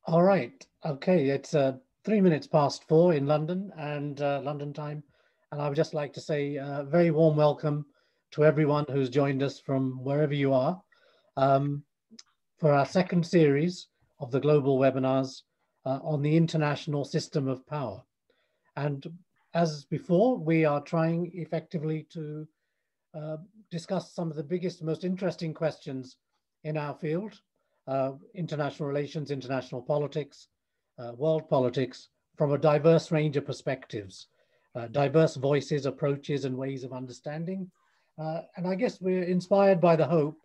All right. Okay. It's 3 minutes past 4 in London and London time. And I would just like to say a very warm welcome to everyone who's joined us from wherever you are um, for our second series of the global webinars on the international system of power. And as before, we are trying effectively to discuss some of the biggest, most interesting questions in our field, international relations, international politics, world politics, from a diverse range of perspectives, diverse voices, approaches, and ways of understanding. And I guess we're inspired by the hope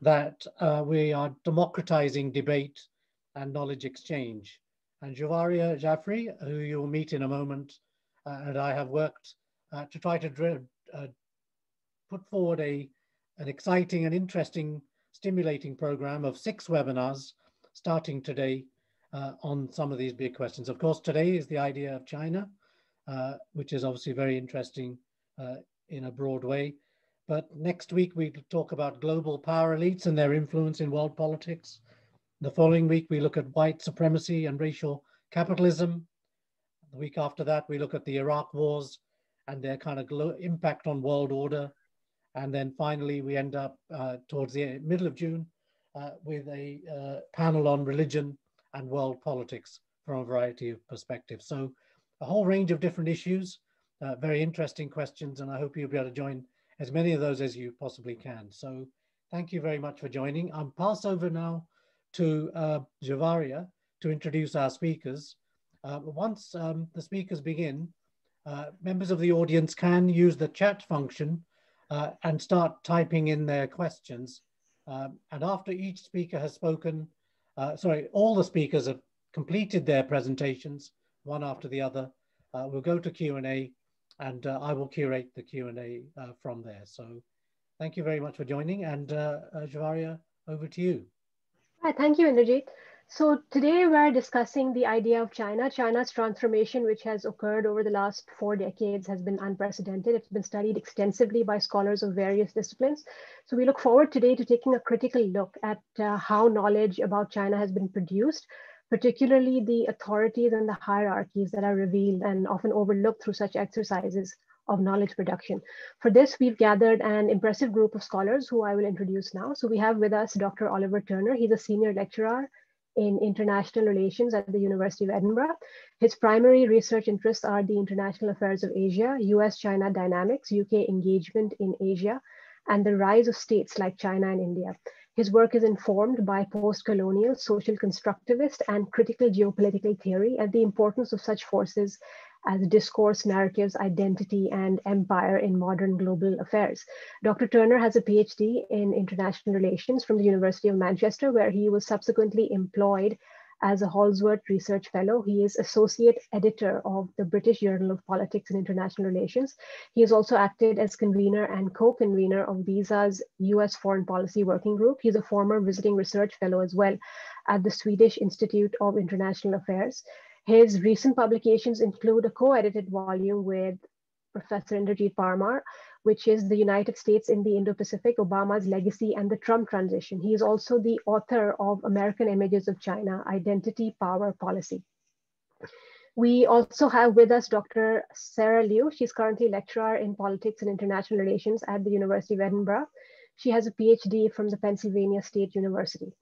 that we are democratizing debate and knowledge exchange. And Juvaria, Jafri, who you'll meet in a moment, and I have worked to try to put forward an exciting and interesting, stimulating program of 6 webinars starting today on some of these big questions. Of course, today is the idea of China, which is obviously very interesting in a broad way. But next week, we talk about global power elites and their influence in world politics. The following week, we look at white supremacy and racial capitalism. The week after that, we look at the Iraq wars and their kind of impact on world order. And then finally, we end up towards the middle of June with a panel on religion and world politics from a variety of perspectives. So a whole range of different issues, very interesting questions, and I hope you'll be able to join as many of those as you possibly can. So thank you very much for joining. I'll pass over now to Juvaria to introduce our speakers. Once the speakers begin, members of the audience can use the chat function and start typing in their questions. And after each speaker has spoken, all the speakers have completed their presentations, one after the other, we'll go to Q&A and I will curate the Q&A from there. So thank you very much for joining, and Juvaria, over to you. Hi, thank you, Inderjeet. So today we're discussing the idea of China. China's transformation, which has occurred over the last 4 decades, has been unprecedented. It's been studied extensively by scholars of various disciplines. So we look forward today to taking a critical look at how knowledge about China has been produced, particularly the authorities and the hierarchies that are revealed and often overlooked through such exercises of knowledge production. For this, we've gathered an impressive group of scholars who I will introduce now. So we have with us Dr. Oliver Turner. He's a senior lecturer in international relations at the University of Edinburgh. His primary research interests are the international affairs of Asia, US-China dynamics, UK engagement in Asia, and the rise of states like China and India. His work is informed by post-colonial, social constructivist, and critical geopolitical theory, and the importance of such forces as discourse, narratives, identity, and empire in modern global affairs. Dr. Turner has a PhD in international relations from the University of Manchester, where he was subsequently employed as a Halsworth Research Fellow. He is associate editor of the British Journal of Politics and International Relations. He has also acted as convener and co-convener of VISA's US Foreign Policy Working Group. He's a former visiting research fellow as well at the Swedish Institute of International Affairs. His recent publications include a co-edited volume with Professor Inderjeet Parmar, which is The United States in the Indo-Pacific, Obama's Legacy and the Trump Transition. He is also the author of American Images of China, Identity, Power, Policy. We also have with us Dr. Sarah Liu. She's currently lecturer in politics and international relations at the University of Edinburgh. She has a PhD from the Pennsylvania State University.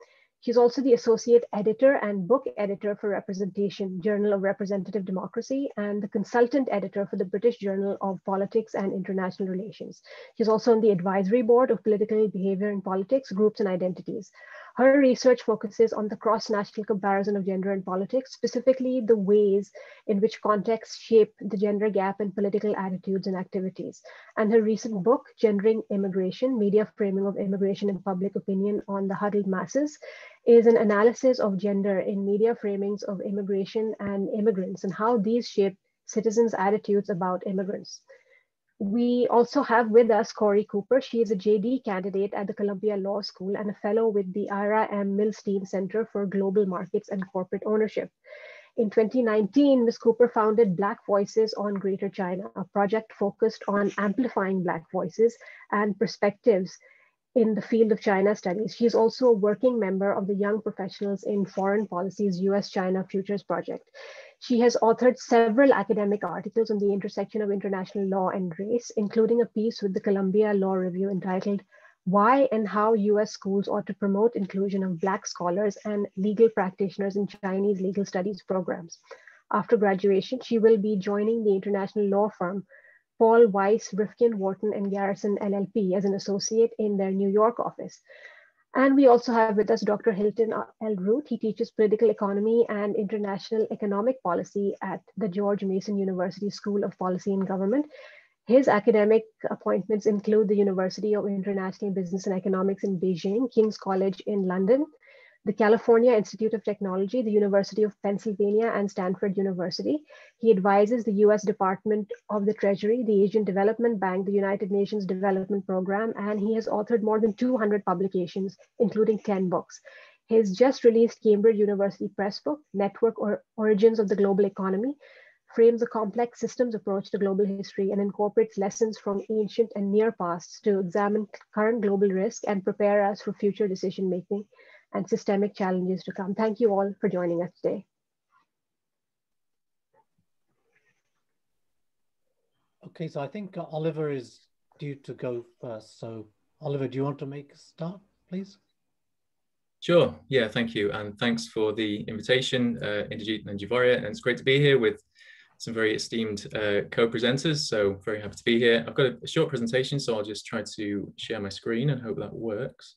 She's also the associate editor and book editor for Representation, Journal of Representative Democracy, and the consultant editor for the British Journal of Politics and International Relations. She's also on the advisory board of Political Behavior in Politics, Groups and Identities. Her research focuses on the cross-national comparison of gender and politics, specifically the ways in which contexts shape the gender gap in political attitudes and activities. And her recent book, Gendering Immigration, Media Framing of Immigration and Public Opinion on the Huddled Masses, is an analysis of gender in media framings of immigration and immigrants and how these shape citizens' attitudes about immigrants. We also have with us Kori Cooper. She is a JD candidate at the Columbia Law School and a fellow with the Ira M. Milstein Center for Global Markets and Corporate Ownership. In 2019, Ms. Cooper founded Black Voices on Greater China, a project focused on amplifying Black voices and perspectives in the field of China studies. She is also a working member of the Young Professionals in Foreign Policy's US-China Futures Project. She has authored several academic articles on the intersection of international law and race, including a piece with the Columbia Law Review entitled "Why and How US Schools Ought to Promote Inclusion of Black Scholars and Legal Practitioners in Chinese Legal Studies Programs." After graduation, she will be joining the international law firm Paul Weiss, Rifkin, Wharton, and Garrison LLP as an associate in their New York office. And we also have with us Dr. Hilton L. Root. He teaches political economy and international economic policy at the George Mason University School of Policy and Government. His academic appointments include the University of International Business and Economics in Beijing, King's College in London, the California Institute of Technology, the University of Pennsylvania, and Stanford University. He advises the US Department of the Treasury, the Asian Development Bank, the United Nations Development Program, and he has authored more than 200 publications, including 10 books. His just released Cambridge University Press book, Network or Origins of the Global Economy, frames a complex systems approach to global history and incorporates lessons from ancient and near pasts to examine current global risk and prepare us for future decision-making and systemic challenges to come. Thank you all for joining us today. Okay, so I think Oliver is due to go first. So Oliver, do you want to make a start, please? Sure, yeah, thank you. And thanks for the invitation, Inderjeet and Juvaria. And it's great to be here with some very esteemed co-presenters. So very happy to be here. I've got a short presentation, so I'll just try to share my screen and hope that works.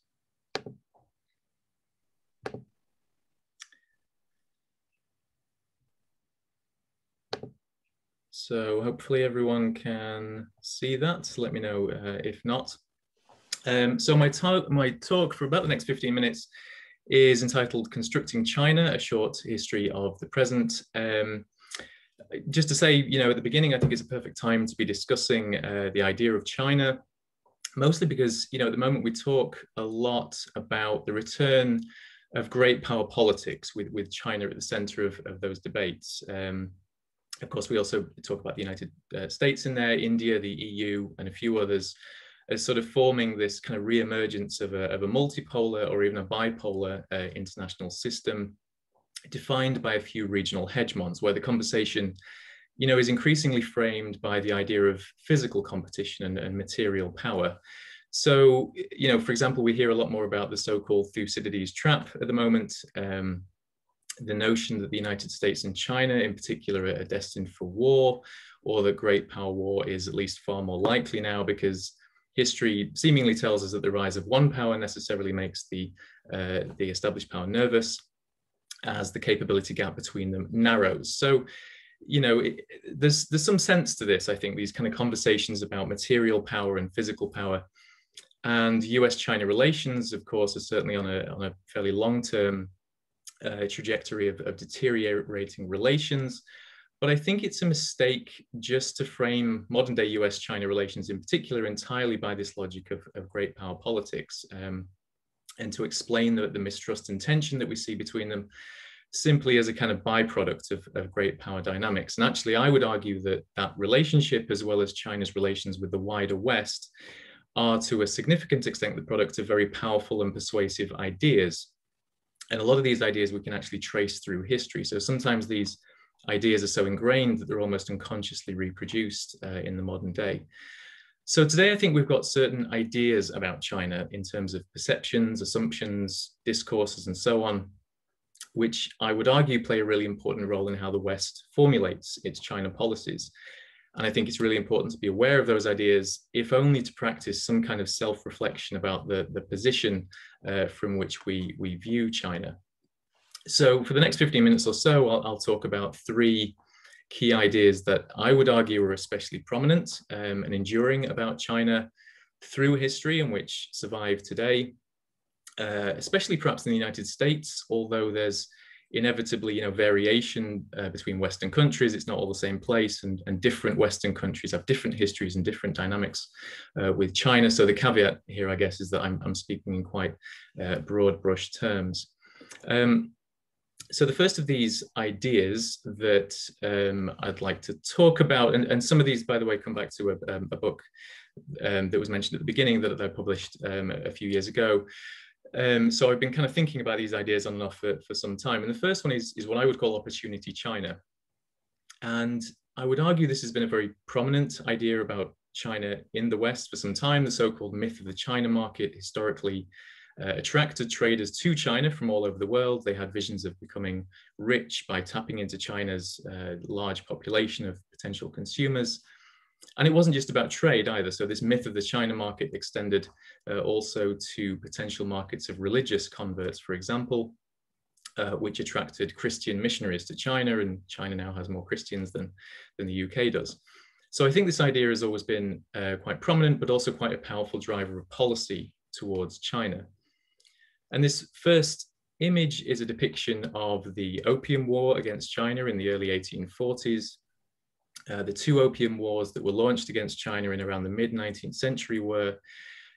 So hopefully everyone can see that. Let me know if not. So my talk for about the next 15 minutes is entitled Constructing China, a Short History of the Present. Just to say, you know, at the beginning, I think it's a perfect time to be discussing the idea of China, mostly because, you know, at the moment we talk a lot about the return of great power politics with China at the center of those debates. Of course, we also talk about the United States in there, India, the EU, and a few others as sort of forming this kind of re-emergence of a multipolar or even a bipolar international system defined by a few regional hegemons, where the conversation, you know, is increasingly framed by the idea of physical competition and material power. So, you know, for example, we hear a lot more about the so-called Thucydides trap at the moment. The notion that the United States and China in particular are destined for war, or that great power war is at least far more likely now because history seemingly tells us that the rise of one power necessarily makes the established power nervous as the capability gap between them narrows. So, you know, there's some sense to this, I think, these kind of conversations about material power and physical power. And US-China relations, of course, are certainly on a fairly long-term trajectory of deteriorating relations. But I think it's a mistake just to frame modern day US-China relations in particular entirely by this logic of great power politics and to explain the mistrust and tension that we see between them simply as a kind of byproduct of great power dynamics. And actually, I would argue that that relationship, as well as China's relations with the wider West, are to a significant extent the product of very powerful and persuasive ideas. And a lot of these ideas we can actually trace through history. So sometimes these ideas are so ingrained that they're almost unconsciously reproduced in the modern day. So today I think we've got certain ideas about China in terms of perceptions, assumptions, discourses, and so on, which I would argue play a really important role in how the West formulates its China policies. And I think it's really important to be aware of those ideas, if only to practice some kind of self-reflection about the position from which we view China. So for the next 15 minutes or so, I'll talk about three key ideas that I would argue are especially prominent and enduring about China through history and which survive today, especially perhaps in the United States, although there's inevitably, you know, variation between Western countries. It's not all the same place, and different Western countries have different histories and different dynamics with China. So the caveat here, I guess, is that I'm speaking in quite broad brush terms. So the first of these ideas that I'd like to talk about, and some of these, by the way, come back to a book that was mentioned at the beginning that I published a few years ago. So I've been kind of thinking about these ideas on and off for some time. And the first one is what I would call opportunity China. And I would argue this has been a very prominent idea about China in the West for some time. The so-called myth of the China market historically attracted traders to China from all over the world. They had visions of becoming rich by tapping into China's large population of potential consumers. And it wasn't just about trade either. So this myth of the China market extended also to potential markets of religious converts, for example, which attracted Christian missionaries to China, and China now has more Christians than the UK does. So I think this idea has always been quite prominent, but also quite a powerful driver of policy towards China. And this first image is a depiction of the Opium War against China in the early 1840s. The two opium wars that were launched against China in around the mid-19th century were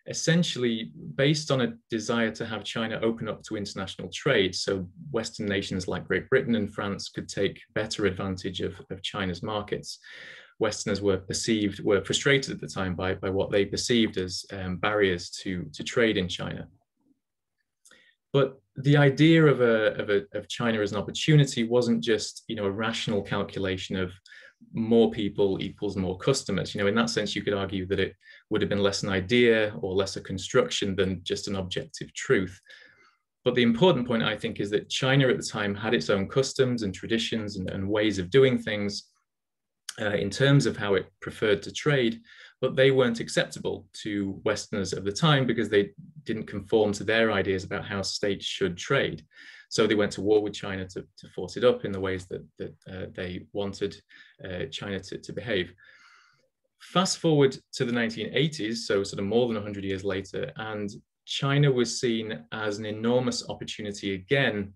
essentially based on a desire to have China open up to international trade. So Western nations like Great Britain and France could take better advantage of China's markets. Westerners were frustrated at the time by what they perceived as barriers to trade in China. But the idea of China as an opportunity wasn't just, a rational calculation of more people equals more customers. In that sense, you could argue that it would have been less an idea or less a construction than just an objective truth. But the important point, I think, is that China at the time had its own customs and traditions and ways of doing things in terms of how it preferred to trade, but they weren't acceptable to Westerners of the time because they didn't conform to their ideas about how states should trade. So they went to war with China to force it up in the ways that they wanted China to behave. Fast forward to the 1980s, so sort of more than 100 years later, and China was seen as an enormous opportunity again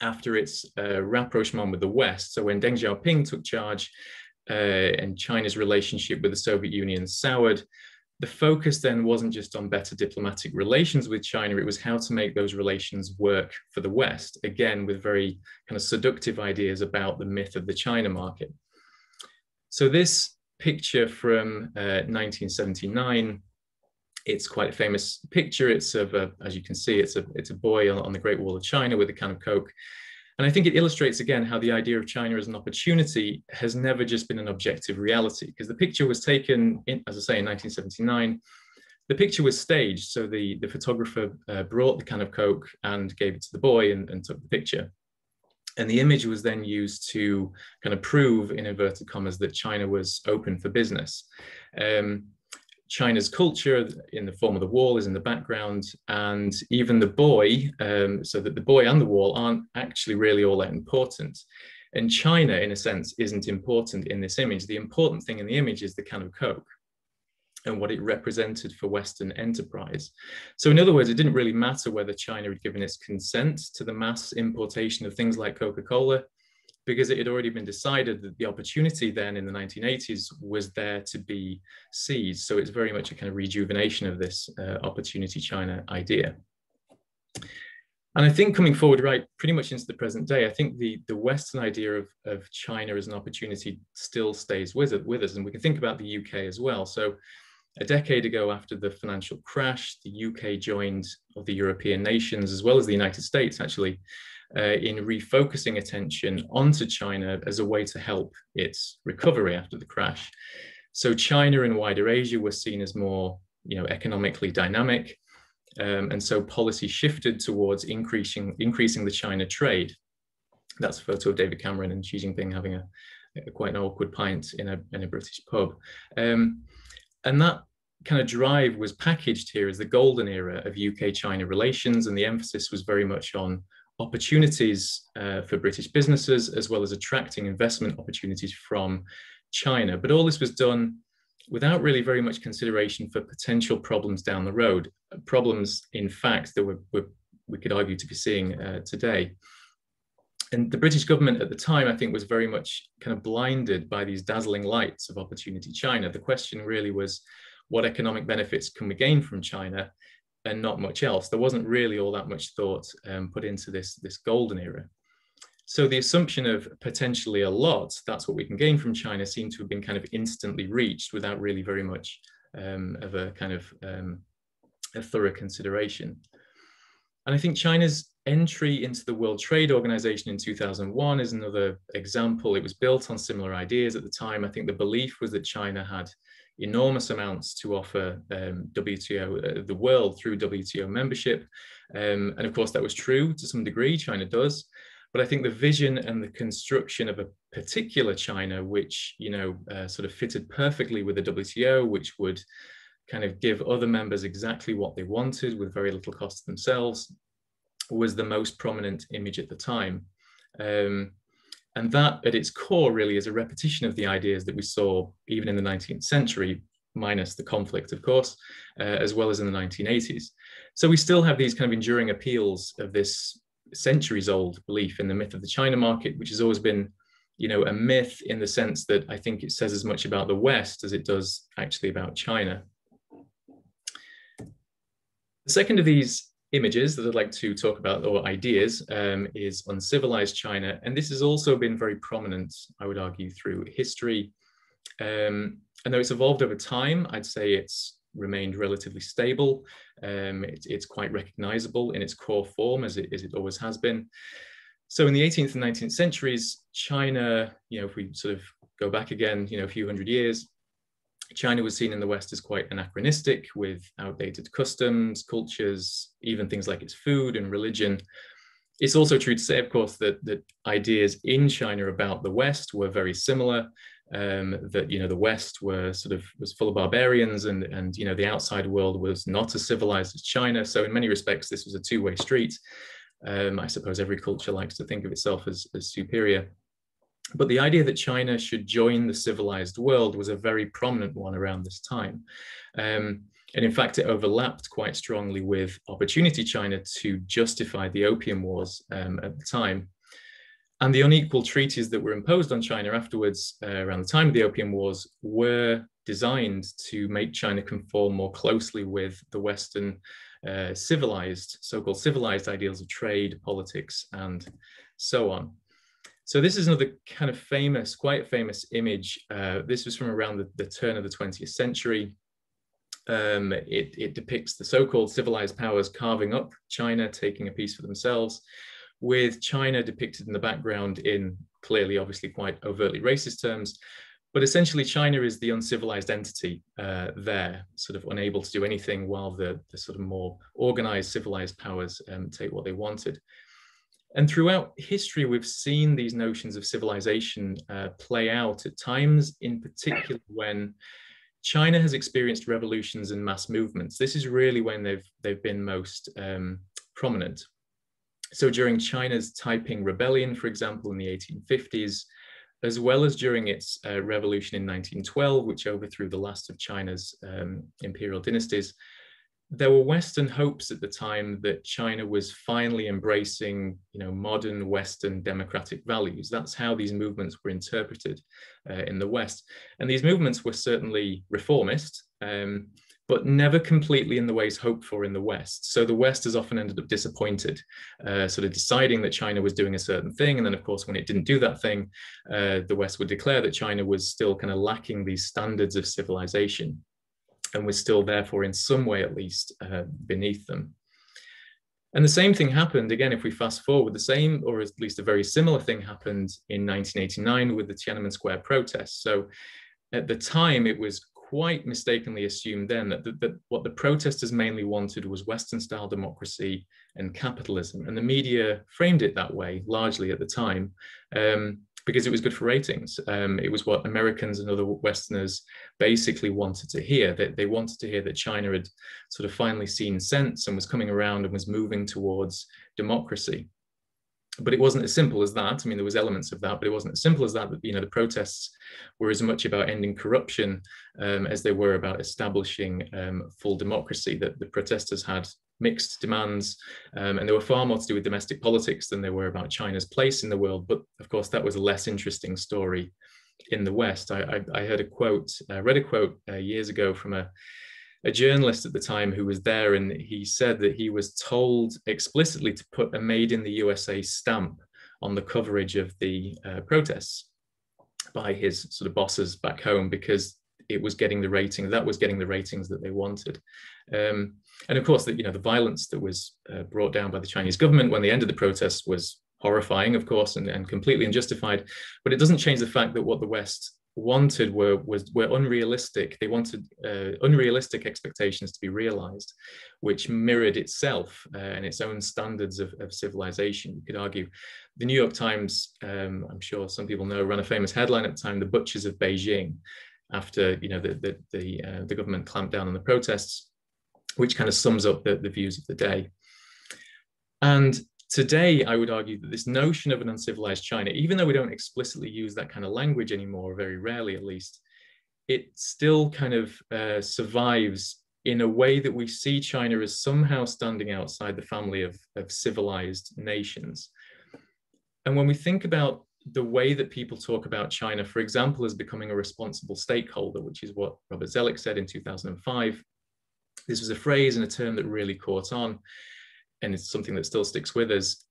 after its rapprochement with the West. So when Deng Xiaoping took charge and China's relationship with the Soviet Union soured, the focus then wasn't just on better diplomatic relations with China, it was how to make those relations work for the West, again, with very kind of seductive ideas about the myth of the China market. So this picture from 1979, it's quite a famous picture. It's of, as you can see, it's a boy on the Great Wall of China with a can of Coke. And I think it illustrates again how the idea of China as an opportunity has never just been an objective reality, because the picture was taken, as I say, in 1979. The picture was staged. So the photographer brought the can of Coke and gave it to the boy and took the picture. And the image was then used to kind of prove, in inverted commas, that China was open for business. China's culture in the form of the wall is in the background, and even the boy, so that the boy and the wall aren't actually really all that important. And China, in a sense, isn't important in this image. The important thing in the image is the can of Coke and what it represented for Western enterprise. So in other words, it didn't really matter whether China had given its consent to the mass importation of things like Coca-Cola, because it had already been decided that the opportunity then in the 1980s was there to be seized. So it's very much a kind of rejuvenation of this opportunity China idea. And I think coming forward, right, pretty much into the present day, I think the Western idea of China as an opportunity still stays with us. And we can think about the UK as well. So a decade ago, after the financial crash, the UK joined the European nations, as well as the United States, actually, in refocusing attention onto China as a way to help its recovery after the crash. So China and wider Asia were seen as more, economically dynamic. And so policy shifted towards increasing the China trade. That's a photo of David Cameron and Xi Jinping having a quite an awkward pint in a British pub. And that kind of drive was packaged here as the golden era of UK-China relations, and the emphasis was very much on opportunities for British businesses, as well as attracting investment opportunities from China. But all this was done without really very much consideration for potential problems down the road, problems, in fact, that we could argue to be seeing today. And the British government at the time, I think, was very much kind of blinded by these dazzling lights of opportunity China. The question really was, what economic benefits can we gain from China, and not much else. There wasn't really all that much thought put into this golden era. So the assumption of potentially a lot, that's what we can gain from China, seemed to have been kind of instantly reached without really very much of a kind of a thorough consideration. And I think China's entry into the World Trade Organization in 2001 is another example. It was built on similar ideas at the time. I think the belief was that China had enormous amounts to offer WTO, the world, through WTO membership. And of course, that was true to some degree, China does. But I think the vision and the construction of a particular China, which, you know, sort of fitted perfectly with the WTO, which would kind of give other members exactly what they wanted with very little cost to themselves, was the most prominent image at the time. And that at its core really is a repetition of the ideas that we saw even in the 19th century, minus the conflict, of course, as well as in the 1980s. So we still have these kind of enduring appeals of this centuries-old belief in the myth of the China market, which has always been, you know, a myth in the sense that I think it says as much about the West as it does actually about China. The second of these images that I'd like to talk about, or ideas, is Uncivilized China. And this has also been very prominent, I would argue, through history. And though it's evolved over time, I'd say it's remained relatively stable. It's quite recognizable in its core form, as it always has been. So in the 18th and 19th centuries, China, you know, if we sort of go back again, you know, a few hundred years, China was seen in the West as quite anachronistic, with outdated customs, cultures, even things like its food and religion. It's also true to say, of course, that ideas in China about the West were very similar, that, you know, the West was full of barbarians, and you know, the outside world was not as civilized as China. So in many respects, this was a two-way street. I suppose every culture likes to think of itself as superior. But the idea that China should join the civilized world was a very prominent one around this time. And in fact, it overlapped quite strongly with Opportunity China to justify the Opium Wars at the time. And the unequal treaties that were imposed on China afterwards, around the time of the Opium Wars, were designed to make China conform more closely with the Western civilized, so-called civilized ideals of trade, politics, and so on. So this is another kind of famous, quite famous image. This was from around the turn of the 20th century. It depicts the so-called civilized powers carving up China, taking a piece for themselves, with China depicted in the background in clearly, obviously, quite overtly racist terms. But essentially, China is the uncivilized entity there, sort of unable to do anything, while the sort of more organized, civilized powers take what they wanted. And throughout history, we've seen these notions of civilization play out at times, in particular when China has experienced revolutions and mass movements. This is really when they've been most prominent. So during China's Taiping Rebellion, for example, in the 1850s, as well as during its revolution in 1912, which overthrew the last of China's imperial dynasties, there were Western hopes at the time that China was finally embracing, you know, modern Western democratic values. That's how these movements were interpreted in the West. And these movements were certainly reformist, but never completely in the ways hoped for in the West. So the West has often ended up disappointed, sort of deciding that China was doing a certain thing. And then, of course, when it didn't do that thing, the West would declare that China was still kind of lacking these standards of civilization, and was still, therefore, in some way at least, beneath them. And the same thing happened, again, if we fast forward, the same, or at least a very similar thing happened in 1989 with the Tiananmen Square protests. So at the time, it was quite mistakenly assumed then that what the protesters mainly wanted was Western-style democracy and capitalism. And the media framed it that way, largely at the time, because it was good for ratings. It was what Americans and other Westerners basically wanted to hear. That they wanted to hear that China had sort of finally seen sense and was coming around and was moving towards democracy. But it wasn't as simple as that. I mean, there was elements of that, but it wasn't as simple as that. You know, the protests were as much about ending corruption as they were about establishing full democracy. That the protesters had mixed demands, and they were far more to do with domestic politics than they were about China's place in the world. But of course, that was a less interesting story in the West. I heard a quote, read a quote years ago from a journalist at the time who was there, and he said that he was told explicitly to put a "Made in the USA" stamp on the coverage of the protests by his sort of bosses back home, because it was getting the rating, that was getting the ratings that they wanted. And of course, the violence that was brought down by the Chinese government when they ended the protests was horrifying, of course, and completely unjustified. But it doesn't change the fact that what the West wanted were unrealistic. They wanted unrealistic expectations to be realized, which mirrored itself and its own standards of civilization. You could argue the New York Times, I'm sure some people know, ran a famous headline at the time, "The Butchers of Beijing," after the government clamped down on the protests, which kind of sums up the views of the day. And today, I would argue that this notion of an uncivilized China, even though we don't explicitly use that kind of language anymore, very rarely at least, it still kind of survives in a way that we see China as somehow standing outside the family of civilized nations. And when we think about the way that people talk about China, for example, as becoming a responsible stakeholder, which is what Robert Zoellick said in 2005, this was a phrase and a term that really caught on, and it's something that still sticks with us.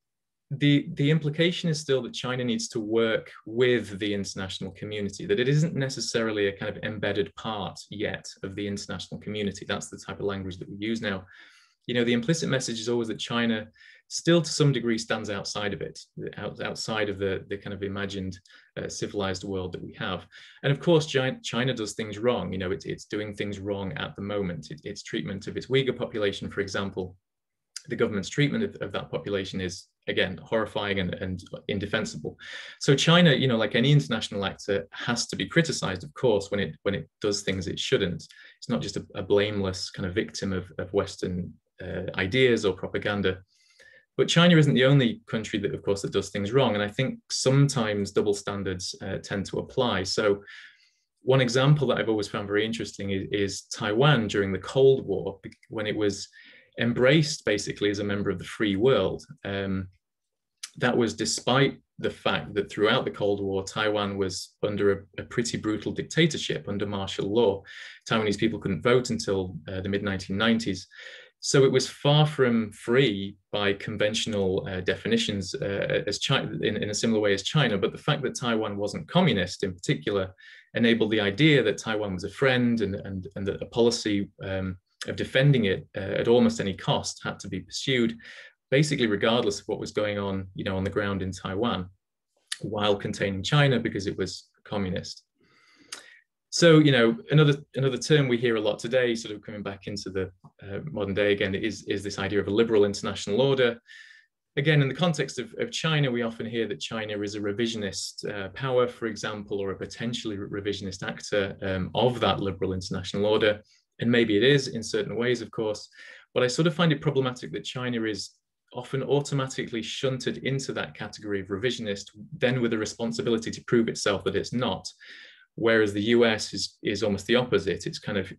The implication is still that China needs to work with the international community, that it isn't necessarily a kind of embedded part yet of the international community. That's the type of language that we use now. The implicit message is always that China still to some degree stands outside of it, outside of the kind of imagined civilized world that we have. And of course, China does things wrong. It's doing things wrong at the moment. Its treatment of its Uyghur population, for example, the government's treatment of that population is, again, horrifying and indefensible. So China, like any international actor, has to be criticized, of course, when it does things it shouldn't. It's not just a blameless kind of victim of Western ideas or propaganda. But China isn't the only country that, of course, that does things wrong. And I think sometimes double standards tend to apply. So one example that I've always found very interesting is Taiwan during the Cold War, when it was embraced basically as a member of the free world. That was despite the fact that throughout the Cold War, Taiwan was under a pretty brutal dictatorship under martial law. Taiwanese people couldn't vote until the mid-1990s. So it was far from free by conventional definitions as China, in a similar way as China. But the fact that Taiwan wasn't communist in particular enabled the idea that Taiwan was a friend and that a policy of defending it at almost any cost had to be pursued, basically regardless of what was going on, on the ground in Taiwan, while containing China because it was communist. So, another term we hear a lot today, sort of coming back into the modern day again, is this idea of a liberal international order. Again, in the context of China, we often hear that China is a revisionist power, for example, or a potentially revisionist actor of that liberal international order. And maybe it is in certain ways, of course, but I sort of find it problematic that China is often automatically shunted into that category of revisionist, then with a responsibility to prove itself that it's not. Whereas the US is almost the opposite. It's kind of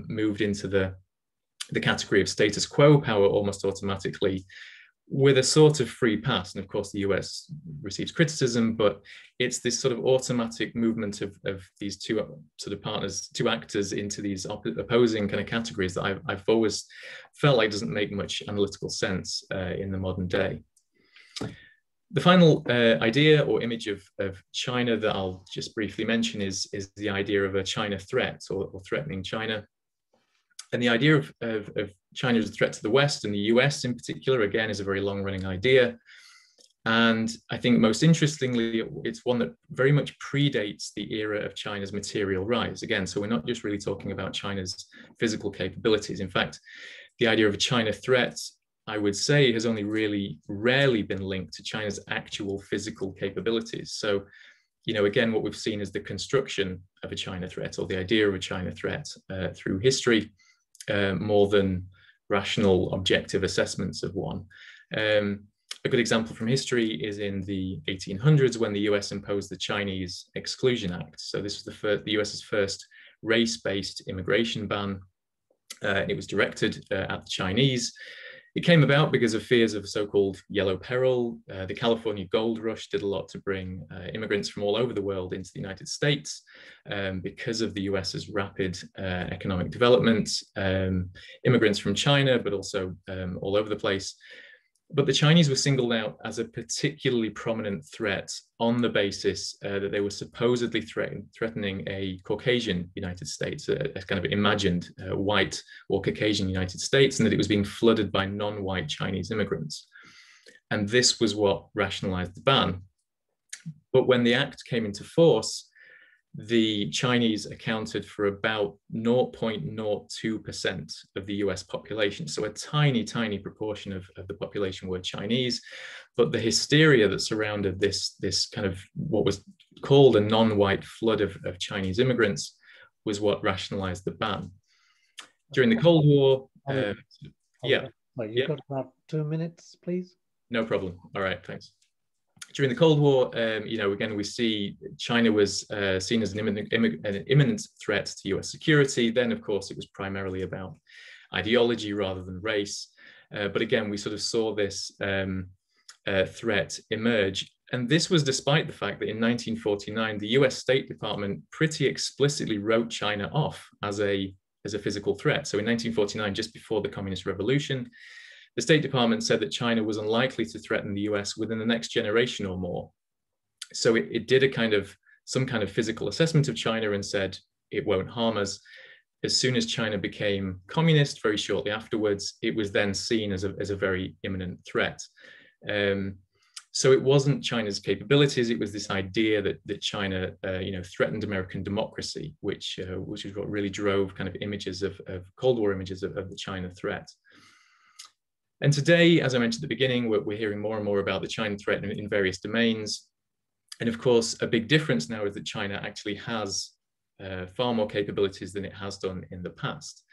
moved into the category of status quo power almost automatically, with a sort of free pass. And of course, the US receives criticism, but it's this sort of automatic movement of these two sort of partners, two actors into these opposing kind of categories that I've always felt like doesn't make much analytical sense in the modern day. The final idea or image of China that I'll just briefly mention is the idea of a China threat or threatening China. And the idea of China as a threat to the West and the US in particular, again, is a very long-running idea. And I think most interestingly, it's one that very much predates the era of China's material rise. Again, so we're not just really talking about China's physical capabilities. In fact, the idea of a China threat, I would say, has only really rarely been linked to China's actual physical capabilities. So, again, what we've seen is the construction of a China threat or the idea of a China threat through history, more than rational objective assessments of one. A good example from history is in the 1800s when the US imposed the Chinese Exclusion Act. So this was the US's first race-based immigration ban. It was directed at the Chinese. It came about because of fears of so-called yellow peril. The California gold rush did a lot to bring immigrants from all over the world into the United States because of the US's rapid economic development. Immigrants from China, but also all over the place. But the Chinese were singled out as a particularly prominent threat on the basis that they were supposedly threatening a Caucasian United States, a kind of imagined white or Caucasian United States, and that it was being flooded by non-white Chinese immigrants. And this was what rationalized the ban. But when the act came into force, the Chinese accounted for about 0.02% of the US population. So a tiny, tiny proportion of the population were Chinese. But the hysteria that surrounded this kind of what was called a non-white flood of Chinese immigrants was what rationalized the ban. During the Cold War, yeah. Well, you've got about 2 minutes, please. No problem. All right, thanks. During the Cold War, again, we see China was seen as an imminent threat to US security. Then, of course, it was primarily about ideology rather than race. But again, we sort of saw this threat emerge. And this was despite the fact that in 1949, the US State Department pretty explicitly wrote China off as a physical threat. So in 1949, just before the Communist Revolution, the State Department said that China was unlikely to threaten the US within the next generation or more. So it did some kind of physical assessment of China and said it won't harm us. As soon as China became communist, very shortly afterwards, it was then seen as a very imminent threat. So it wasn't China's capabilities; it was this idea that China, threatened American democracy, which is what really drove kind of images of Cold War images of the China threat. And today, as I mentioned at the beginning, we're hearing more and more about the China threat in various domains. And of course, a big difference now is that China actually has far more capabilities than it has done in the past.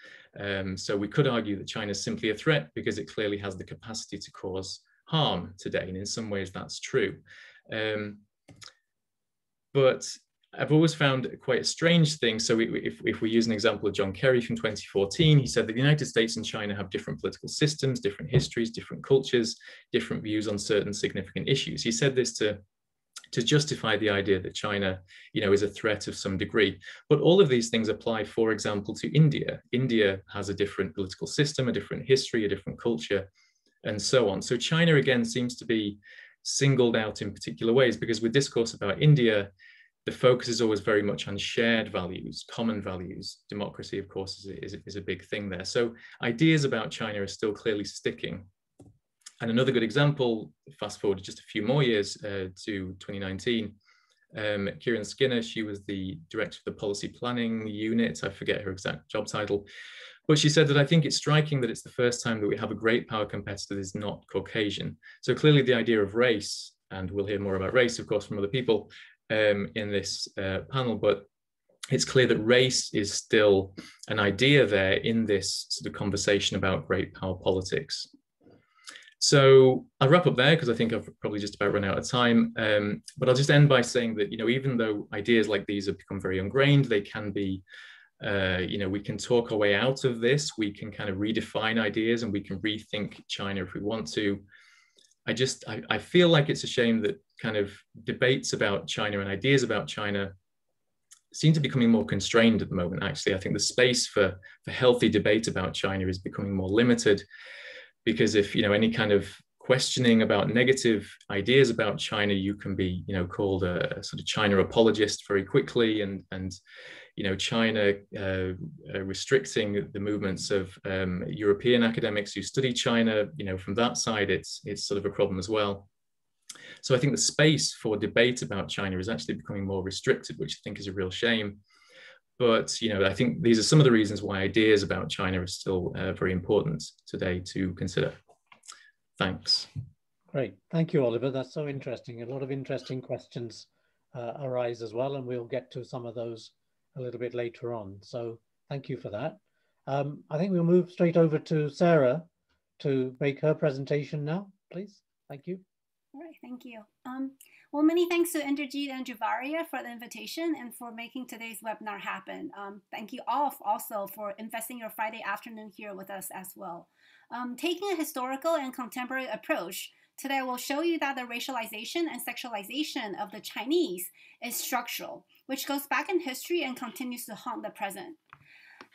So we could argue that China is simply a threat because it clearly has the capacity to cause harm today. And in some ways, that's true. But I've always found quite a strange thing. So if we use an example of John Kerry from 2014, he said that the United States and China have different political systems, different histories, different cultures, different views on certain significant issues. He said this to justify the idea that China, is a threat of some degree. But all of these things apply, for example, to India. India has a different political system, a different history, a different culture, and so on. So China, again, seems to be singled out in particular ways, because with discourse about India, the focus is always very much on shared values, common values. Democracy, of course, is a big thing there. So ideas about China are still clearly sticking. And another good example, fast forward just a few more years to 2019, Kieran Skinner, she was the director of the policy planning unit. I forget her exact job title, but she said that I think it's striking that it's the first time that we have a great power competitor that is not Caucasian. So clearly the idea of race, and we'll hear more about race, of course, from other people in this panel, but it's clear that race is still an idea there in this sort of conversation about great power politics. So I'll wrap up there because I think I've probably just about run out of time. But I'll just end by saying that, even though ideas like these have become very ingrained, they can be, we can talk our way out of this. We can kind of redefine ideas and we can rethink China if we want to. I feel like it's a shame that kind of debates about China and ideas about China seem to be becoming more constrained at the moment, actually. I think the space for healthy debate about China is becoming more limited, because if, any kind of questioning about negative ideas about China, you can be, called a sort of China apologist very quickly, and China restricting the movements of European academics who study China, from that side, it's sort of a problem as well. So I think the space for debate about China is actually becoming more restricted, which I think is a real shame. But, I think these are some of the reasons why ideas about China are still very important today to consider. Thanks. Great. Thank you, Oliver. That's so interesting. A lot of interesting questions arise as well, and we'll get to some of those a little bit later on. So thank you for that. I think we'll move straight over to Sarah to make her presentation now, please. Thank you. All right, thank you. Well, many thanks to Inderjeet and Juvaria for the invitation and for making today's webinar happen. Thank you all also for investing your Friday afternoon here with us as well. Taking a historical and contemporary approach, today I will show you that the racialization and sexualization of the Chinese is structural, which goes back in history and continues to haunt the present.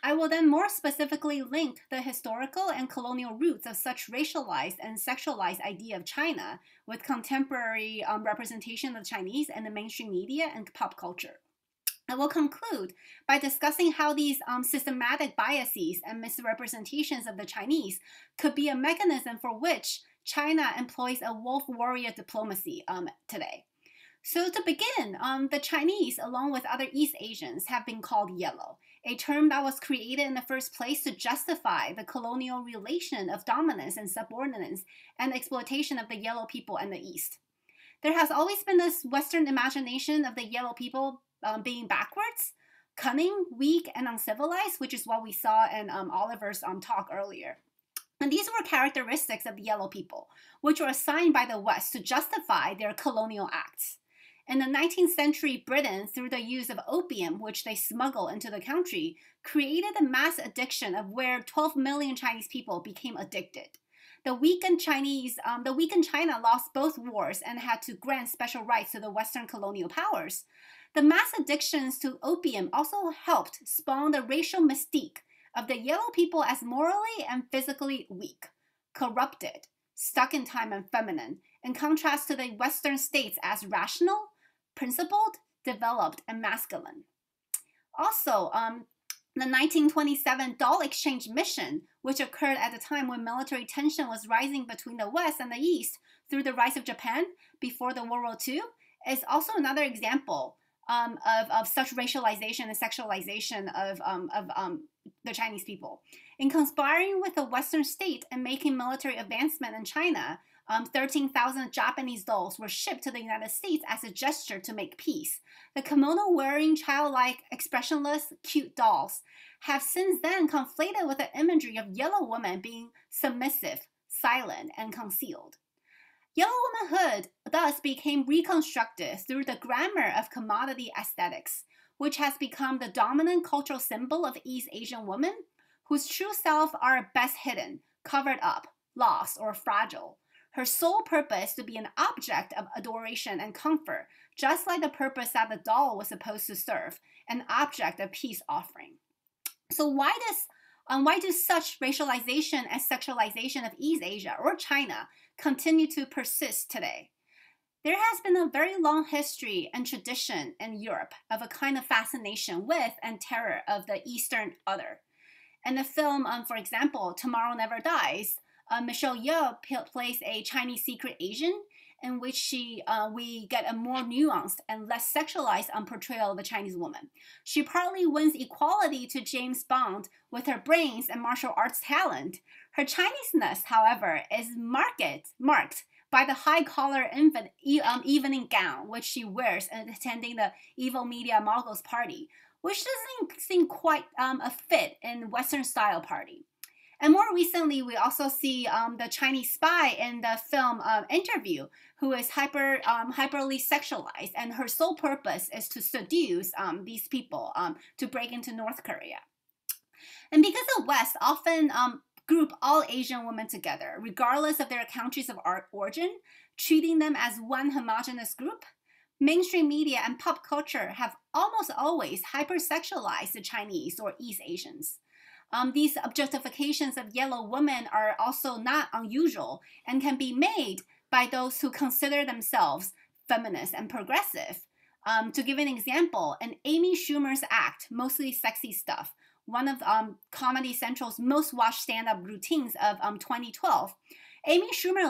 I will then more specifically link the historical and colonial roots of such racialized and sexualized idea of China with contemporary representation of Chinese in the mainstream media and pop culture. I will conclude by discussing how these systematic biases and misrepresentations of the Chinese could be a mechanism for which China employs a wolf warrior diplomacy today. So to begin, the Chinese, along with other East Asians, have been called yellow, a term that was created in the first place to justify the colonial relation of dominance and subordinance and exploitation of the yellow people in the East. There has always been this Western imagination of the yellow people being backwards, cunning, weak, and uncivilized, which is what we saw in Oliver's talk earlier. And these were characteristics of the yellow people, which were assigned by the West to justify their colonial acts. In the 19th century, Britain, through the use of opium, which they smuggled into the country, created a mass addiction of where 12 million Chinese people became addicted. The weakened China lost both wars and had to grant special rights to the Western colonial powers. The mass addictions to opium also helped spawn the racial mystique of the yellow people as morally and physically weak, corrupted, stuck in time and feminine, in contrast to the Western states as rational, principled, developed, and masculine. Also, the 1927 doll exchange mission, which occurred at a time when military tension was rising between the West and the East through the rise of Japan before the World War II, is also another example of such racialization and sexualization of the Chinese people. In conspiring with the Western state and making military advancement in China, 13,000 Japanese dolls were shipped to the United States as a gesture to make peace. The kimono-wearing, childlike, expressionless, cute dolls have since then conflated with the imagery of yellow women being submissive, silent, and concealed. Yellow womanhood thus became reconstructed through the grammar of commodity aesthetics, which has become the dominant cultural symbol of East Asian women, whose true self are best hidden, covered up, lost, or fragile. Her sole purpose to be an object of adoration and comfort, just like the purpose that the doll was supposed to serve, an object of peace offering. So why do such racialization and sexualization of East Asia or China continue to persist today? There has been a very long history and tradition in Europe of a kind of fascination with and terror of the Eastern other. In the film, for example, Tomorrow Never Dies, Michelle Yeoh plays a Chinese secret agent in which we get a more nuanced and less sexualized portrayal of the Chinese woman. She partly wins equality to James Bond with her brains and martial arts talent. Her Chineseness, however, is marked by the high-collar evening gown which she wears attending the evil media moguls party, which doesn't seem quite a fit in Western-style party. And more recently, we also see the Chinese spy in the film Interview, who is hyperly sexualized, and her sole purpose is to seduce these people to break into North Korea. And because the West often group all Asian women together, regardless of their countries of origin, treating them as one homogeneous group, mainstream media and pop culture have almost always hypersexualized the Chinese or East Asians. These objectifications of yellow women are also not unusual and can be made by those who consider themselves feminist and progressive. To give an example, in Amy Schumer's act, Mostly Sexy Stuff, one of Comedy Central's most watched stand-up routines of 2012, Amy Schumer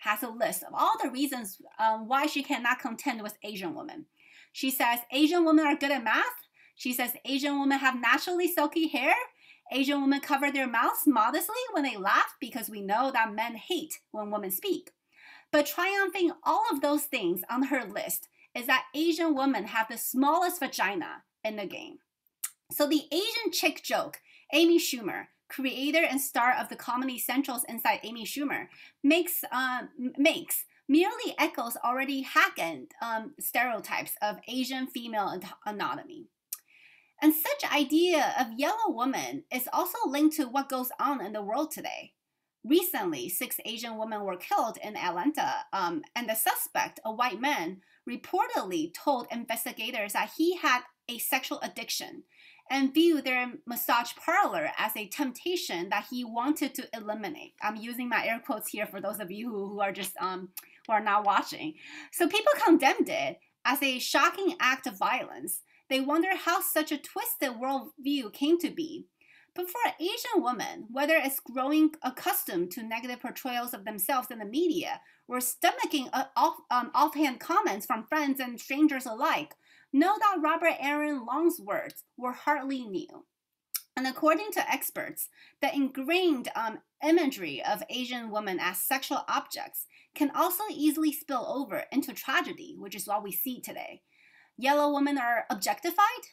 has a list of all the reasons why she cannot contend with Asian women. She says Asian women are good at math. She says Asian women have naturally silky hair. Asian women cover their mouths modestly when they laugh because we know that men hate when women speak. But triumphing all of those things on her list is that Asian women have the smallest vagina in the game. So the Asian chick joke, Amy Schumer, creator and star of the Comedy Central's Inside Amy Schumer, makes merely echoes already hackened stereotypes of Asian female anatomy. And such idea of yellow woman is also linked to what goes on in the world today. Recently, 6 Asian women were killed in Atlanta, and the suspect, a white man, reportedly told investigators that he had a sexual addiction and viewed their massage parlor as a temptation that he wanted to eliminate. I'm using my air quotes here for those of you who are just who are not watching. So people condemned it as a shocking act of violence. They wonder how such a twisted worldview came to be. But for Asian women, whether it's growing accustomed to negative portrayals of themselves in the media or stomaching offhand comments from friends and strangers alike, know that Robert Aaron Long's words were hardly new. And according to experts, the ingrained imagery of Asian women as sexual objects can also easily spill over into tragedy, which is what we see today. Yellow women are objectified.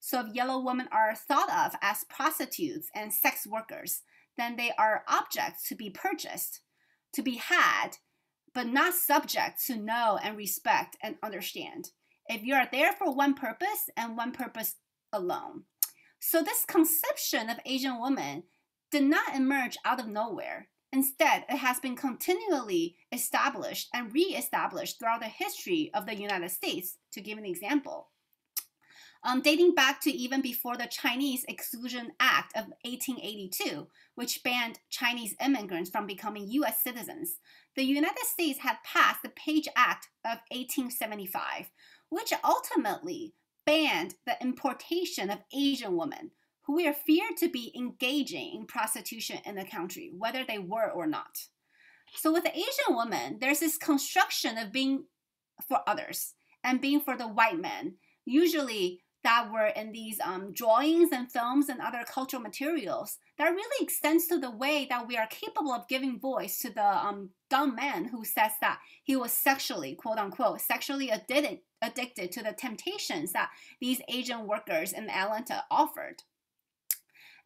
So if yellow women are thought of as prostitutes and sex workers, then they are objects to be purchased, to be had, but not subject to know and respect and understand. If you are there for one purpose and one purpose alone. So this conception of Asian women did not emerge out of nowhere. Instead, it has been continually established and re-established throughout the history of the United States, to give an example. Dating back to even before the Chinese Exclusion Act of 1882, which banned Chinese immigrants from becoming U.S. citizens, the United States had passed the Page Act of 1875, which ultimately banned the importation of Asian women who were feared to be engaging in prostitution in the country, whether they were or not. So with the Asian woman, there's this construction of being for others and being for the white men, usually that were in these drawings and films and other cultural materials that really extends to the way that we are capable of giving voice to the dumb man who says that he was sexually, quote unquote, sexually addicted to the temptations that these Asian workers in Atlanta offered.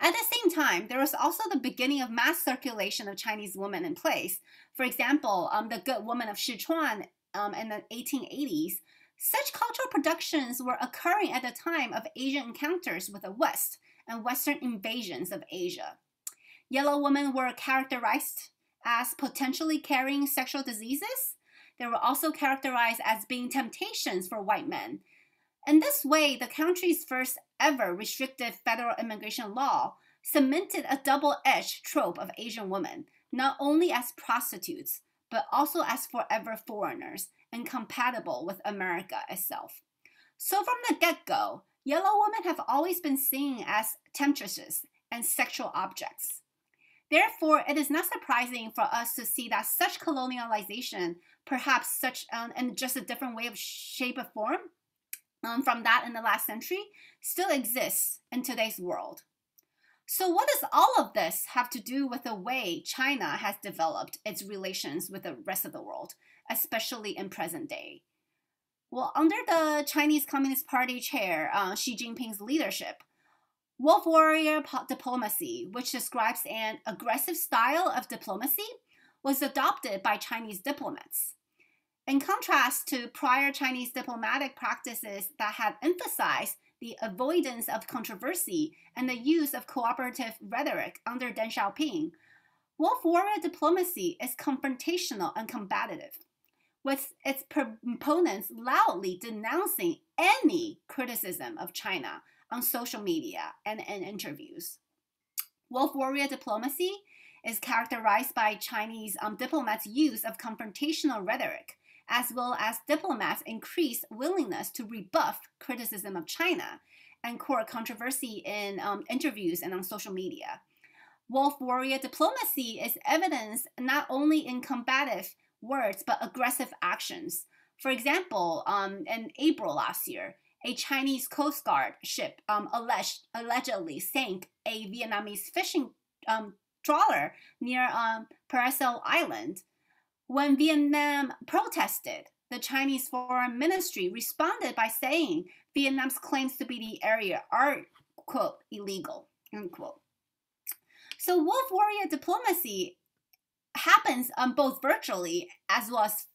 At the same time, there was also the beginning of mass circulation of Chinese women in place. For example, the Good Woman of Sichuan in the 1880s. Such cultural productions were occurring at the time of Asian encounters with the West and Western invasions of Asia. Yellow women were characterized as potentially carrying sexual diseases. They were also characterized as being temptations for white men. In this way, the country's first ever restrictive federal immigration law cemented a double-edged trope of Asian women, not only as prostitutes, but also as forever foreigners, incompatible with America itself. So from the get-go, yellow women have always been seen as temptresses and sexual objects. Therefore, it is not surprising for us to see that such colonialization, perhaps such in just a different way of shape or form from that in the last century, still exists in today's world. So what does all of this have to do with the way China has developed its relations with the rest of the world, especially in present day? Well, under the Chinese Communist Party chair, Xi Jinping's leadership, wolf warrior diplomacy, which describes an aggressive style of diplomacy, was adopted by Chinese diplomats. In contrast to prior Chinese diplomatic practices that had emphasized the avoidance of controversy and the use of cooperative rhetoric under Deng Xiaoping, wolf warrior diplomacy is confrontational and combative, with its proponents loudly denouncing any criticism of China on social media and in interviews. Wolf warrior diplomacy is characterized by Chinese diplomats' use of confrontational rhetoric, as well as diplomats' increased willingness to rebuff criticism of China and court controversy in interviews and on social media. Wolf warrior diplomacy is evidenced not only in combative words, but aggressive actions. For example, in April last year, a Chinese Coast Guard ship allegedly sank a Vietnamese fishing trawler near Paracel Island. When Vietnam protested, the Chinese Foreign Ministry responded by saying Vietnam's claims to be the area are, quote, illegal, unquote. So wolf warrior diplomacy happens both virtually as well as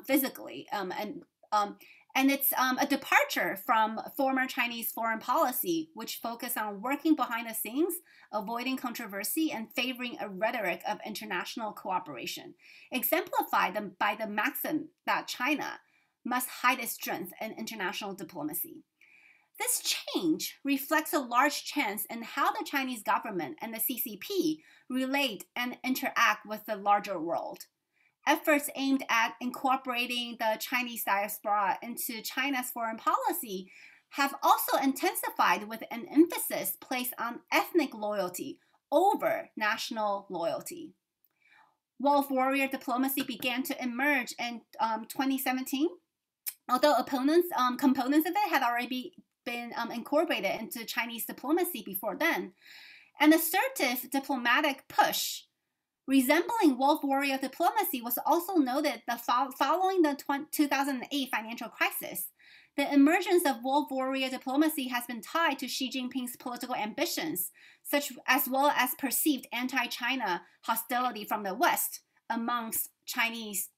physically, and it's a departure from former Chinese foreign policy, which focused on working behind the scenes, avoiding controversy, and favoring a rhetoric of international cooperation, exemplified by the maxim that China must hide its strength in international diplomacy. This change reflects a large change in how the Chinese government and the CCP relate and interact with the larger world. Efforts aimed at incorporating the Chinese diaspora into China's foreign policy have also intensified with an emphasis placed on ethnic loyalty over national loyalty. Wolf warrior diplomacy began to emerge in 2017, although components of it had already been incorporated into Chinese diplomacy before then. An assertive diplomatic push resembling wolf warrior diplomacy was also noted following the 2008 financial crisis. The emergence of wolf warrior diplomacy has been tied to Xi Jinping's political ambitions, such as well as perceived anti-China hostility from the West amongst Chinese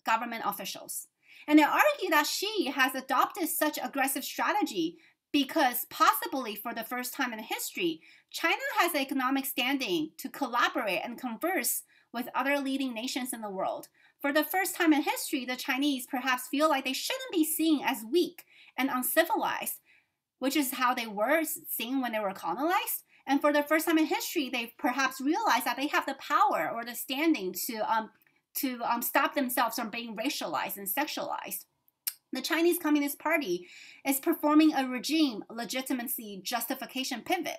government officials. And they argue that Xi has adopted such aggressive strategy because possibly for the first time in history, China has economic standing to collaborate and converse with other leading nations in the world. For the first time in history, the Chinese perhaps feel like they shouldn't be seen as weak and uncivilized, which is how they were seen when they were colonized. And for the first time in history, they perhaps realize that they have the power or the standing to stop themselves from being racialized and sexualized. The Chinese Communist Party is performing a regime legitimacy justification pivot.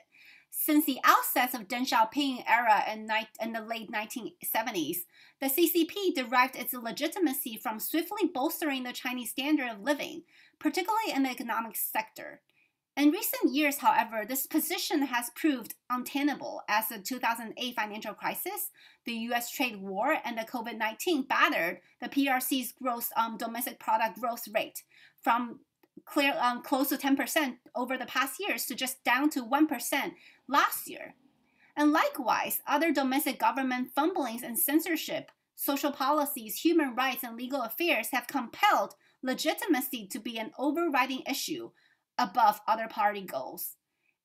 Since the outset of Deng Xiaoping era in the late 1970s, the CCP derived its legitimacy from swiftly bolstering the Chinese standard of living, particularly in the economic sector. In recent years, however, this position has proved untenable as the 2008 financial crisis, the US trade war, and the COVID-19 battered the PRC's gross domestic product growth rate from close to 10% over the past years to just down to 1% last year. And likewise, other domestic government fumblings and censorship, social policies, human rights, and legal affairs have compelled legitimacy to be an overriding issue above other party goals.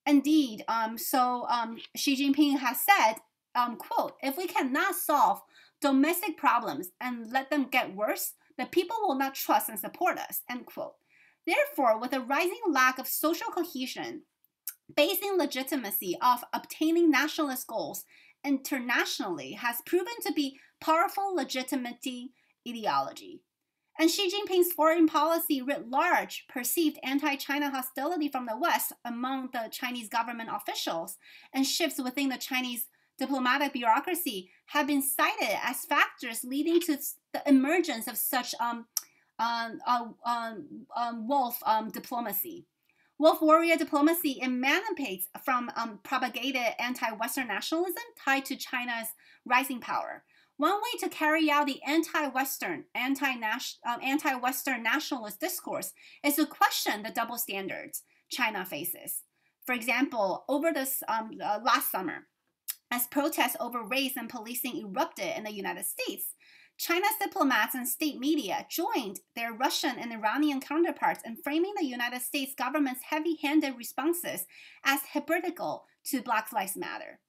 Indeed, Xi Jinping has said, quote, "If we cannot solve domestic problems and let them get worse, the people will not trust and support us," end quote. Therefore, with a rising lack of social cohesion, basing legitimacy off obtaining nationalist goals internationally has proven to be powerful legitimacy ideology. And Xi Jinping's foreign policy writ large perceived anti-China hostility from the West among the Chinese government officials and shifts within the Chinese diplomatic bureaucracy have been cited as factors leading to the emergence of such wolf diplomacy. Wolf warrior diplomacy emancipates from propagated anti-Western nationalism tied to China's rising power. One way to carry out the anti-Western nationalist discourse is to question the double standards China faces. For example, over this last summer, as protests over race and policing erupted in the United States, China's diplomats and state media joined their Russian and Iranian counterparts in framing the United States government's heavy-handed responses as hypocritical to Black Lives Matter.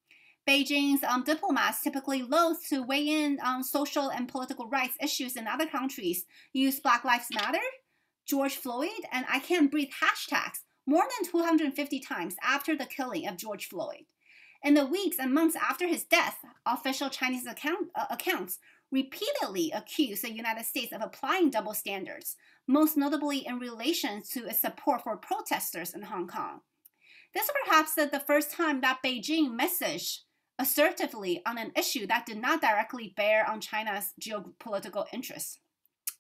Beijing's diplomats, typically loath to weigh in on social and political rights issues in other countries, use Black Lives Matter, George Floyd, and I Can't Breathe hashtags more than 250 times after the killing of George Floyd. In the weeks and months after his death, official Chinese accounts repeatedly accused the United States of applying double standards, most notably in relation to its support for protesters in Hong Kong. This perhaps is the first time that Beijing messaged assertively on an issue that did not directly bear on China's geopolitical interests.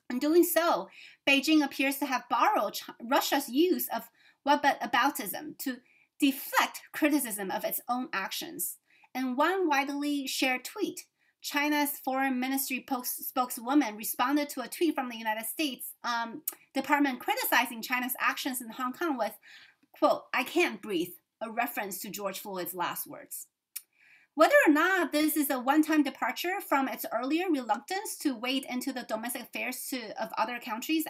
In doing so, Beijing appears to have borrowed Russia's use of whataboutism to deflect criticism of its own actions. In one widely shared tweet, China's foreign ministry spokeswoman responded to a tweet from the United States Department criticizing China's actions in Hong Kong with, quote, "I can't breathe," a reference to George Floyd's last words. Whether or not this is a one-time departure from its earlier reluctance to wade into the domestic affairs of other countries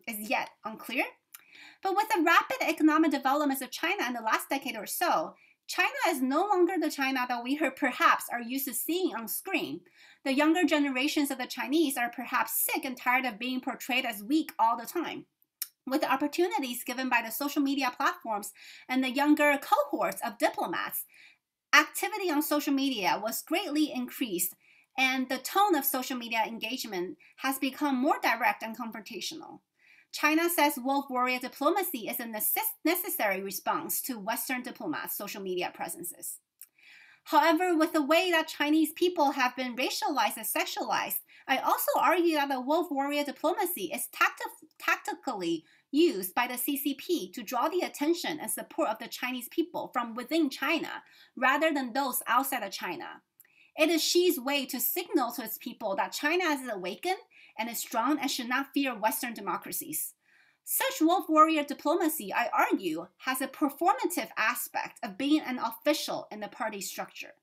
is yet unclear. But with the rapid economic developments of China in the last decade or so, China is no longer the China that we perhaps are used to seeing on screen. The younger generations of the Chinese are perhaps sick and tired of being portrayed as weak all the time. With the opportunities given by the social media platforms and the younger cohorts of diplomats, activity on social media was greatly increased, and the tone of social media engagement has become more direct and confrontational. China says wolf warrior diplomacy is a necessary response to Western diplomats' social media presences. However, with the way that Chinese people have been racialized and sexualized, I also argue that the wolf warrior diplomacy is tactically used by the CCP to draw the attention and support of the Chinese people from within China rather than those outside of China. It is Xi's way to signal to its people that China is awakened and is strong and should not fear Western democracies. Such wolf warrior diplomacy, I argue, has a performative aspect of being an official in the party structure.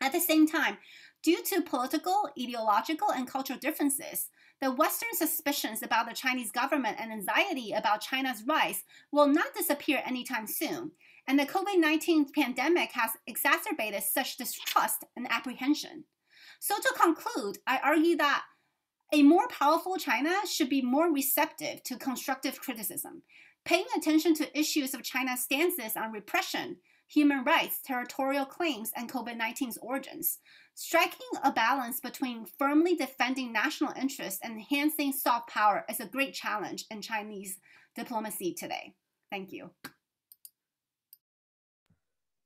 At the same time, due to political, ideological, and cultural differences, the Western suspicions about the Chinese government and anxiety about China's rise will not disappear anytime soon, and the COVID-19 pandemic has exacerbated such distrust and apprehension. So to conclude, I argue that a more powerful China should be more receptive to constructive criticism, paying attention to issues of China's stances on repression, human rights, territorial claims, and COVID-19's origins, striking a balance between firmly defending national interests and enhancing soft power is a great challenge in Chinese diplomacy today. Thank you.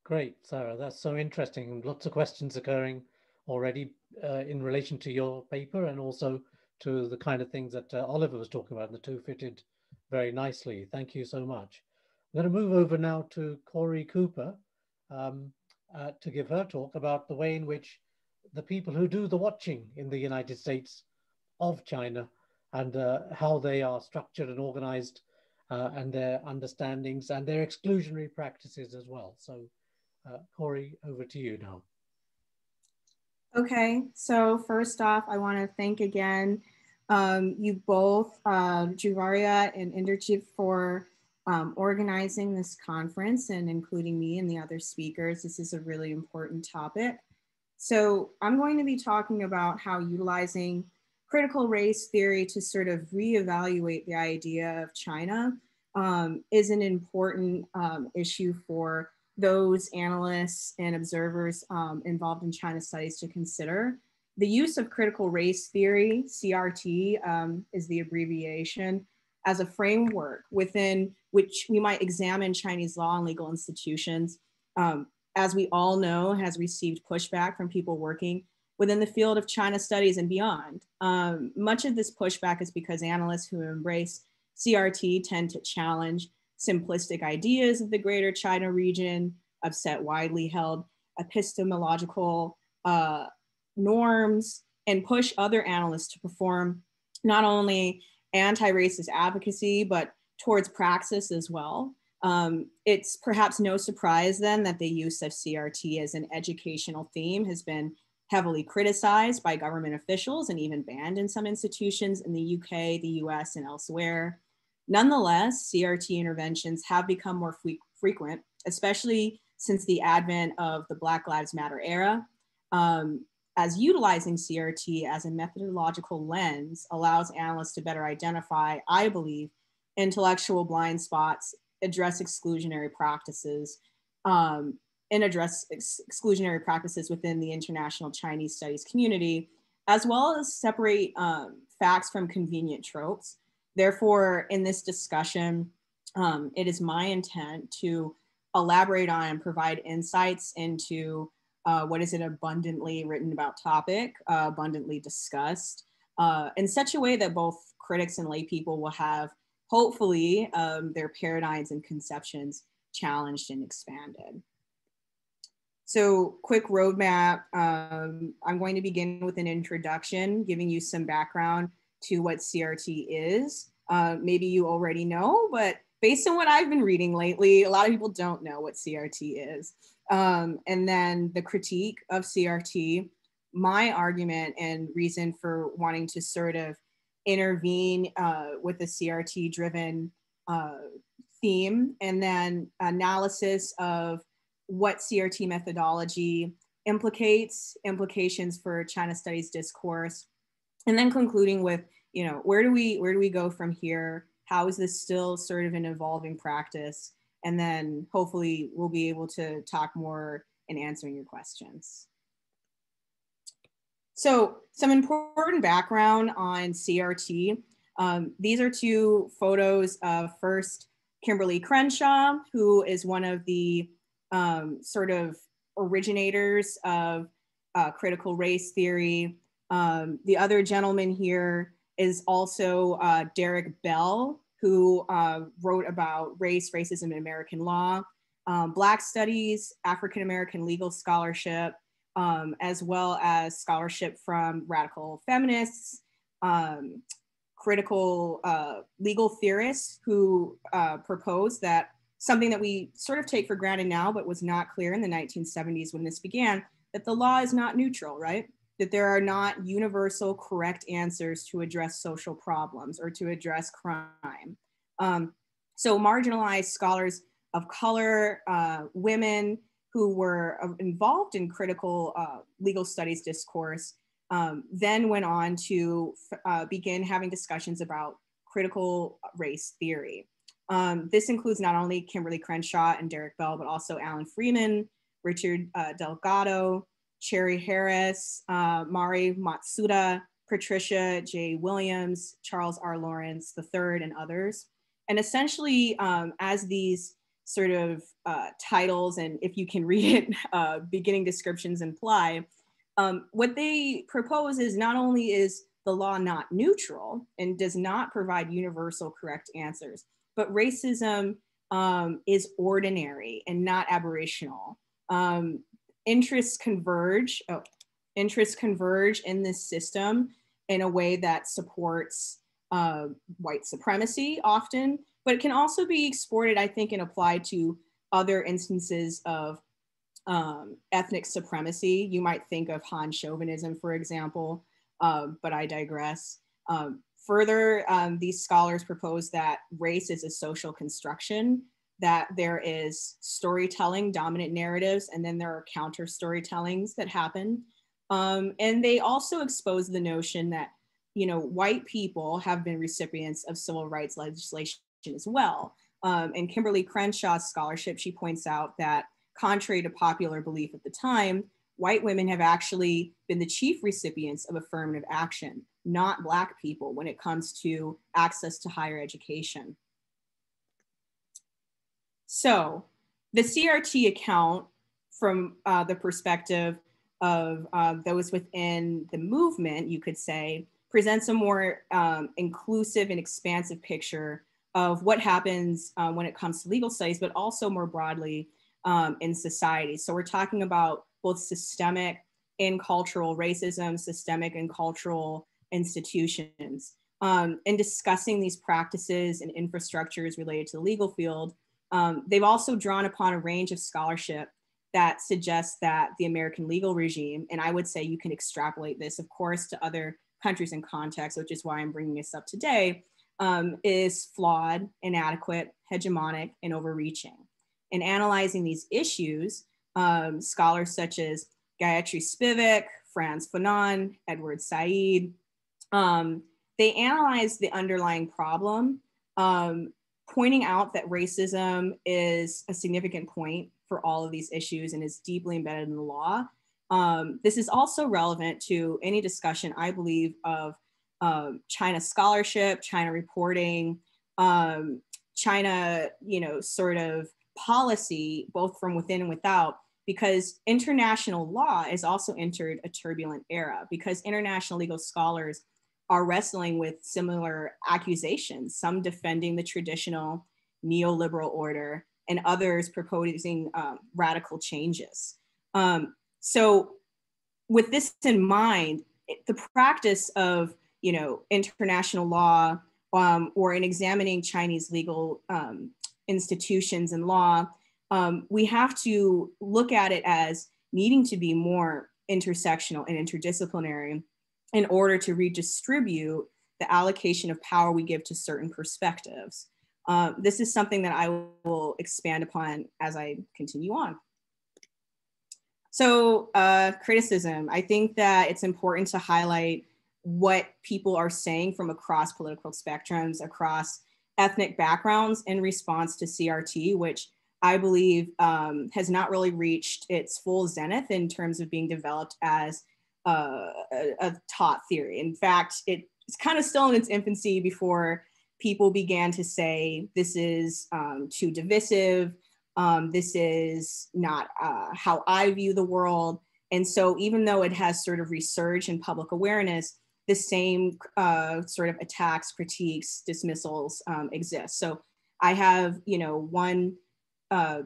Great, Sarah. That's so interesting. Lots of questions occurring already in relation to your paper and also to the kind of things that Oliver was talking about, and the two fitted very nicely. Thank you so much. I'm going to move over now to Kori Cooper to give her talk about the way in which the people who do the watching in the United States of China and how they are structured and organized and their understandings and their exclusionary practices as well. So Kori, over to you now. Okay, so first off, I want to thank again you both, Juvaria and Inderjeet, for organizing this conference and including me and the other speakers. This is a really important topic. So I'm going to be talking about how utilizing critical race theory to sort of reevaluate the idea of China is an important issue for those analysts and observers involved in China studies to consider. The use of critical race theory, CRT is the abbreviation, as a framework within which we might examine Chinese law and legal institutions, as we all know, has received pushback from people working within the field of China studies and beyond. Much of this pushback is because analysts who embrace CRT tend to challenge simplistic ideas of the greater China region, upset widely held epistemological norms, and push other analysts to perform not only anti-racist advocacy, but towards praxis as well. It's perhaps no surprise then that the use of CRT as an educational theme has been heavily criticized by government officials and even banned in some institutions in the UK, the US, and elsewhere. Nonetheless, CRT interventions have become more frequent, especially since the advent of the Black Lives Matter era, as utilizing CRT as a methodological lens allows analysts to better identify, I believe, intellectual blind spots, address exclusionary practices, exclusionary practices within the international Chinese studies community, as well as separate facts from convenient tropes. Therefore, in this discussion, it is my intent to elaborate on and provide insights into what is an abundantly written about topic, abundantly discussed, in such a way that both critics and lay people will have, hopefully, their paradigms and conceptions challenged and expanded. So quick roadmap, I'm going to begin with an introduction, giving you some background to what CRT is. Maybe you already know, but based on what I've been reading lately, a lot of people don't know what CRT is. And then the critique of CRT, my argument and reason for wanting to sort of intervene with the CRT driven theme, and then analysis of what CRT methodology implications for China studies discourse, and then concluding with, where do we go from here? How is this still sort of an evolving practice? And then hopefully we'll be able to talk more in answering your questions. So some important background on CRT. These are two photos of first Kimberly Crenshaw, who is one of the sort of originators of critical race theory. The other gentleman here is also Derek Bell, who wrote about race, racism, and American law, Black studies, African-American legal scholarship, as well as scholarship from radical feminists, critical legal theorists who proposed that something that we sort of take for granted now, but was not clear in the 1970s when this began, that the law is not neutral, right? That there are not universal correct answers to address social problems or to address crime. So marginalized scholars of color, women who were involved in critical legal studies discourse, then went on to begin having discussions about critical race theory. This includes not only Kimberly Crenshaw and Derek Bell, but also Alan Freeman, Richard Delgado, Cherry Harris, Mari Matsuda, Patricia J. Williams, Charles R. Lawrence III, and others. And essentially, as these sort of titles, and if you can read it, beginning descriptions imply, what they propose is not only is the law not neutral and does not provide universal correct answers, but racism is ordinary and not aberrational. Interests converge in this system in a way that supports white supremacy often, but it can also be exported, I think, and applied to other instances of ethnic supremacy. You might think of Han chauvinism, for example, but I digress. Further, these scholars propose that race is a social construction, that there is storytelling, dominant narratives, and then there are counter storytellings that happen. And they also expose the notion that, you know, white people have been recipients of civil rights legislation as well. And Kimberly Crenshaw's scholarship, she points out that contrary to popular belief at the time, white women have actually been the chief recipients of affirmative action, not Black people, when it comes to access to higher education. So the CRT account from the perspective of those within the movement, you could say, presents a more inclusive and expansive picture of what happens when it comes to legal studies, but also more broadly in society. So we're talking about both systemic and cultural racism, systemic and cultural institutions. In discussing these practices and infrastructures related to the legal field, they've also drawn upon a range of scholarship that suggests that the American legal regime, and I would say you can extrapolate this, of course, to other countries and contexts, which is why I'm bringing this up today, is flawed, inadequate, hegemonic, and overreaching. In analyzing these issues, scholars such as Gayatri Spivak, Franz Fanon, Edward Said, they analyze the underlying problem, pointing out that racism is a significant point for all of these issues and is deeply embedded in the law. This is also relevant to any discussion, I believe, of China scholarship, China reporting, China, sort of policy, both from within and without, because international law has also entered a turbulent era, because international legal scholars are wrestling with similar accusations, some defending the traditional neoliberal order and others proposing radical changes. So with this in mind, the practice of international law or in examining Chinese legal institutions and law, we have to look at it as needing to be more intersectional and interdisciplinary in order to redistribute the allocation of power we give to certain perspectives. This is something that I will expand upon as I continue on. So criticism, I think that it's important to highlight what people are saying from across political spectrums, across ethnic backgrounds in response to CRT, which I believe has not really reached its full zenith in terms of being developed as a taught theory. In fact, it's kind of still in its infancy before people began to say, this is too divisive, this is not how I view the world. And so even though it has sort of resurged in public awareness, the same sort of attacks, critiques, dismissals exist. So I have, one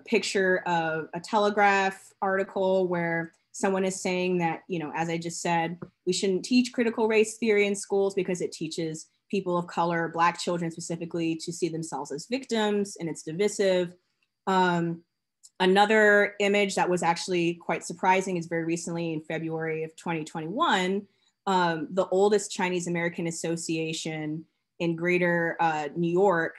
picture of a Telegraph article where someone is saying that, as I just said, we shouldn't teach critical race theory in schools because it teaches people of color, Black children specifically, to see themselves as victims, and it's divisive. Another image that was actually quite surprising is very recently in February of 2021, the oldest Chinese American Association in Greater New York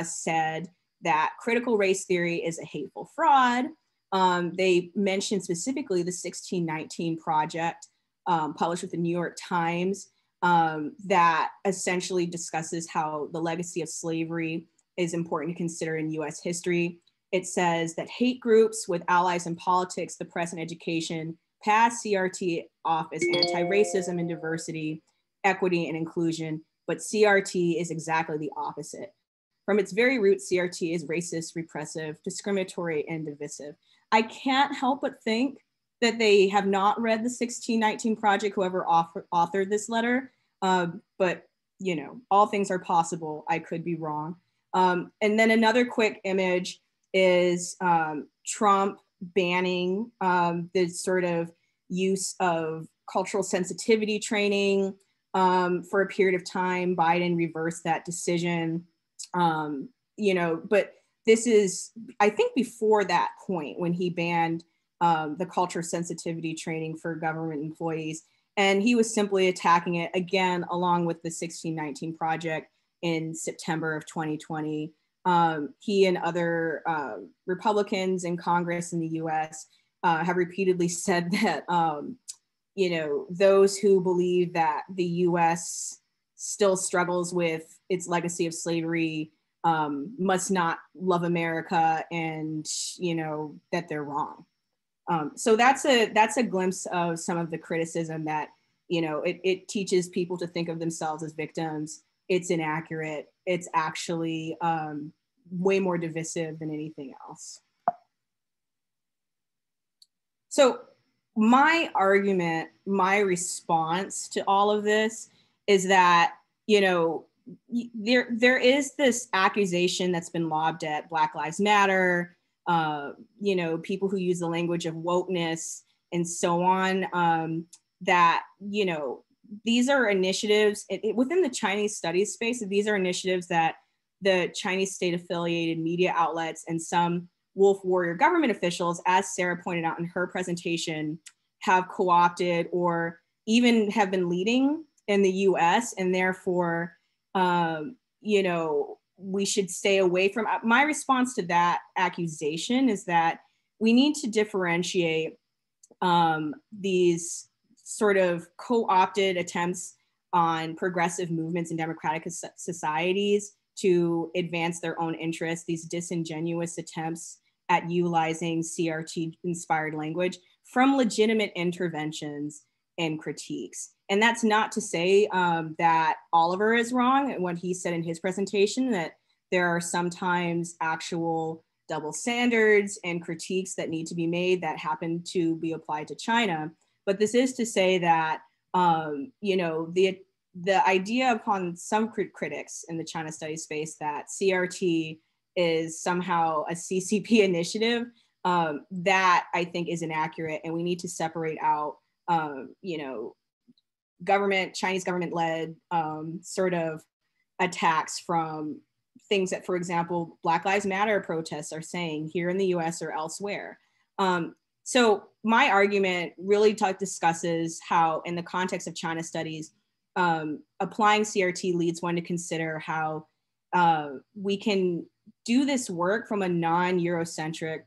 said that critical race theory is a hateful fraud. They mentioned specifically the 1619 Project, published with the New York Times, that essentially discusses how the legacy of slavery is important to consider in US history. It says that hate groups with allies in politics, the press, and education pass CRT off as anti-racism and diversity, equity, and inclusion, but CRT is exactly the opposite. From its very roots, CRT is racist, repressive, discriminatory, and divisive. I can't help but think that they have not read the 1619 Project, whoever authored this letter, but all things are possible. I could be wrong. And then another quick image is Trump banning the sort of use of cultural sensitivity training for a period of time. Biden reversed that decision. But this is, I think, before that point when he banned the culture sensitivity training for government employees. And he was simply attacking it again, along with the 1619 Project in September of 2020. He and other Republicans in Congress in the US have repeatedly said that, those who believe that the US still struggles with its legacy of slavery must not love America, and that they're wrong. So that's a glimpse of some of the criticism that it teaches people to think of themselves as victims. It's inaccurate. It's actually way more divisive than anything else. So my argument, my response to all of this is that, there is this accusation that's been lobbed at Black Lives Matter, people who use the language of wokeness and so on, that, these are initiatives within the Chinese studies space. These are initiatives that the Chinese state affiliated media outlets and some wolf warrior government officials, as Sarah pointed out in her presentation, have co-opted or even have been leading in the US, and therefore, we should stay away from. My response to that accusation is that we need to differentiate these sort of co-opted attempts on progressive movements in democratic societies to advance their own interests, these disingenuous attempts at utilizing CRT-inspired language, from legitimate interventions and critiques. And that's not to say that Oliver is wrong in what he said in his presentation, that there are sometimes actual double standards and critiques that need to be made that happen to be applied to China. But this is to say that, the idea upon some critics in the China studies space that CRT is somehow a CCP initiative, that I think is inaccurate. And we need to separate out, Chinese government-led sort of attacks from things that, for example, Black Lives Matter protests are saying here in the US or elsewhere. So my argument really discusses how, in the context of China studies, applying CRT leads one to consider how we can do this work from a non-Eurocentric,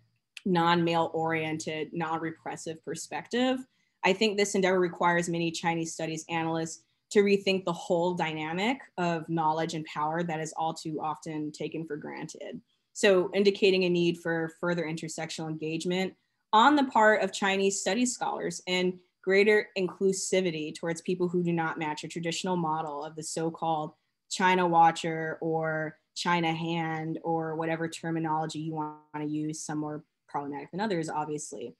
non-male-oriented, non-repressive perspective. I think this endeavor requires many Chinese studies analysts to rethink the whole dynamic of knowledge and power that is all too often taken for granted. So indicating a need for further intersectional engagement on the part of Chinese studies scholars and greater inclusivity towards people who do not match a traditional model of the so-called China watcher or China hand or whatever terminology you want to use, some more problematic than others, obviously.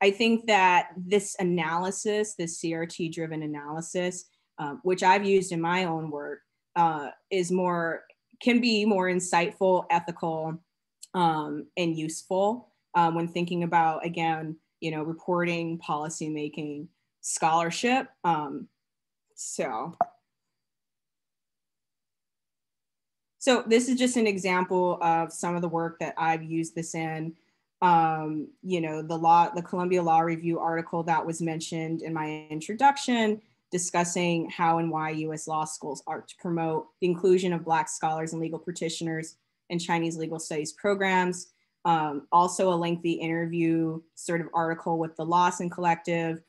I think that this analysis, this CRT-driven analysis, which I've used in my own work, can be more insightful, ethical, and useful when thinking about, again, reporting, policymaking, scholarship. So this is just an example of some of the work that I've used this in. The Columbia Law Review article that was mentioned in my introduction, discussing how and why US law schools are to promote the inclusion of Black scholars and legal practitioners in Chinese legal studies programs. Also a lengthy interview sort of article with the Lawson Collective,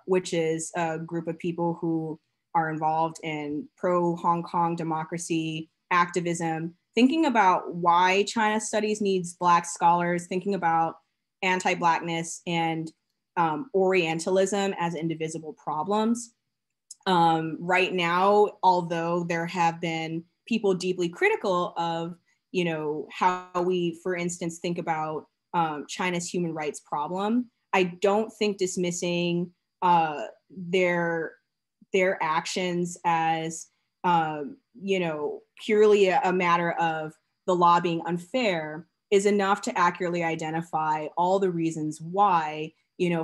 which is a group of people who are involved in pro-Hong Kong democracy activism, thinking about why China studies needs Black scholars, thinking about anti-Blackness and Orientalism as indivisible problems. Right now, although there have been people deeply critical of how we, for instance, think about China's human rights problem, I don't think dismissing their actions as purely a matter of the law being unfair is enough to accurately identify all the reasons why,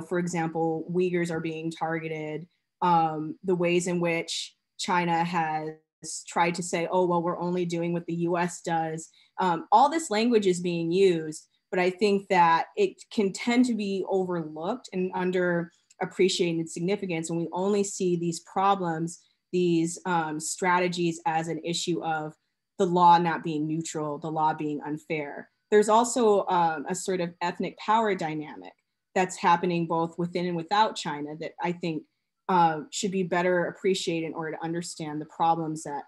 for example, Uyghurs are being targeted, the ways in which China has tried to say, oh, well, we're only doing what the US does. All this language is being used, but I think that it can tend to be overlooked and underappreciated significance when we only see these problems, these strategies as an issue of the law not being neutral, the law being unfair. There's also a sort of ethnic power dynamic that's happening both within and without China that I think should be better appreciated in order to understand the problems that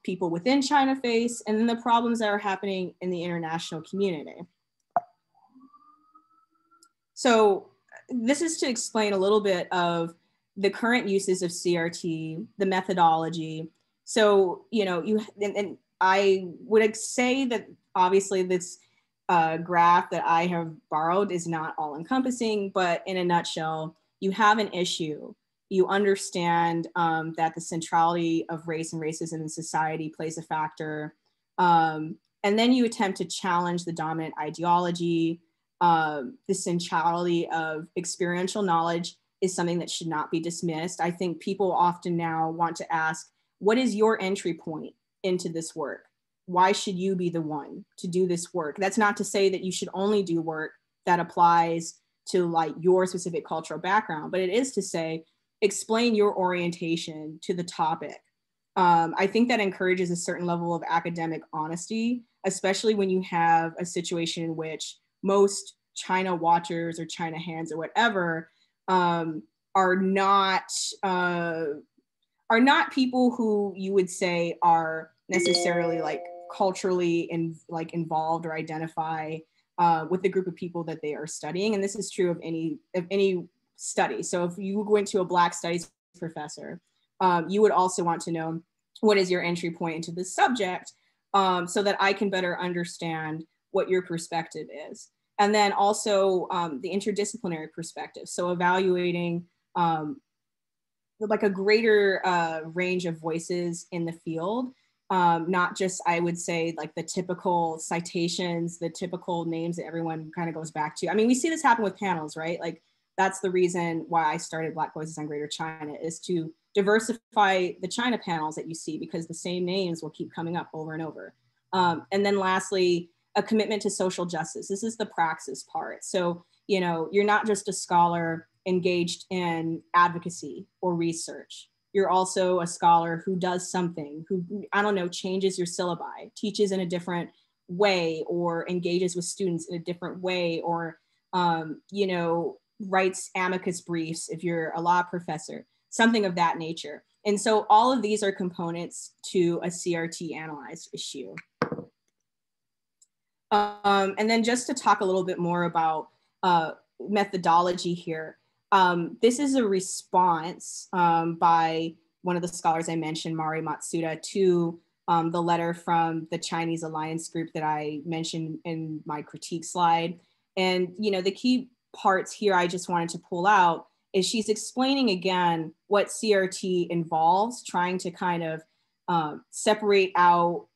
people within China face and then the problems that are happening in the international community. So this is to explain a little bit of the current uses of CRT, the methodology. So, and I would say that obviously this graph that I have borrowed is not all encompassing, but in a nutshell, you have an issue. You understand that the centrality of race and racism in society plays a factor. And then you attempt to challenge the dominant ideology. The centrality of experiential knowledge is something that should not be dismissed. I think people often now want to ask, what is your entry point into this work? Why should you be the one to do this work? That's not to say that you should only do work that applies to like your specific cultural background, but it is to say, explain your orientation to the topic. I think that encourages a certain level of academic honesty, especially when you have a situation in which most China watchers or China hands or whatever are not people who you would say are necessarily like culturally involved or identify with the group of people that they are studying. And this is true of any study. So if you went to a Black studies professor, you would also want to know what is your entry point into this subject so that I can better understand what your perspective is. And then also the interdisciplinary perspective. So evaluating like a greater range of voices in the field, not just, I would say, like the typical citations, the typical names that everyone kind of goes back to. I mean, we see this happen with panels, right? Like that's the reason why I started Black Voices on Greater China, is to diversify the China panels that you see, because the same names will keep coming up over and over. And then lastly, a commitment to social justice. This is the praxis part. So, you're not just a scholar engaged in advocacy or research. You're also a scholar who does something, who, I don't know, changes your syllabi, teaches in a different way, or engages with students in a different way, or, writes amicus briefs if you're a law professor. something of that nature. And so all of these are components to a CRT analyzed issue. And then just to talk a little bit more about methodology here. This is a response by one of the scholars I mentioned, Mari Matsuda, to the letter from the Chinese Alliance group that I mentioned in my critique slide. And the key parts here I just wanted to pull out is she's explaining again what CRT involves, trying to kind of separate out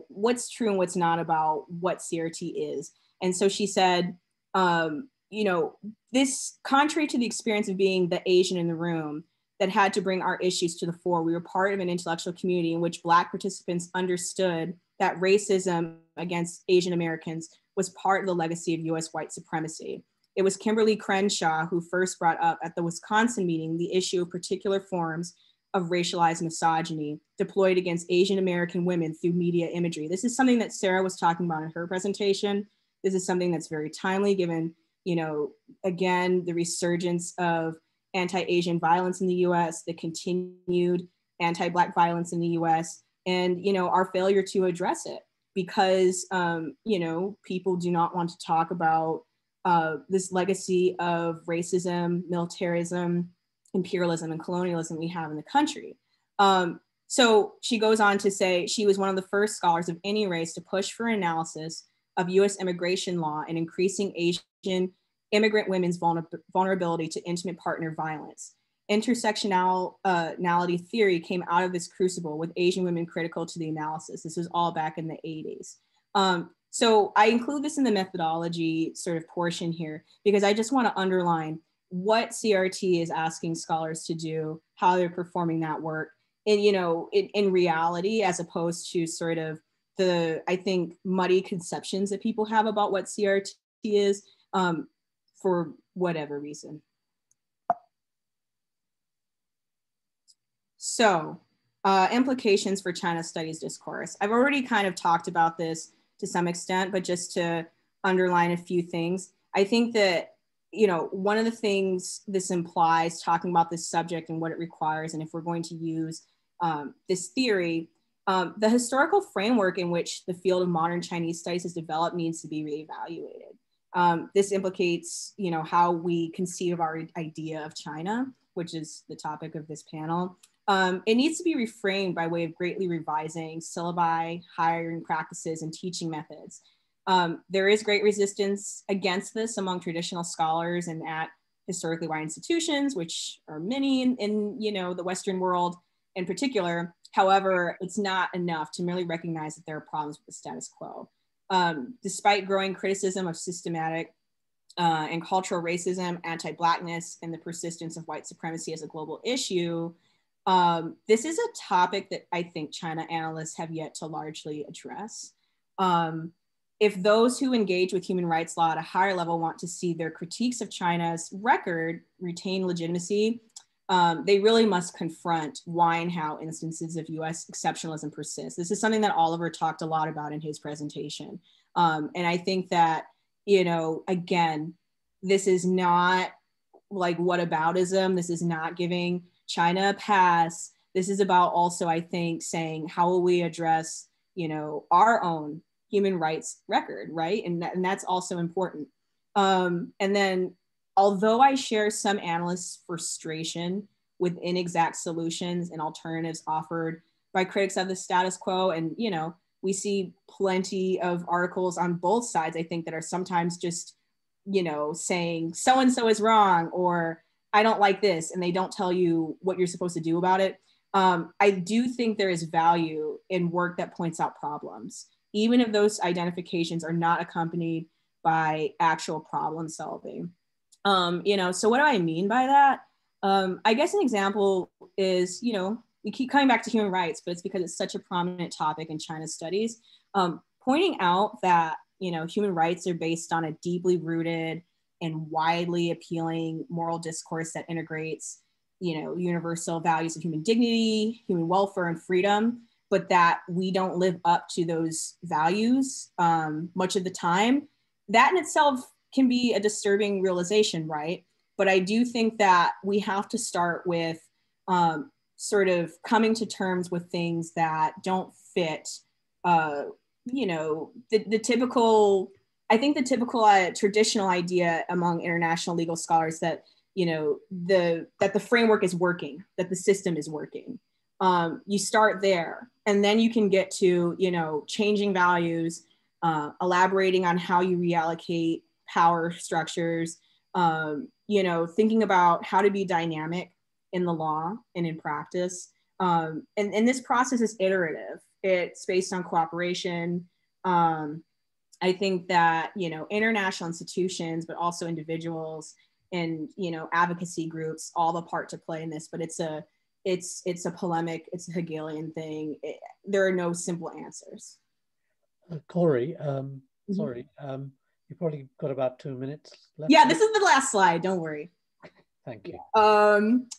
what's true and what's not about what CRT is. And so she said, this, contrary to the experience of being the Asian in the room that had to bring our issues to the fore, we were part of an intellectual community in which Black participants understood that racism against Asian Americans was part of the legacy of US white supremacy. It was Kimberly Crenshaw who first brought up at the Wisconsin meeting the issue of particular forms of racialized misogyny deployed against Asian American women through media imagery. This is something that Sarah was talking about in her presentation. This is something that's very timely given, again, the resurgence of anti-Asian violence in the US, the continued anti-Black violence in the US, and, our failure to address it because, people do not want to talk about this legacy of racism, militarism, imperialism, and colonialism we have in the country. So she goes on to say she was one of the first scholars of any race to push for analysis of US immigration law and increasing Asian immigrant women's vulnerability to intimate partner violence. Intersectionality theory came out of this crucible with Asian women critical to the analysis. This was all back in the 80s. So I include this in the methodology sort of portion here because I just want to underline what CRT is asking scholars to do, how they're performing that work, and in reality, as opposed to sort of the, I think, muddy conceptions that people have about what CRT is for whatever reason. So implications for China studies discourse. I've already kind of talked about this to some extent, but just to underline a few things, I think that one of the things this implies, talking about this subject and what it requires, and if we're going to use this theory, the historical framework in which the field of modern Chinese studies has developed needs to be reevaluated. This implicates, how we conceive of our idea of China, which is the topic of this panel. It needs to be reframed by way of greatly revising syllabi, hiring practices, and teaching methods. There is great resistance against this among traditional scholars and at historically white institutions, which are many in the Western world in particular. However, it's not enough to merely recognize that there are problems with the status quo. Despite growing criticism of systematic and cultural racism, anti-Blackness, and the persistence of white supremacy as a global issue, this is a topic that I think China analysts have yet to largely address. If those who engage with human rights law at a higher level want to see their critiques of China's record retain legitimacy, they really must confront why and how instances of US exceptionalism persist. This is something that Oliver talked a lot about in his presentation. And I think that, again, this is not like whataboutism. This is not giving China a pass. This is about also, I think, saying, how will we address, our own human rights record, right? And that's also important. And then, although I share some analysts' frustration with inexact solutions and alternatives offered by critics of the status quo, and we see plenty of articles on both sides, I think, that are sometimes just, saying so-and-so is wrong, or I don't like this, and they don't tell you what you're supposed to do about it. I do think there is value in work that points out problems, even if those identifications are not accompanied by actual problem solving. So what do I mean by that? I guess an example is, we keep coming back to human rights, but it's because it's such a prominent topic in China's studies, pointing out that, human rights are based on a deeply rooted and widely appealing moral discourse that integrates, universal values of human dignity, human welfare, and freedom, but that we don't live up to those values much of the time. That in itself can be a disturbing realization, right? But I do think that we have to start with sort of coming to terms with things that don't fit, you know, the typical, I think the typical traditional idea among international legal scholars that, you know, that the framework is working, that the system is working. You start there, and then you can get to, you know, changing values, elaborating on how you reallocate power structures, you know, thinking about how to be dynamic in the law and in practice. And this process is iterative. It's based on cooperation. I think that, you know, international institutions, but also individuals and, you know, advocacy groups, all the part to play in this, but it's a polemic, it's a Hegelian thing. There are no simple answers. Kori, sorry, you probably got about 2 minutes left. Yeah, this is the last slide, don't worry. Thank you.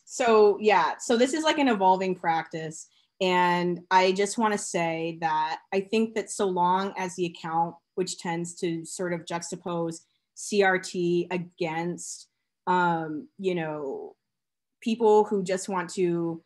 So yeah, so this is like an evolving practice. And I just want to say that I think that so long as the account, which tends to sort of juxtapose CRT against, you know, people who just want to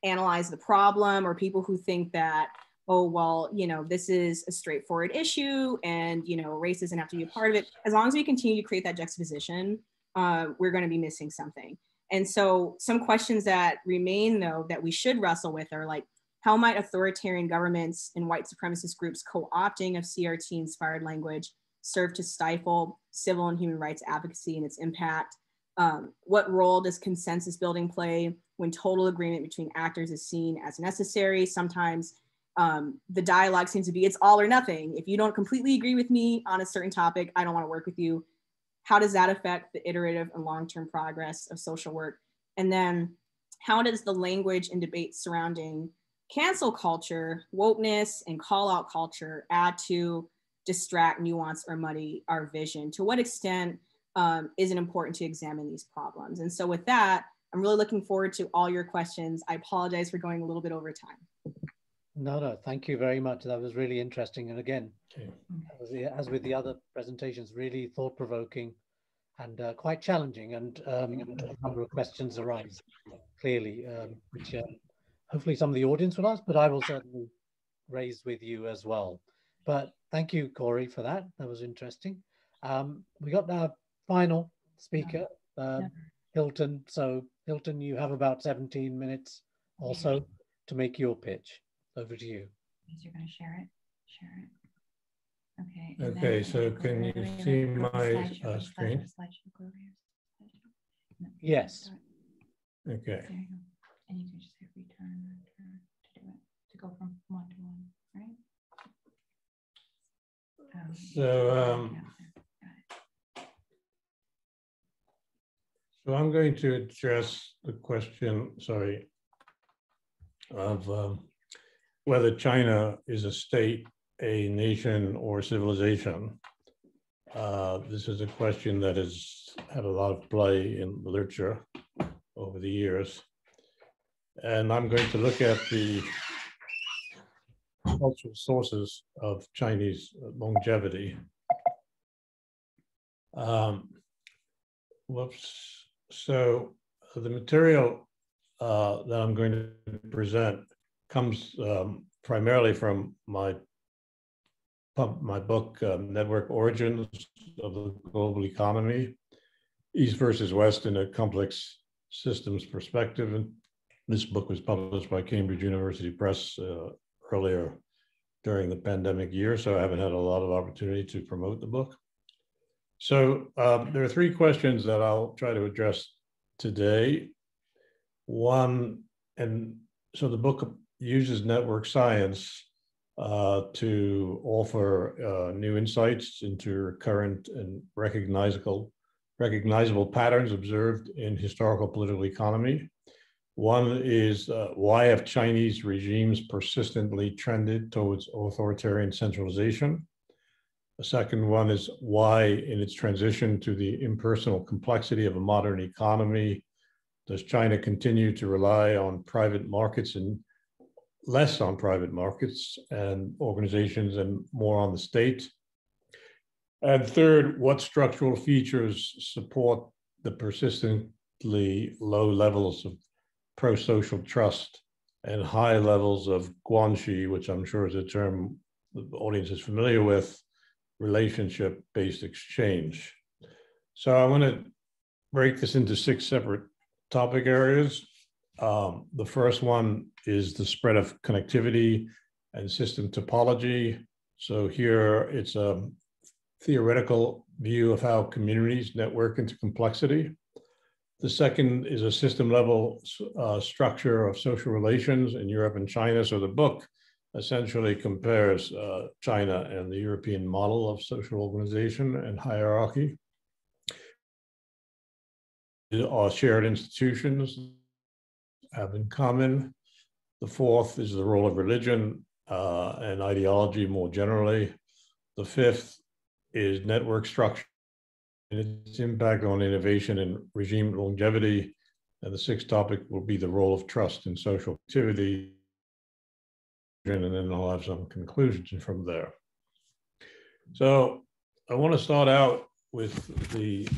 analyze the problem, or people who think that, oh, well, you know, this is a straightforward issue and, you know, race doesn't have to be a part of it. As long as we continue to create that juxtaposition, we're going to be missing something. And so some questions that remain, though, that we should wrestle with are like, how might authoritarian governments and white supremacist groups co-opting of CRT-inspired language serve to stifle civil and human rights advocacy and its impact? What role does consensus building play when total agreement between actors is seen as necessary? Sometimes the dialogue seems to be, it's all or nothing. If you don't completely agree with me on a certain topic, I don't want to work with you. How does that affect the iterative and long-term progress of social work? And then how does the language and debate surrounding cancel culture, wokeness, and call-out culture add to distract, nuance, or muddy our vision? To what extent is it important to examine these problems? And so with that, I'm really looking forward to all your questions. I apologize for going a little bit over time. No, thank you very much. That was really interesting. And again, as with the other presentations, really thought-provoking and quite challenging. And a number of questions arise, clearly, which hopefully some of the audience will ask, but I will certainly raise with you as well. But thank you, Kori, for that. That was interesting. We got our final speaker, Hilton. So Hilton, you have about 17 minutes or so to make your pitch. Over to you. You're going to share it? Share it. Okay. Okay, so can you see my screen? Yes. Okay. There you go. And you can just hit return to do it, to go from 1 to 1, right? So I'm going to address the question, of whether China is a state, a nation, or civilization. This is a question that has had a lot of play in literature over the years. And I'm going to look at the cultural sources of Chinese longevity. So the material that I'm going to present comes primarily from my book, Network Origins of the Global Economy, East versus West in a Complex Systems Perspective. And this book was published by Cambridge University Press earlier during the pandemic year, so I haven't had a lot of opportunity to promote the book. So there are 3 questions that I'll try to address today. One, and so the book uses network science to offer new insights into current and recognizable patterns observed in historical political economy. One is why have Chinese regimes persistently trended towards authoritarian centralization? The second one is why, in its transition to the impersonal complexity of a modern economy, does China continue to rely on private markets and less on private markets and organizations and more on the state? And third, what structural features support the persistently low levels of pro-social trust and high levels of guanxi, which I'm sure is a term the audience is familiar with, relationship-based exchange. So I want to break this into 6 separate topic areas. The first one is the spread of connectivity and system topology. So here it's a theoretical view of how communities network into complexity. The second is a system level structure of social relations in Europe and China. So the book essentially compares China and the European model of social organization and hierarchy. Our shared institutions have in common. The fourth is the role of religion and ideology more generally. The fifth is network structure and its impact on innovation and regime longevity. And the 6th topic will be the role of trust in social activity. And then I'll have some conclusions from there. So I want to start out with the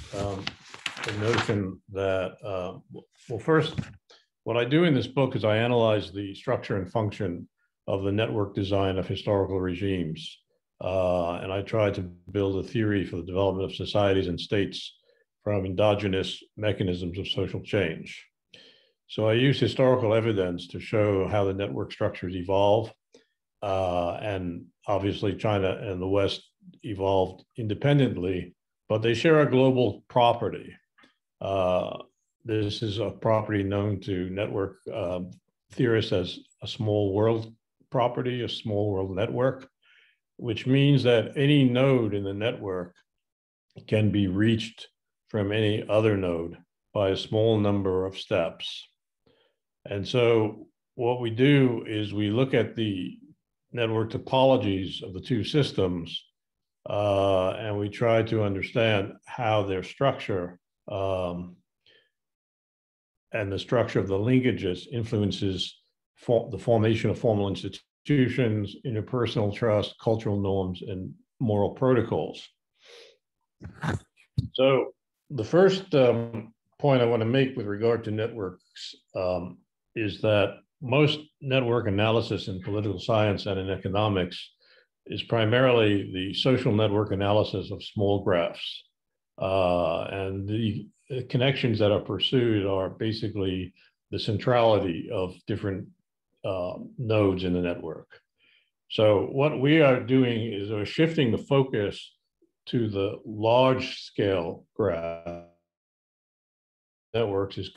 notion that, well, first, what I do in this book is I analyze the structure and function of the network design of historical regimes. And I try to build a theory for the development of societies and states from endogenous mechanisms of social change. So I use historical evidence to show how the network structures evolve. And obviously China and the West evolved independently, but they share a global property. This is a property known to network theorists as a small world property, a small world network, which means that any node in the network can be reached from any other node by a small number of steps. And so what we do is we look at the network topologies of the 2 systems and we try to understand how their structure and the structure of the linkages influences the formation of formal institutions, interpersonal trust, cultural norms, and moral protocols. So the first point I want to make with regard to networks is that most network analysis in political science and in economics is primarily the social network analysis of small graphs. And the connections that are pursued are basically the centrality of different nodes in the network. So what we are doing is we're shifting the focus to the large scale graph. Networks is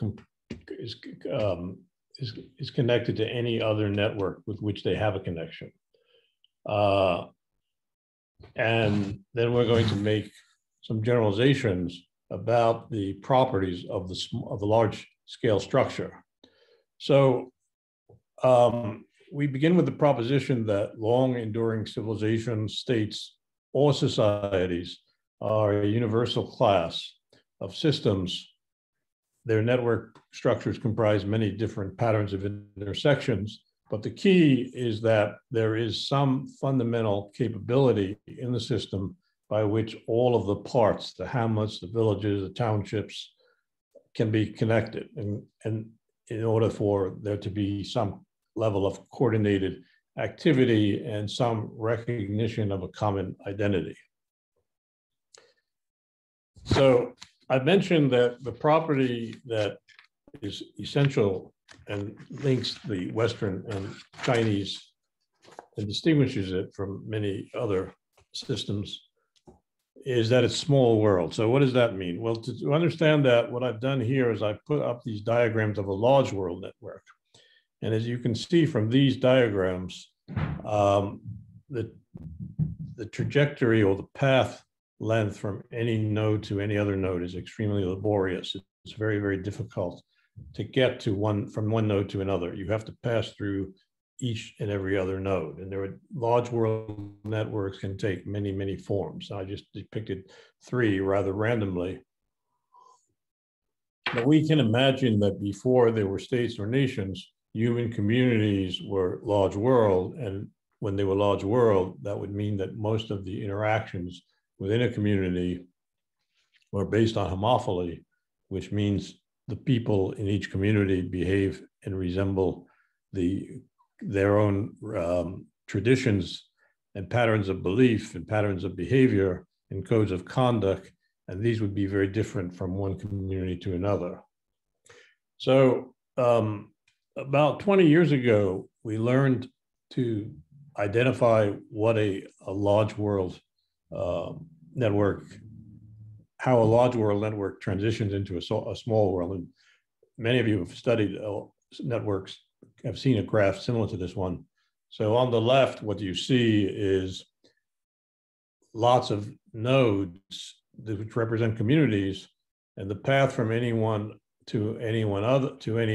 connected to any other network with which they have a connection. And then we're going to make some generalizations about the properties of the large scale structure. So we begin with the proposition that long enduring civilizations, states, or societies are a universal class of systems. Their network structures comprise many different patterns of intersections, but the key is that there is some fundamental capability in the system by which all of the parts, the hamlets, the villages, the townships, can be connected. And in order for there to be some level of coordinated activity and some recognition of a common identity. So I mentioned that the property that is essential and links the Western and Chinese and distinguishes it from many other systems is that it's small world. So what does that mean? Well, to understand that, what I've done here is I've put up these diagrams of a large world network. And as you can see from these diagrams, the trajectory or the path length from any node to any other node is extremely laborious. It's very, very difficult to get to from one node to another. You have to pass through each and every other node. And there are large world networks can take many, many forms. I just depicted 3 rather randomly. But we can imagine that before there were states or nations, human communities were large world. And when they were large world, that would mean that most of the interactions within a community were based on homophily, which means the people in each community behave and resemble their own traditions and patterns of belief and patterns of behavior and codes of conduct, and these would be very different from one community to another. So about 20 years ago, we learned to identify what a large world network, how a large world network transitions into a small world. And many of you have studied networks, have seen a graph similar to this one. So on the left, what you see is lots of nodes which represent communities, and the path from anyone to any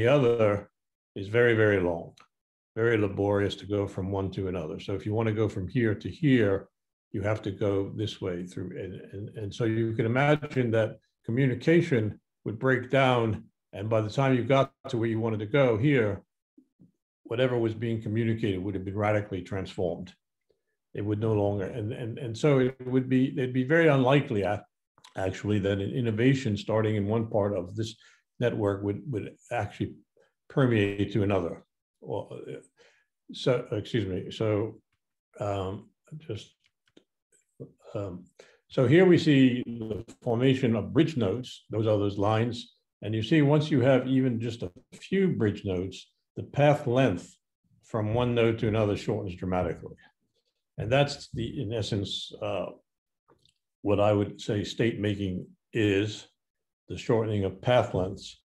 other is very, very long, very laborious to go from one to another. So if you want to go from here to here, you have to go this way through. And so you can imagine that communication would break down, and by the time you got to where you wanted to go here, whatever was being communicated would have been radically transformed. It would no longer, and so it'd be very unlikely actually that an innovation starting in one part of this network would actually permeate to another. So, excuse me. So, so here we see the formation of bridge nodes. Those are those lines, and you see once you have even just a few bridge nodes, the path length from one node to another shortens dramatically. And that's in essence, what I would say state making is, the shortening of path lengths.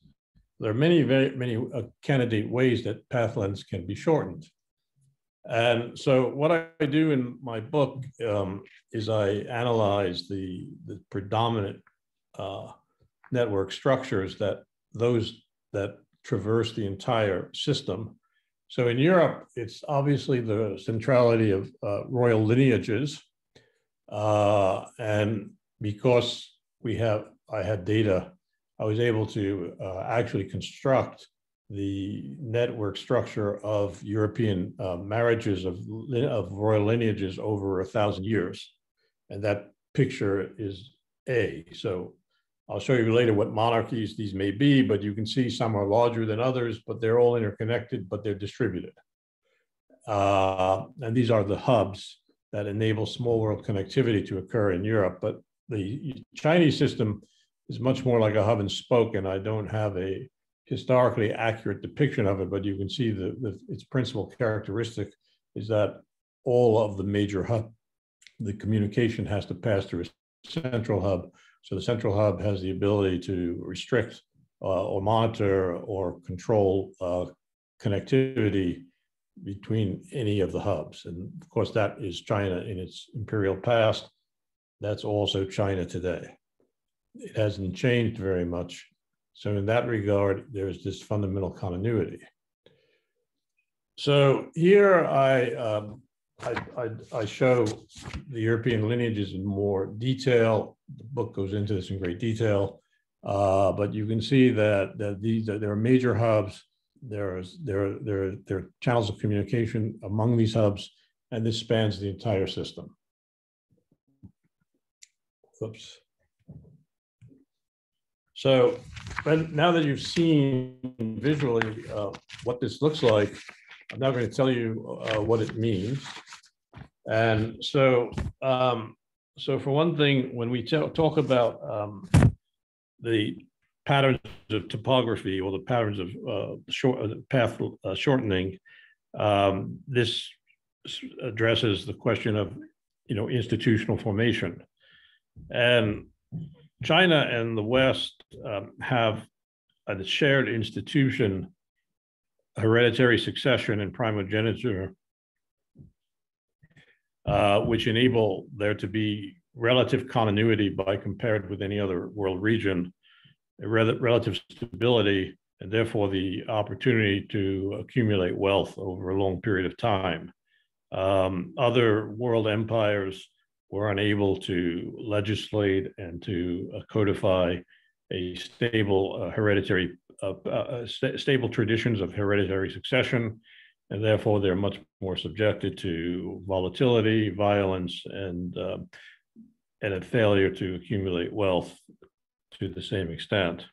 There are very many candidate ways that path lengths can be shortened. And so what I do in my book is I analyze the predominant network structures that traverse the entire system. So in Europe, it's obviously the centrality of royal lineages. And because I had data, I was able to actually construct the network structure of European marriages of royal lineages over 1,000 years. And that picture is A. So I'll show you later what monarchies these may be, but you can see some are larger than others, but they're all interconnected, but they're distributed. And these are the hubs that enable small world connectivity to occur in Europe. But the Chinese system is much more like a hub and spoke, and I don't have a historically accurate depiction of it, but you can see its principal characteristic is that all of the major hub, the communication has to pass through a central hub. So the central hub has the ability to restrict or monitor or control connectivity between any of the hubs. And of course, that is China in its imperial past. That's also China today. It hasn't changed very much. So in that regard, there's this fundamental continuity. So here I show the European lineages in more detail. The book goes into this in great detail, but you can see that there are major hubs. There are channels of communication among these hubs, and this spans the entire system. Oops. So now that you've seen visually what this looks like, I'm now going to tell you what it means. And so, so for one thing, when we talk about the patterns of topography or the patterns of path shortening, this addresses the question of institutional formation. And China and the West have a shared institution, hereditary succession and primogeniture, which enable there to be relative continuity by compared with any other world region, relative stability, and therefore the opportunity to accumulate wealth over a long period of time. Other world empires were unable to legislate and to codify a stable hereditary, stable traditions of hereditary succession, and therefore they're much more subjected to volatility, violence, and a failure to accumulate wealth to the same extent.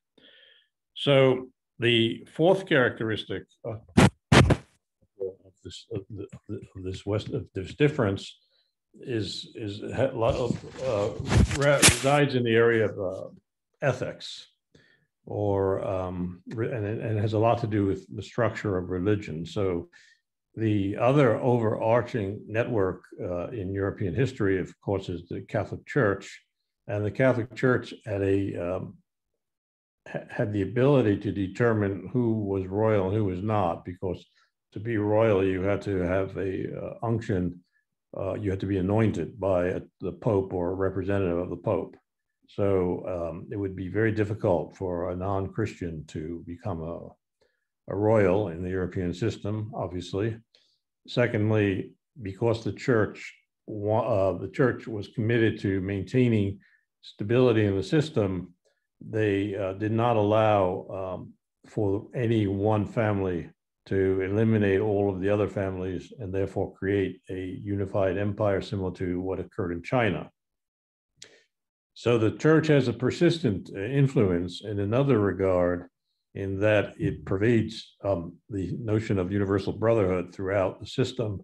So the fourth characteristic of this difference resides in the area of ethics, or and it has a lot to do with the structure of religion. So the other overarching network in European history, of course, is the Catholic Church, and the Catholic Church had the ability to determine who was royal and who was not, because to be royal, you had to have a unction. You had to be anointed by the Pope or a representative of the Pope. So it would be very difficult for a non-Christian to become a royal in the European system, obviously. Secondly, because the church was committed to maintaining stability in the system, they did not allow for any one family to eliminate all of the other families and therefore create a unified empire similar to what occurred in China. So the church has a persistent influence in another regard, in that it pervades the notion of universal brotherhood throughout the system.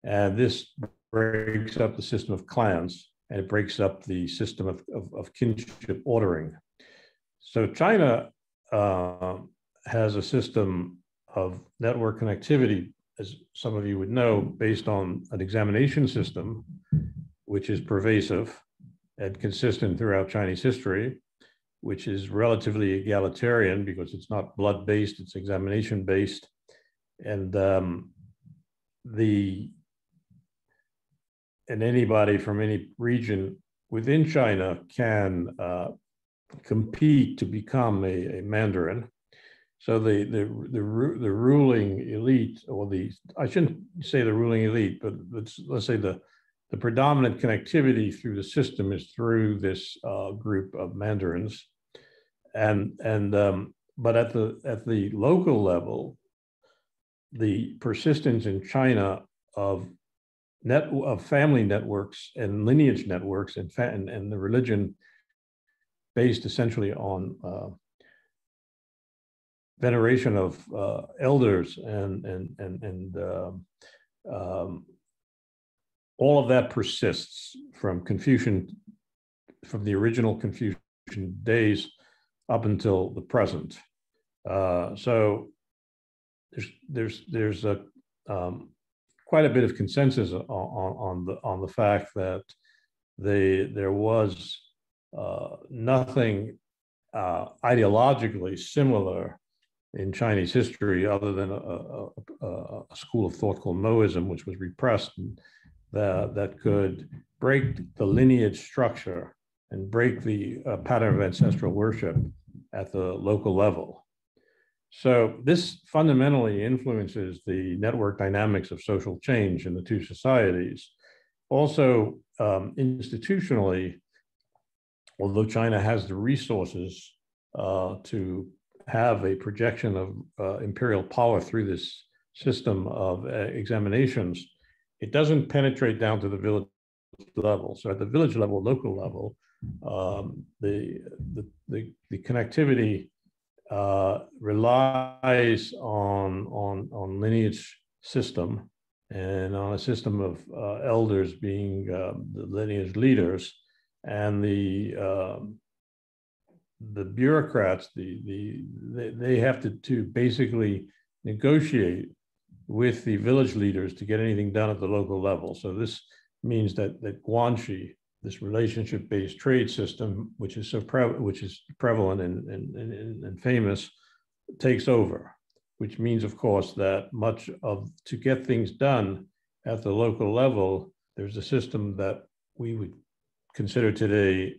And this breaks up the system of clans, and it breaks up the system of kinship ordering. So China has a system of network connectivity, as some of you would know, based on an examination system, which is pervasive and consistent throughout Chinese history, which is relatively egalitarian because it's not blood-based, it's examination-based. And anybody from any region within China can compete to become a Mandarin. So the ruling elite, or I shouldn't say the ruling elite, but let's say the predominant connectivity through the system is through this group of Mandarins, but at the local level, the persistence in China of family networks and lineage networks and the religion based essentially on veneration of elders and all of that persists from Confucian, from the original Confucian days up until the present. So there's a quite a bit of consensus on the fact that there was nothing ideologically similar in Chinese history other than a school of thought called Moism, which was repressed, and that could break the lineage structure and break the pattern of ancestral worship at the local level. So this fundamentally influences the network dynamics of social change in the two societies. Also, institutionally, although China has the resources to have a projection of imperial power through this system of examinations, it doesn't penetrate down to the village level. So at the village level, local level, the connectivity relies on lineage system and on a system of elders being the lineage leaders, and the bureaucrats, they have to basically negotiate with the village leaders to get anything done at the local level. So this means that guanxi, this relationship-based trade system, which is prevalent and famous, takes over, which means, of course, that to get things done at the local level, there's a system that we would consider today,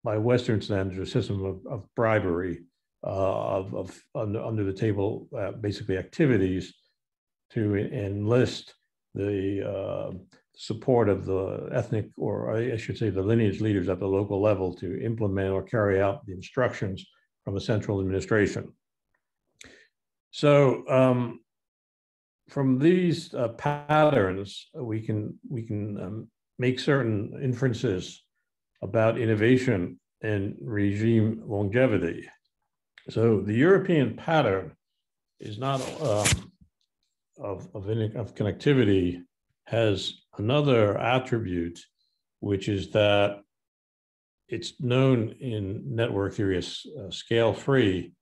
by Western standards, a system of bribery, of under the table, basically activities to enlist the support of the ethnic, or I should say the lineage leaders at the local level, to implement or carry out the instructions from a central administration. So from these patterns, we can make certain inferences about innovation and regime longevity. So the European pattern is not of connectivity, has another attribute, which is that it's known in network theory as scale-free.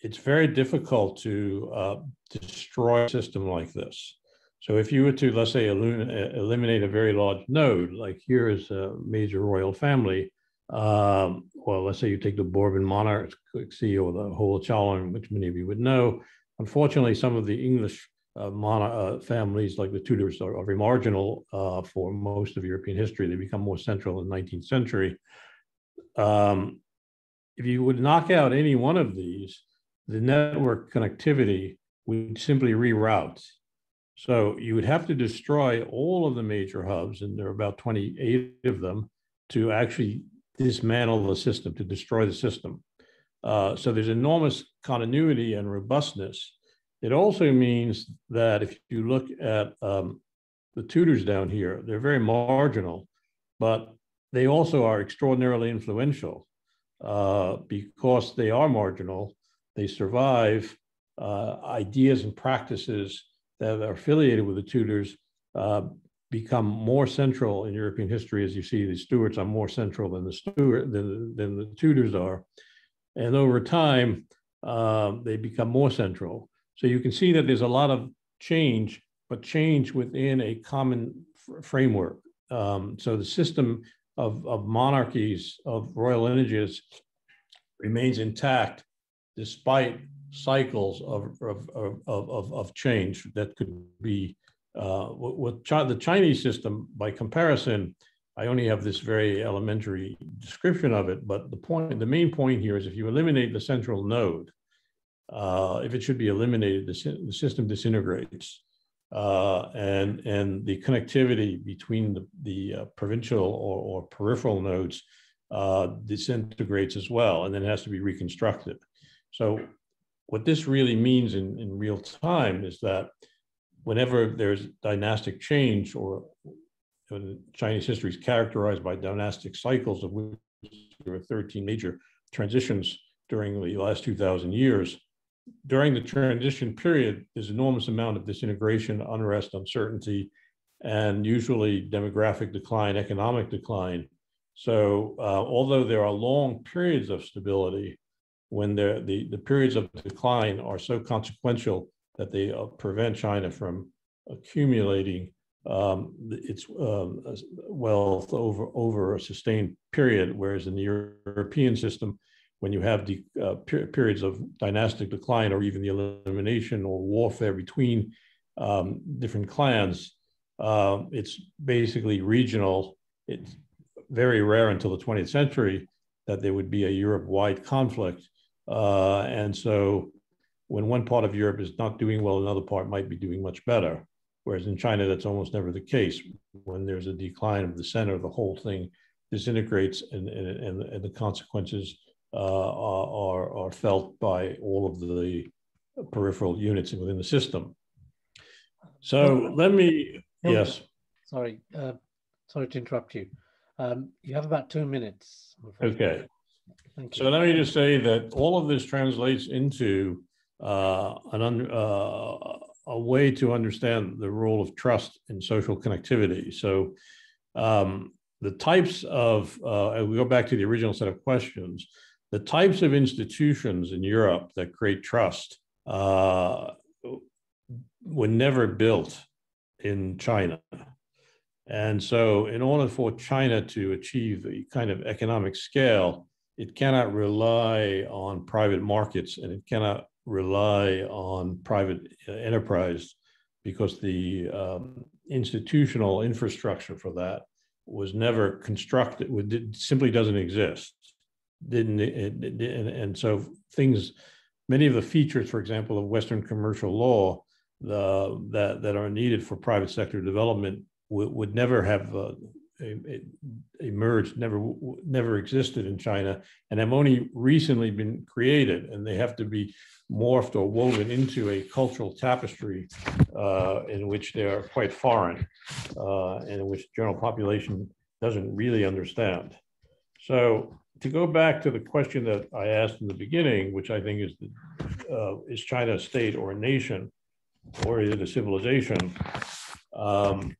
It's very difficult to destroy a system like this. So if you were to, let's say, eliminate a very large node, like here is a major royal family, well, let's say you take the Bourbon monarchy or the Hohenzollern, which many of you would know. Unfortunately, some of the English families, like the Tudors, are very marginal for most of European history. They become more central in the 19th century. If you would knock out any one of these, the network connectivity would simply reroute. So you would have to destroy all of the major hubs, and there are about 28 of them, to actually dismantle the system, to destroy the system. So there's enormous continuity and robustness. It also means that if you look at the Tudors down here, they're very marginal, but they also are extraordinarily influential because they are marginal. They survive. Ideas and practices that are affiliated with the Tudors become more central in European history. As you see, the Stuarts are more central than the Tudors are. And over time, they become more central. So you can see that there's a lot of change, but change within a common framework. So the system of monarchies, of royal lineages, remains intact despite cycles of change that could be the Chinese system. By comparison, I only have this very elementary description of it, but the main point here is if you eliminate the central node, if it should be eliminated, the system disintegrates, and the connectivity between the provincial or peripheral nodes disintegrates as well, and then it has to be reconstructed. So what this really means in real time is that whenever there's dynastic change, or Chinese history is characterized by dynastic cycles, of which there are 13 major transitions during the last 2,000 years. During the transition period, there's an enormous amount of disintegration, unrest, uncertainty, and usually demographic decline, economic decline. So although there are long periods of stability, when the periods of decline are so consequential that they prevent China from accumulating its wealth over a sustained period, whereas in the European system, when you have the periods of dynastic decline or even the elimination or warfare between different clans, it's basically regional. It's very rare until the 20th century that there would be a Europe-wide conflict. And so when one part of Europe is not doing well, another part might be doing much better. Whereas in China, that's almost never the case. When there's a decline of the center, the whole thing disintegrates, and the consequences are felt by all of the peripheral units within the system. So let me, yes. Sorry to interrupt you. You have about 2 minutes. Okay. Thank you. So let me just say that all of this translates into a way to understand the role of trust in social connectivity. So the types of, we go back to the original set of questions, the types of institutions in Europe that create trust were never built in China. And so in order for China to achieve the kind of economic scale, it cannot rely on private markets, and it cannot rely on private enterprise, because the institutional infrastructure for that was never constructed. It simply doesn't exist. And so many of the features, for example, of Western commercial law that are needed for private sector development would never have emerged, never existed in China, and have only recently been created, and they have to be morphed or woven into a cultural tapestry in which they are quite foreign, and in which general population doesn't really understand. So to go back to the question that I asked in the beginning, which I think is China a state or a nation, or is it a civilization? The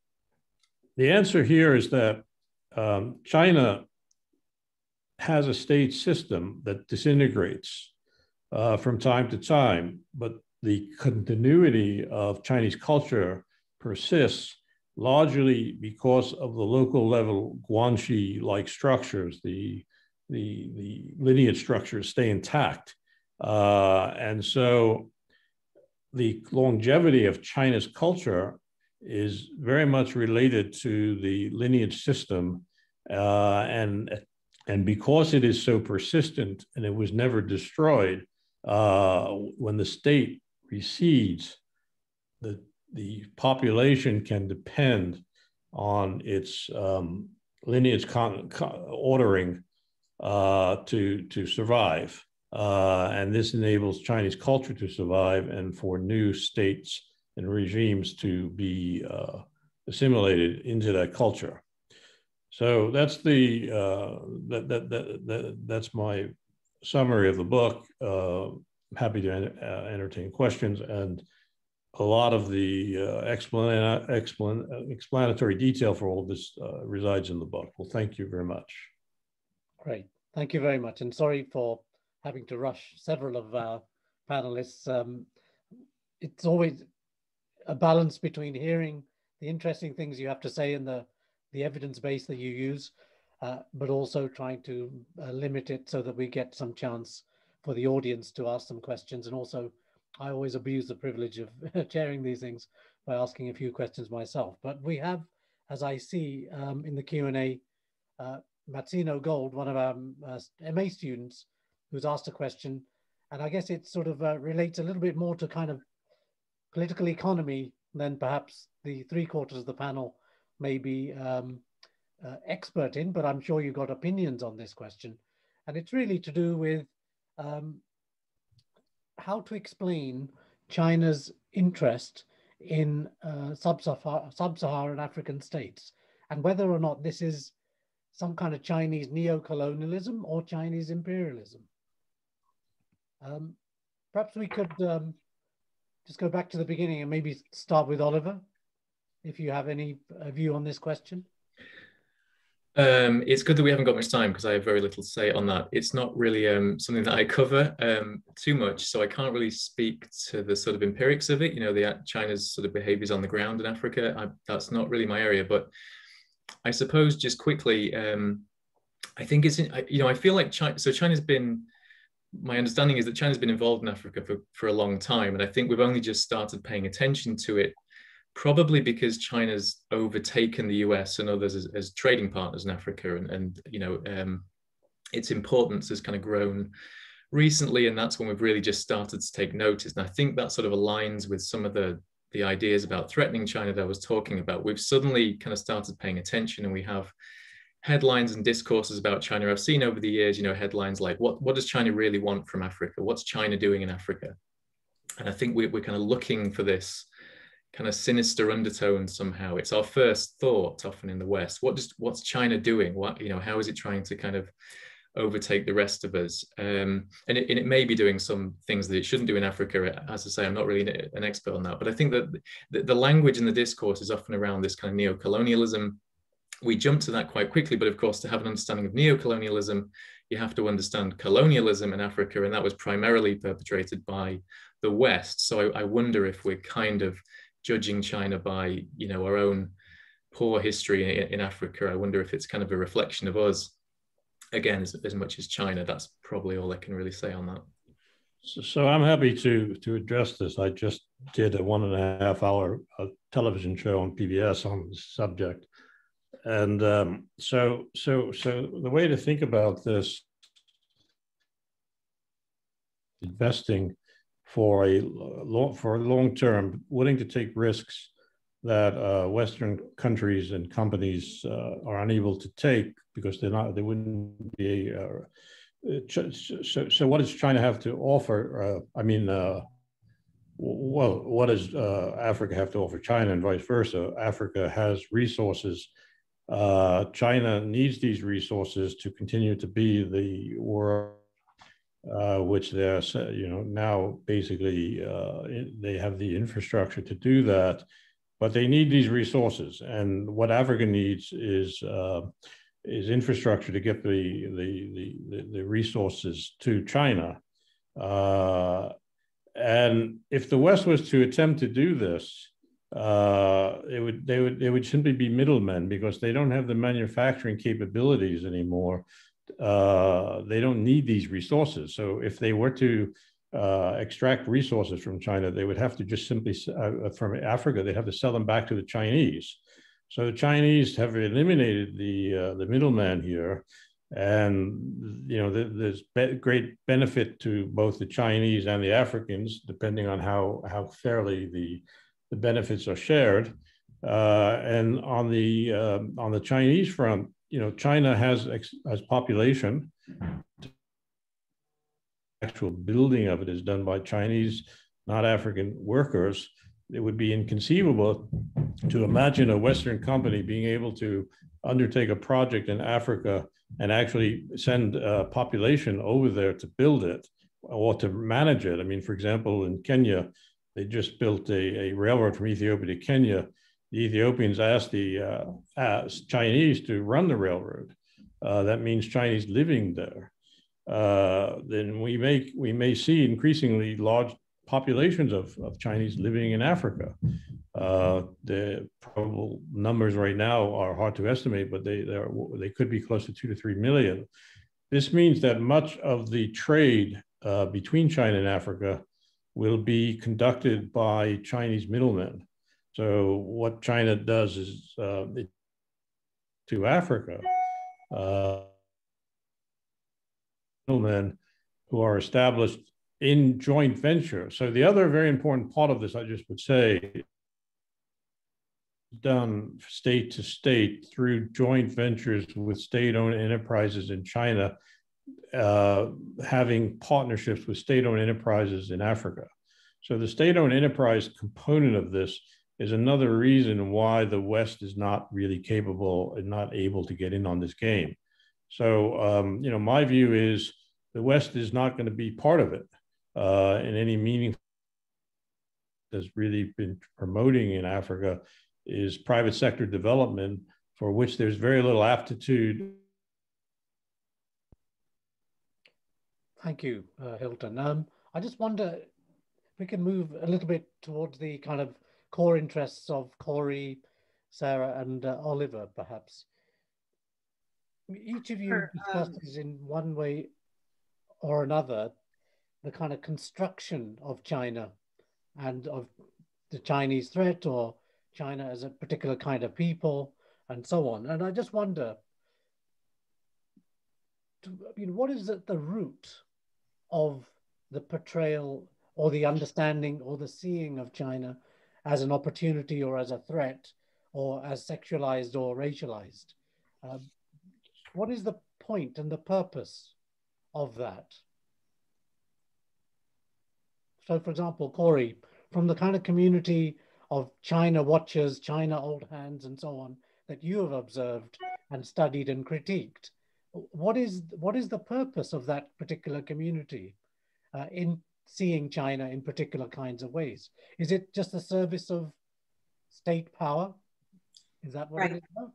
answer here is that China has a state system that disintegrates from time to time, but the continuity of Chinese culture persists largely because of the local level guanxi-like structures. The lineage structures stay intact. And so the longevity of China's culture is very much related to the lineage system. And because it is so persistent and it was never destroyed, when the state recedes, the population can depend on its lineage ordering to survive. And this enables Chinese culture to survive and for new states and regimes to be assimilated into that culture. So that's that's my summary of the book. Happy to entertain questions, and a lot of the explanatory detail for all of this resides in the book. Well, thank you very much. Great, thank you very much, and sorry for having to rush several of our panelists. It's always a balance between hearing the interesting things you have to say and the evidence base that you use, but also trying to limit it so that we get some chance for the audience to ask some questions. And also, I always abuse the privilege of chairing these things by asking a few questions myself. But we have, as I see in the Q&A, Matsino Gold, one of our MA students, who's asked a question. And I guess it sort of relates a little bit more to kind of political economy than perhaps the 3/4 of the panel may be expert in, but I'm sure you've got opinions on this question. And it's really to do with how to explain China's interest in sub-Saharan African states, and whether or not this is some kind of Chinese neo-colonialism or Chinese imperialism. Perhaps we could just go back to the beginning and maybe start with Oliver, if you have any view on this question. It's good that we haven't got much time because I have very little to say on that. It's not really something that I cover too much, so I can't really speak to the sort of empirics of it, you know, China's sort of behaviors on the ground in Africa. That's not really my area, but I suppose just quickly, I think it's, you know, I feel like China's been, my understanding is that China's been involved in Africa for a long time, and I think we've only just started paying attention to it, probably because China's overtaken the US and others as trading partners in Africa, and you know, its importance has kind of grown recently, and that's when we've really just started to take notice. And I think that sort of aligns with some of the ideas about threatening China that I was talking about. We've suddenly kind of started paying attention, and we have headlines and discourses about China. I've seen over the years, you know, headlines like, what does China really want from Africa? What's China doing in Africa? And I think we're kind of looking for this kind of sinister undertone somehow. It's our first thought often in the West. What's China doing? What, you know, how is it trying to kind of overtake the rest of us? And it may be doing some things that it shouldn't do in Africa. As I say, I'm not really an expert on that, but I think that the language in the discourse is often around this kind of neo-colonialism. We jump to that quite quickly, but of course, to have an understanding of neo-colonialism, you have to understand colonialism in Africa, and that was primarily perpetrated by the West. So I wonder if we're kind of judging China by, you know, our own poor history in Africa. I wonder if it's kind of a reflection of us, again, as much as China. That's probably all I can really say on that. So I'm happy to address this. I just did a 1.5 hour television show on PBS on this subject. And so the way to think about this, investing for a long term, willing to take risks that Western countries and companies are unable to take because they wouldn't be. So what does China have to offer? Well, what does Africa have to offer China, and vice versa? Africa has resources China needs these resources to continue to be the world, which they're, now basically they have the infrastructure to do that, but they need these resources. And what Africa needs is infrastructure to get the resources to China. And if the West was to attempt to do this, they would simply be middlemen, because they don't have the manufacturing capabilities anymore. They don't need these resources. So if they were to extract resources from China, they would have to just simply, from Africa, they'd have to sell them back to the Chinese. So the Chinese have eliminated the middleman here. And there's great benefit to both the Chinese and the Africans, depending on how fairly the benefits are shared. And on the Chinese front, China has population. Actual building of it is done by Chinese, not African workers. It would be inconceivable to imagine a Western company being able to undertake a project in Africa and actually send a population over there to build it or to manage it. I mean, for example, in Kenya, they just built a railroad from Ethiopia to Kenya. The Ethiopians asked the Chinese to run the railroad. That means Chinese living there. Then we may see increasingly large populations of Chinese living in Africa. The probable numbers right now are hard to estimate, but they could be close to 2 to 3 million. This means that much of the trade between China and Africa will be conducted by Chinese middlemen. So what China does is to Africa, middlemen who are established in joint venture. So the other very important part of this, I just would say, done state to state through joint ventures with state-owned enterprises in China, having partnerships with state-owned enterprises in Africa. So the state-owned enterprise component of this is another reason why the West is not really capable and not able to get in on this game. So, my view is the West is not going to be part of it in any meaningful. Has really been promoting in Africa is private sector development, for which there's very little aptitude. Thank you, Hilton. I just wonder if we can move a little bit towards the kind of core interests of Kori, Sarah, and Oliver, perhaps. Each of you discusses in one way or another the kind of construction of China and of the Chinese threat, or China as a particular kind of people, and so on. And I just wonder, what is at the root of the portrayal or the understanding or the seeing of China as an opportunity or as a threat or as sexualized or racialized? What is the point and the purpose of that? So, for example, Kori, from the kind of community of China watchers, China old hands, and so on, that you have observed and studied and critiqued, what is the purpose of that particular community in seeing China in particular kinds of ways? Is it just a service of state power? Is that what it is about?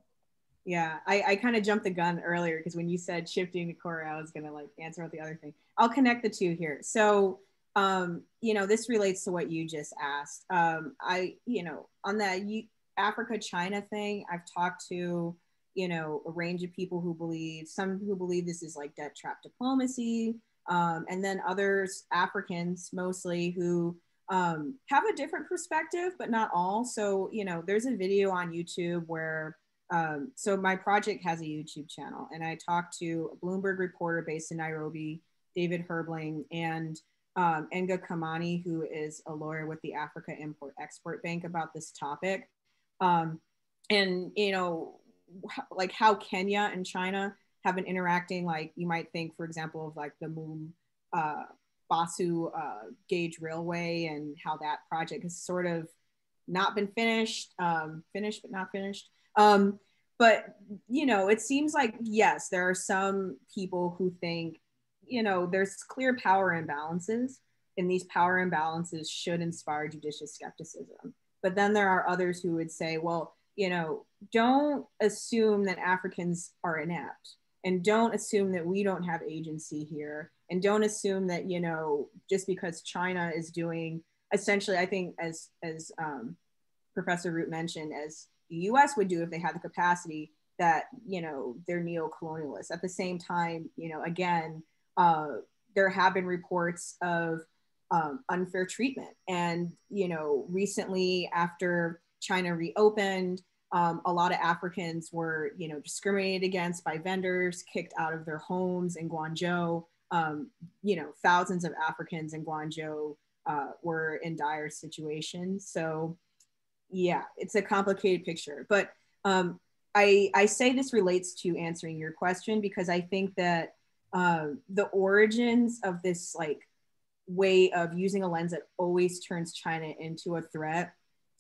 Yeah, I kind of jumped the gun earlier because when you said shifting to Kori, I was gonna answer about the other thing. I'll connect the two here. So, this relates to what you just asked. On that Africa China thing, I've talked to a range of people who believe this is like debt trap diplomacy, and then others, Africans mostly, who have a different perspective, but not all. So there's a video on YouTube where. So my project has a YouTube channel, and I talked to a Bloomberg reporter based in Nairobi, David Herbling, and Enga Kamani, who is a lawyer with the Africa Import-Export Bank, about this topic. And how Kenya and China have been interacting, you might think, for example, of the Moom Basu gauge railway, and how that project has sort of not been finished, finished but not finished. But, you know, it seems like, yes, there are some people who think, you know, there's clear power imbalances, and these power imbalances should inspire judicious skepticism. But then there are others who would say, well, you know, don't assume that Africans are inept, and don't assume that we don't have agency here, and don't assume that, you know, just because China is doing essentially, I think as Professor Root mentioned, as the US would do if they had the capacity, that, you know, they're neo-colonialists. At the same time, you know, again, there have been reports of unfair treatment. And, you know, recently after China reopened, a lot of Africans were, you know, discriminated against by vendors, kicked out of their homes in Guangzhou. You know, thousands of Africans in Guangzhou were in dire situations. So yeah, it's a complicated picture. But I say this relates to answering your question, because I think that the origins of this like way of using a lens that always turns China into a threat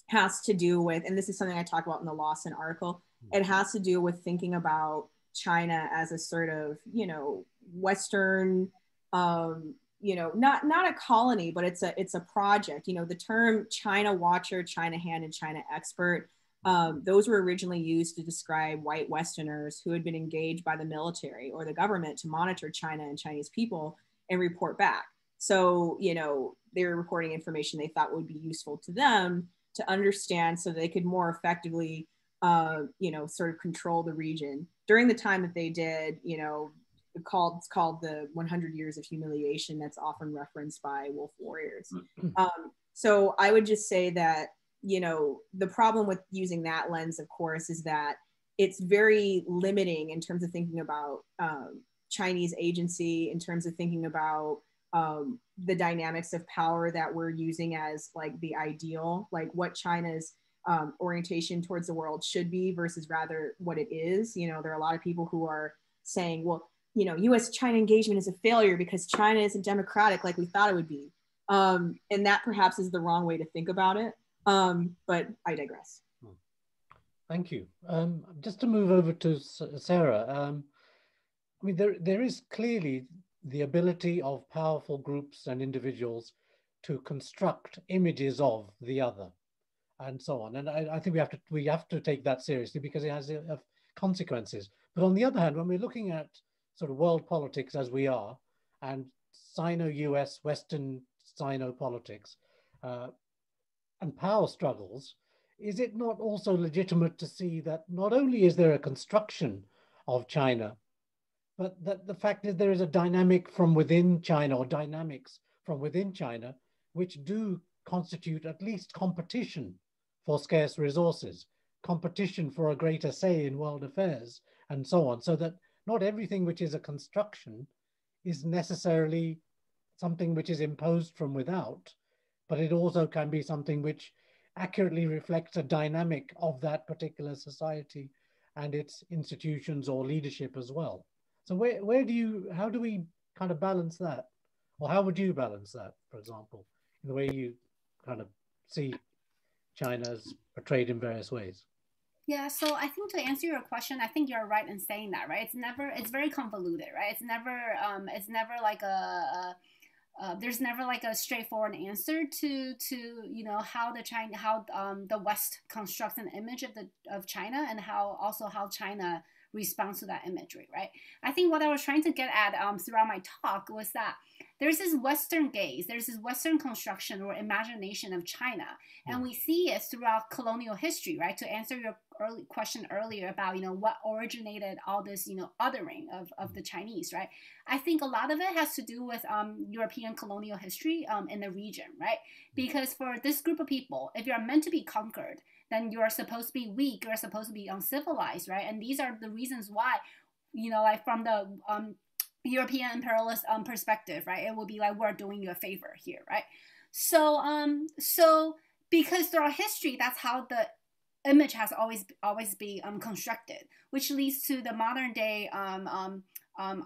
has to do with, and this is something I talk about in the Lawson article, it has to do with thinking about China as a sort of, you know, Western, you know, not a colony, but it's a project. You know, the term China watcher, China hand, and China expert, those were originally used to describe white Westerners who had been engaged by the military or the government to monitor China and Chinese people and report back. So, you know, they were reporting information they thought would be useful to them to understand, so they could more effectively, you know, sort of control the region. During the time that they did, you know, it's called the 100 Years of Humiliation, that's often referenced by wolf warriors. So I would just say that, you know, the problem with using that lens, of course, is that it's very limiting in terms of thinking about Chinese agency, in terms of thinking about the dynamics of power that we're using as like the ideal, like what China's orientation towards the world should be versus rather what it is. You know, there are a lot of people who are saying, well, you know, US-China engagement is a failure because China isn't democratic like we thought it would be. And that perhaps is the wrong way to think about it. But I digress. Thank you. Just to move over to Sarah, I mean, there is clearly the ability of powerful groups and individuals to construct images of the other and so on. And I think we have to take that seriously, because it has consequences. But on the other hand, when we're looking at sort of world politics as we are, and Sino-US, Western Sino politics, and power struggles, is it not also legitimate to see that not only is there a construction of China, but that the fact is there is a dynamic from within China, or dynamics from within China, which do constitute at least competition for scarce resources, competition for a greater say in world affairs, and so on, so that not everything which is a construction is necessarily something which is imposed from without, but it also can be something which accurately reflects a dynamic of that particular society and its institutions or leadership as well. So how do we kind of balance that? Or how would you balance that, for example, in the way you kind of see China's portrayed in various ways? Yeah, so I think to answer your question, I think you're right in saying that, right? It's very convoluted, right? It's never like there's never like a straightforward answer to you know how the West constructs an image of China, and how China responds to that imagery, right? I think what I was trying to get at throughout my talk was that there's this Western gaze, there's this Western construction or imagination of China, and we see it throughout colonial history, right? To answer your question earlier about, you know, what originated all this, you know, othering of the Chinese, right? I think a lot of it has to do with European colonial history in the region, right? Because for this group of people, if you're meant to be conquered, then you're supposed to be weak, you're supposed to be uncivilized, right? And these are the reasons why, you know, like from the European imperialist perspective, right? It will be like, we're doing you a favor here, right? So because throughout history, that's how the image has always been constructed, which leads to the modern day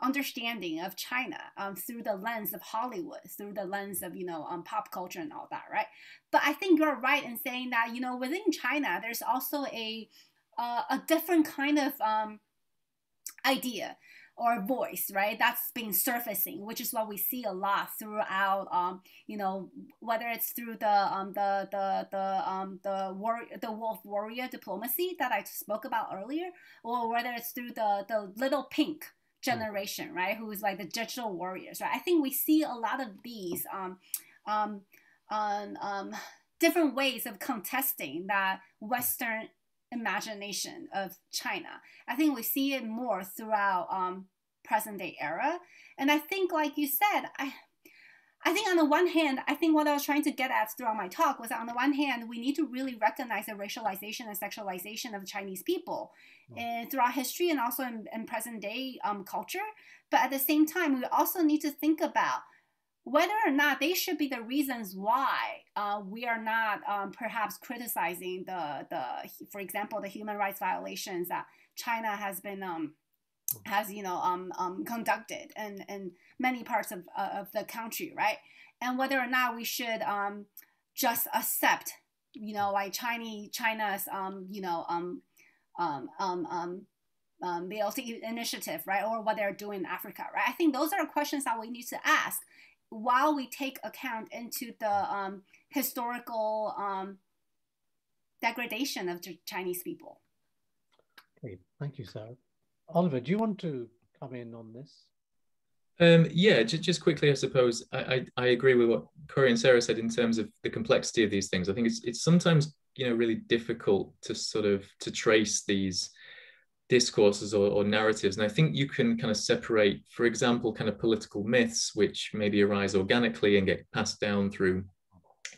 understanding of China through the lens of Hollywood, through the lens of, you know, pop culture and all that, right? But I think you're right in saying that, you know, within China, there's also a a different kind of idea or voice, right? That's been surfacing, which is what we see a lot throughout, you know, whether it's through the wolf warrior diplomacy that I spoke about earlier, or whether it's through the little pink generation, right? Who is like the digital warriors, right? I think we see a lot of these different ways of contesting that Western imagination of China. I think we see it more throughout present day era. And I think, like you said, I think on the one hand, I think what I was trying to get at throughout my talk was, on the one hand, we need to really recognize the racialization and sexualization of Chinese people throughout history and also in present day culture. But at the same time, we also need to think about whether or not they should be the reasons why we are not perhaps criticizing for example, the human rights violations that China has been conducted in many parts of the country, right? And whether or not we should just accept, you know, like China's BLT initiative, right, or what they're doing in Africa, right? I think those are questions that we need to ask while we take account into the historical degradation of Chinese people. Okay, thank you, Sarah. Oliver, do you want to come in on this? Yeah, just quickly, I suppose I agree with what Kori and Sarah said in terms of the complexity of these things. I think it's sometimes, you know, really difficult to trace these discourses or narratives. And I think you can kind of separate, for example, kind of political myths, which maybe arise organically and get passed down through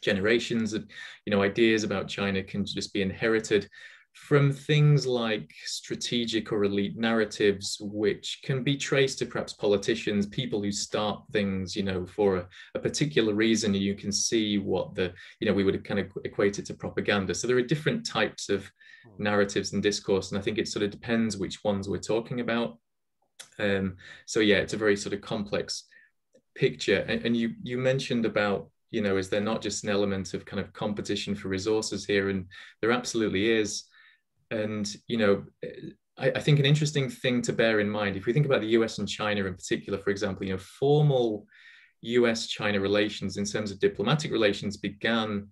generations of, you know, ideas about China can just be inherited, from things like strategic or elite narratives, which can be traced to perhaps politicians, people who start things, you know, for a particular reason. You can see what you know, we would kind of equate it to propaganda. So there are different types of narratives and discourse, and I think it sort of depends which ones we're talking about. So yeah, it's a very sort of complex picture. And you mentioned about, you know, is there not just an element of kind of competition for resources here? And there absolutely is. And, you know, I think an interesting thing to bear in mind, if we think about the US and China in particular, for example, you know, formal US-China relations in terms of diplomatic relations began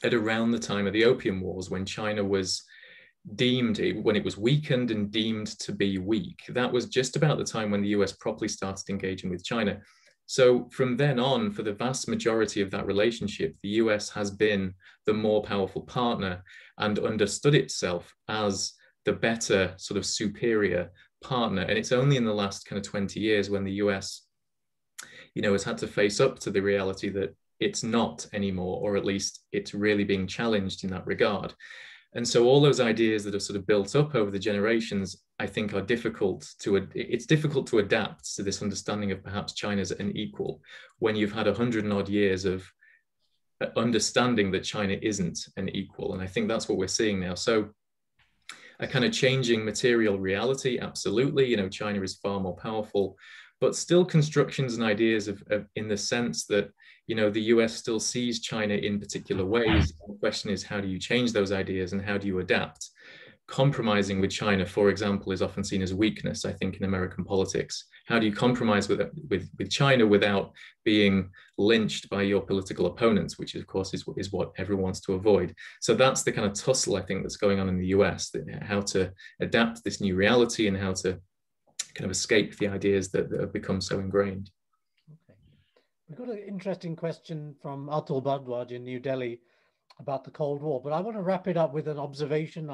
at around the time of the Opium Wars, when China was when it was weakened and deemed to be weak. That was just about the time when the US properly started engaging with China. So from then on, for the vast majority of that relationship, the US has been the more powerful partner and understood itself as the better, sort of superior partner. And it's only in the last kind of 20 years when the US, you know, has had to face up to the reality that it's not anymore, or at least it's really being challenged in that regard. And so all those ideas that are sort of built up over the generations, I think, are difficult it's difficult to adapt to this understanding of perhaps China's an equal when you've had 100 and odd years of understanding that China isn't an equal. And I think that's what we're seeing now. So a kind of changing material reality, absolutely, you know, China is far more powerful, but still constructions and ideas of in the sense that, you know, the US still sees China in particular ways. The question is, how do you change those ideas and how do you adapt? Compromising with China, for example, is often seen as weakness, I think, in American politics. How do you compromise with China without being lynched by your political opponents, which of course is what everyone wants to avoid. So that's the kind of tussle, I think, that's going on in the US, how to adapt to this new reality and how to kind of escape the ideas that have become so ingrained. Okay. We've got an interesting question from Atul Bhardwaj in New Delhi about the Cold War, but I want to wrap it up with an observation,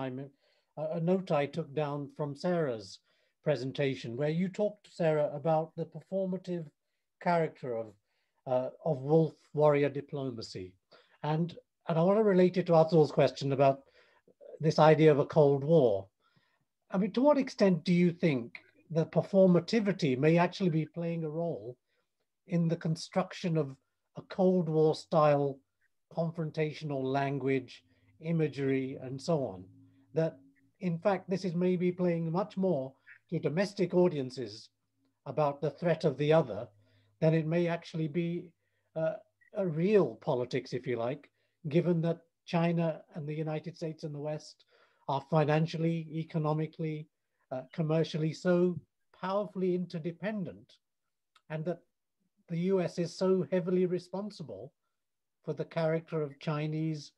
a note I took down from Sarah's presentation, where you talked, Sarah, about the performative character of wolf warrior diplomacy. And I want to relate it to Atul's question about this idea of a Cold War. I mean, to what extent do you think that performativity may actually be playing a role in the construction of a Cold War style confrontational language, imagery, and so on? That in fact, this is maybe playing much more to domestic audiences about the threat of the other than it may actually be a real politics, if you like, given that China and the United States and the West are financially, economically, commercially so powerfully interdependent, and that the US is so heavily responsible for the character of Chinese,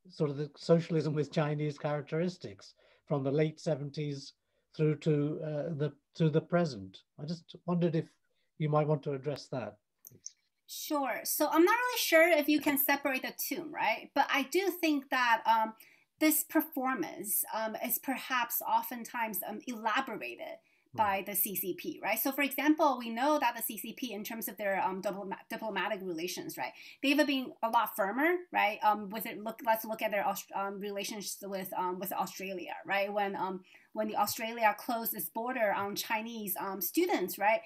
sort of the socialism with Chinese characteristics from the late 70s through to the present. I just wondered if you might want to address that. Sure. So I'm not really sure if you can separate the two, right? But I do think that this performance is perhaps oftentimes elaborated by the CCP, right? So for example, we know that the CCP, in terms of their diplomatic relations, right, they've been a lot firmer, right? Let's look at their relations with Australia, right? When the Australia closed its border on Chinese students, right?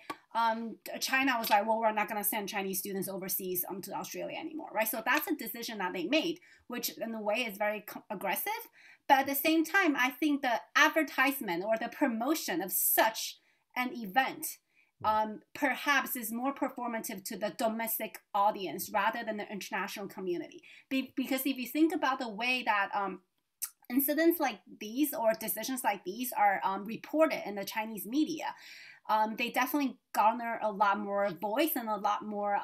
China was like, well, we're not going to send Chinese students overseas to Australia anymore, right? So that's a decision that they made, which in a way is very aggressive. But at the same time, I think the advertisement or the promotion of such an event perhaps is more performative to the domestic audience rather than the international community. Because if you think about the way that incidents like these or decisions like these are reported in the Chinese media, they definitely garner a lot more voice and a lot more,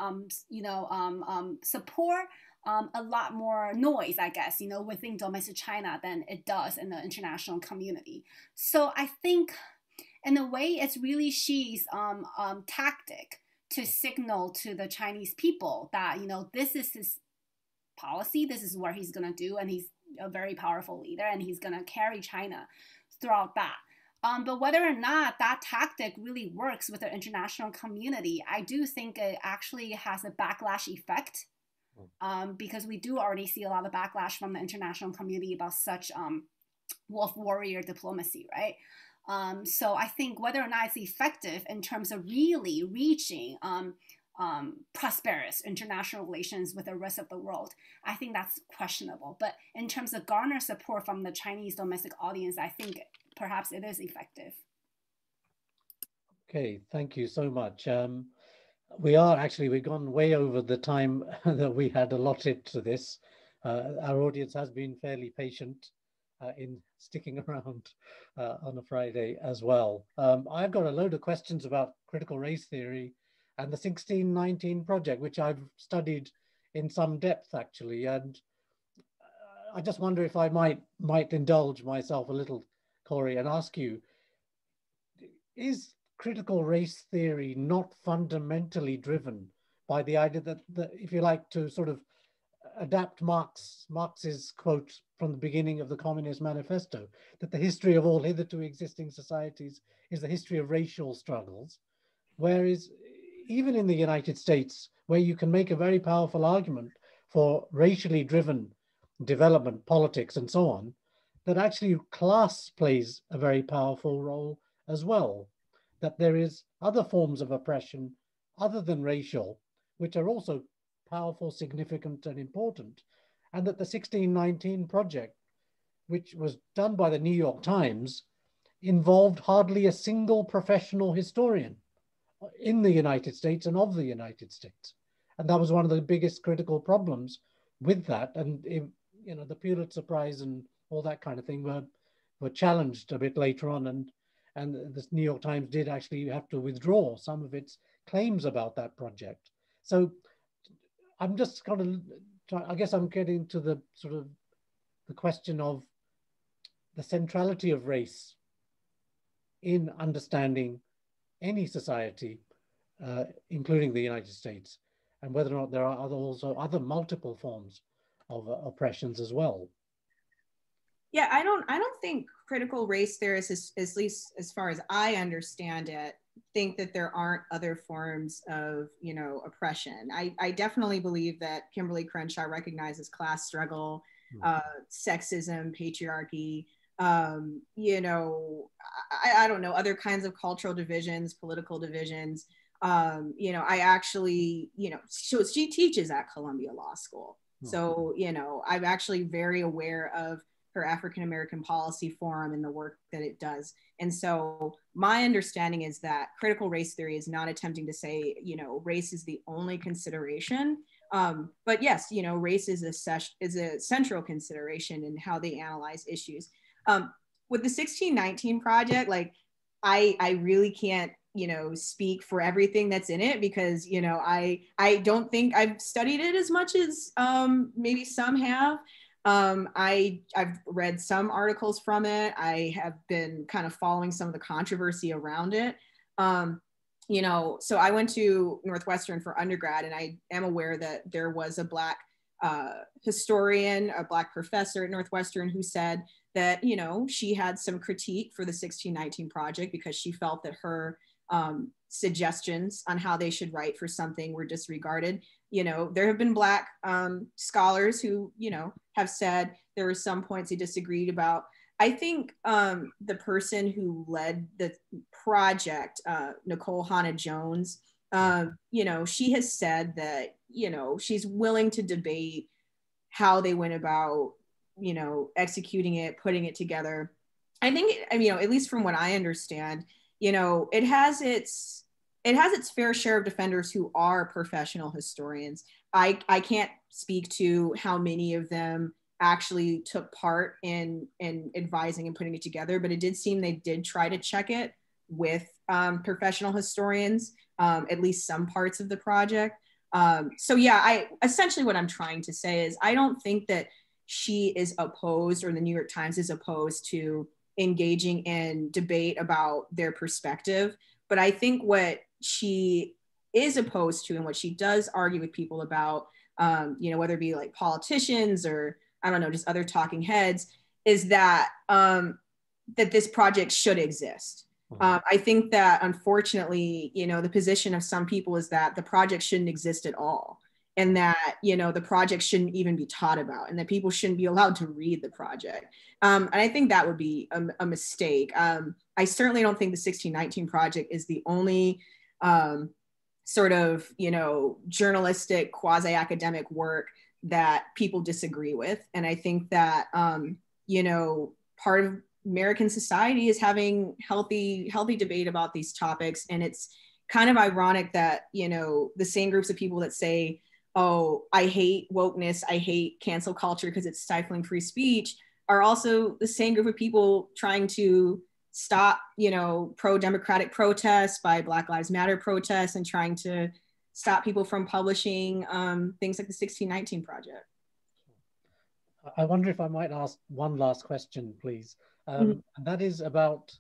support, a lot more noise, I guess, within domestic China than it does in the international community. So I think, in a way, it's really Xi's tactic to signal to the Chinese people that, this is his policy, this is what he's going to do, and he's a very powerful leader, and he's going to carry China throughout that. But whether or not that tactic really works with the international community, I do think it actually has a backlash effect, because we do already see a lot of backlash from the international community about such wolf warrior diplomacy, right? So I think whether or not it's effective in terms of really reaching prosperous international relations with the rest of the world, I think that's questionable. But in terms of garner support from the Chinese domestic audience, I think perhaps it is effective. Okay, thank you so much. We've gone way over the time that we had allotted to this. Our audience has been fairly patient in sticking around on a Friday as well. I've got a load of questions about critical race theory and the 1619 project, which I've studied in some depth actually. And I just wonder if I might indulge myself a little, Kori, and ask you, is critical race theory not fundamentally driven by the idea that if you like to sort of adapt Marx's quote from the beginning of the Communist Manifesto, that the history of all hitherto existing societies is the history of racial struggles, whereas even in the United States, where you can make a very powerful argument for racially driven development, politics, and so on, that actually class plays a very powerful role as well, that there is other forms of oppression other than racial, which are also powerful, significant, and important, and that the 1619 project, which was done by the New York Times, involved hardly a single professional historian in the United States and of the United States. And that was one of the biggest critical problems with that. And the Pulitzer Prize and all that kind of thing were challenged a bit later on, and the New York Times did actually have to withdraw some of its claims about that project. So I'm just I guess I'm getting to the sort of the question of the centrality of race in understanding any society, including the United States, and whether or not there are also other multiple forms of oppressions as well. Yeah, I don't think critical race theorists, at least as far as I understand it, think that there aren't other forms of, oppression. I definitely believe that Kimberly Crenshaw recognizes class struggle, sexism, patriarchy, I don't know, other kinds of cultural divisions, political divisions. I actually, so she teaches at Columbia Law School. So, I'm actually very aware of her African-American Policy Forum and the work that it does. And so my understanding is that critical race theory is not attempting to say, race is the only consideration. But yes, race is a central consideration in how they analyze issues. With the 1619 project, like I really can't, you know, speak for everything that's in it, because, you know, I don't think I've studied it as much as maybe some have. I've read some articles from it. I have been kind of following some of the controversy around it. You know, so I went to Northwestern for undergrad, and I am aware that there was a Black historian, a Black professor at Northwestern, who said that, you know, she had some critique for the 1619 project because she felt that her suggestions on how they should write for something were disregarded. You know, there have been Black scholars who, you know, have said there were some points they disagreed about. I think the person who led the project, Nicole Hannah-Jones, you know, she has said that, you know, she's willing to debate how they went about, you know, executing it, putting it together. I think, you know, at least from what I understand, you know, it has its fair share of defenders who are professional historians. I can't speak to how many of them actually took part in advising and putting it together, but it did seem they did try to check it with professional historians, at least some parts of the project. So yeah, essentially what I'm trying to say is I don't think that she is opposed, or the New York Times is opposed to engaging in debate about their perspective. But I think what she is opposed to, and what she does argue with people about, you know, whether it be like politicians or, I don't know, just other talking heads, is that that this project should exist. I think that unfortunately, you know, the position of some people is that the project shouldn't exist at all, and that, you know, the project shouldn't even be taught about, and that people shouldn't be allowed to read the project. And I think that would be a mistake. I certainly don't think the 1619 project is the only sort of, you know, journalistic, quasi-academic work that people disagree with. And I think that, you know, part of American society is having healthy debate about these topics. And it's kind of ironic that, you know, the same groups of people that say, oh, I hate wokeness, I hate cancel culture because it's stifling free speech, are also the same group of people trying to stop, you know, pro-democratic protests by Black Lives Matter protests, and trying to stop people from publishing things like the 1619 project. I wonder if I might ask one last question, please. And that is about,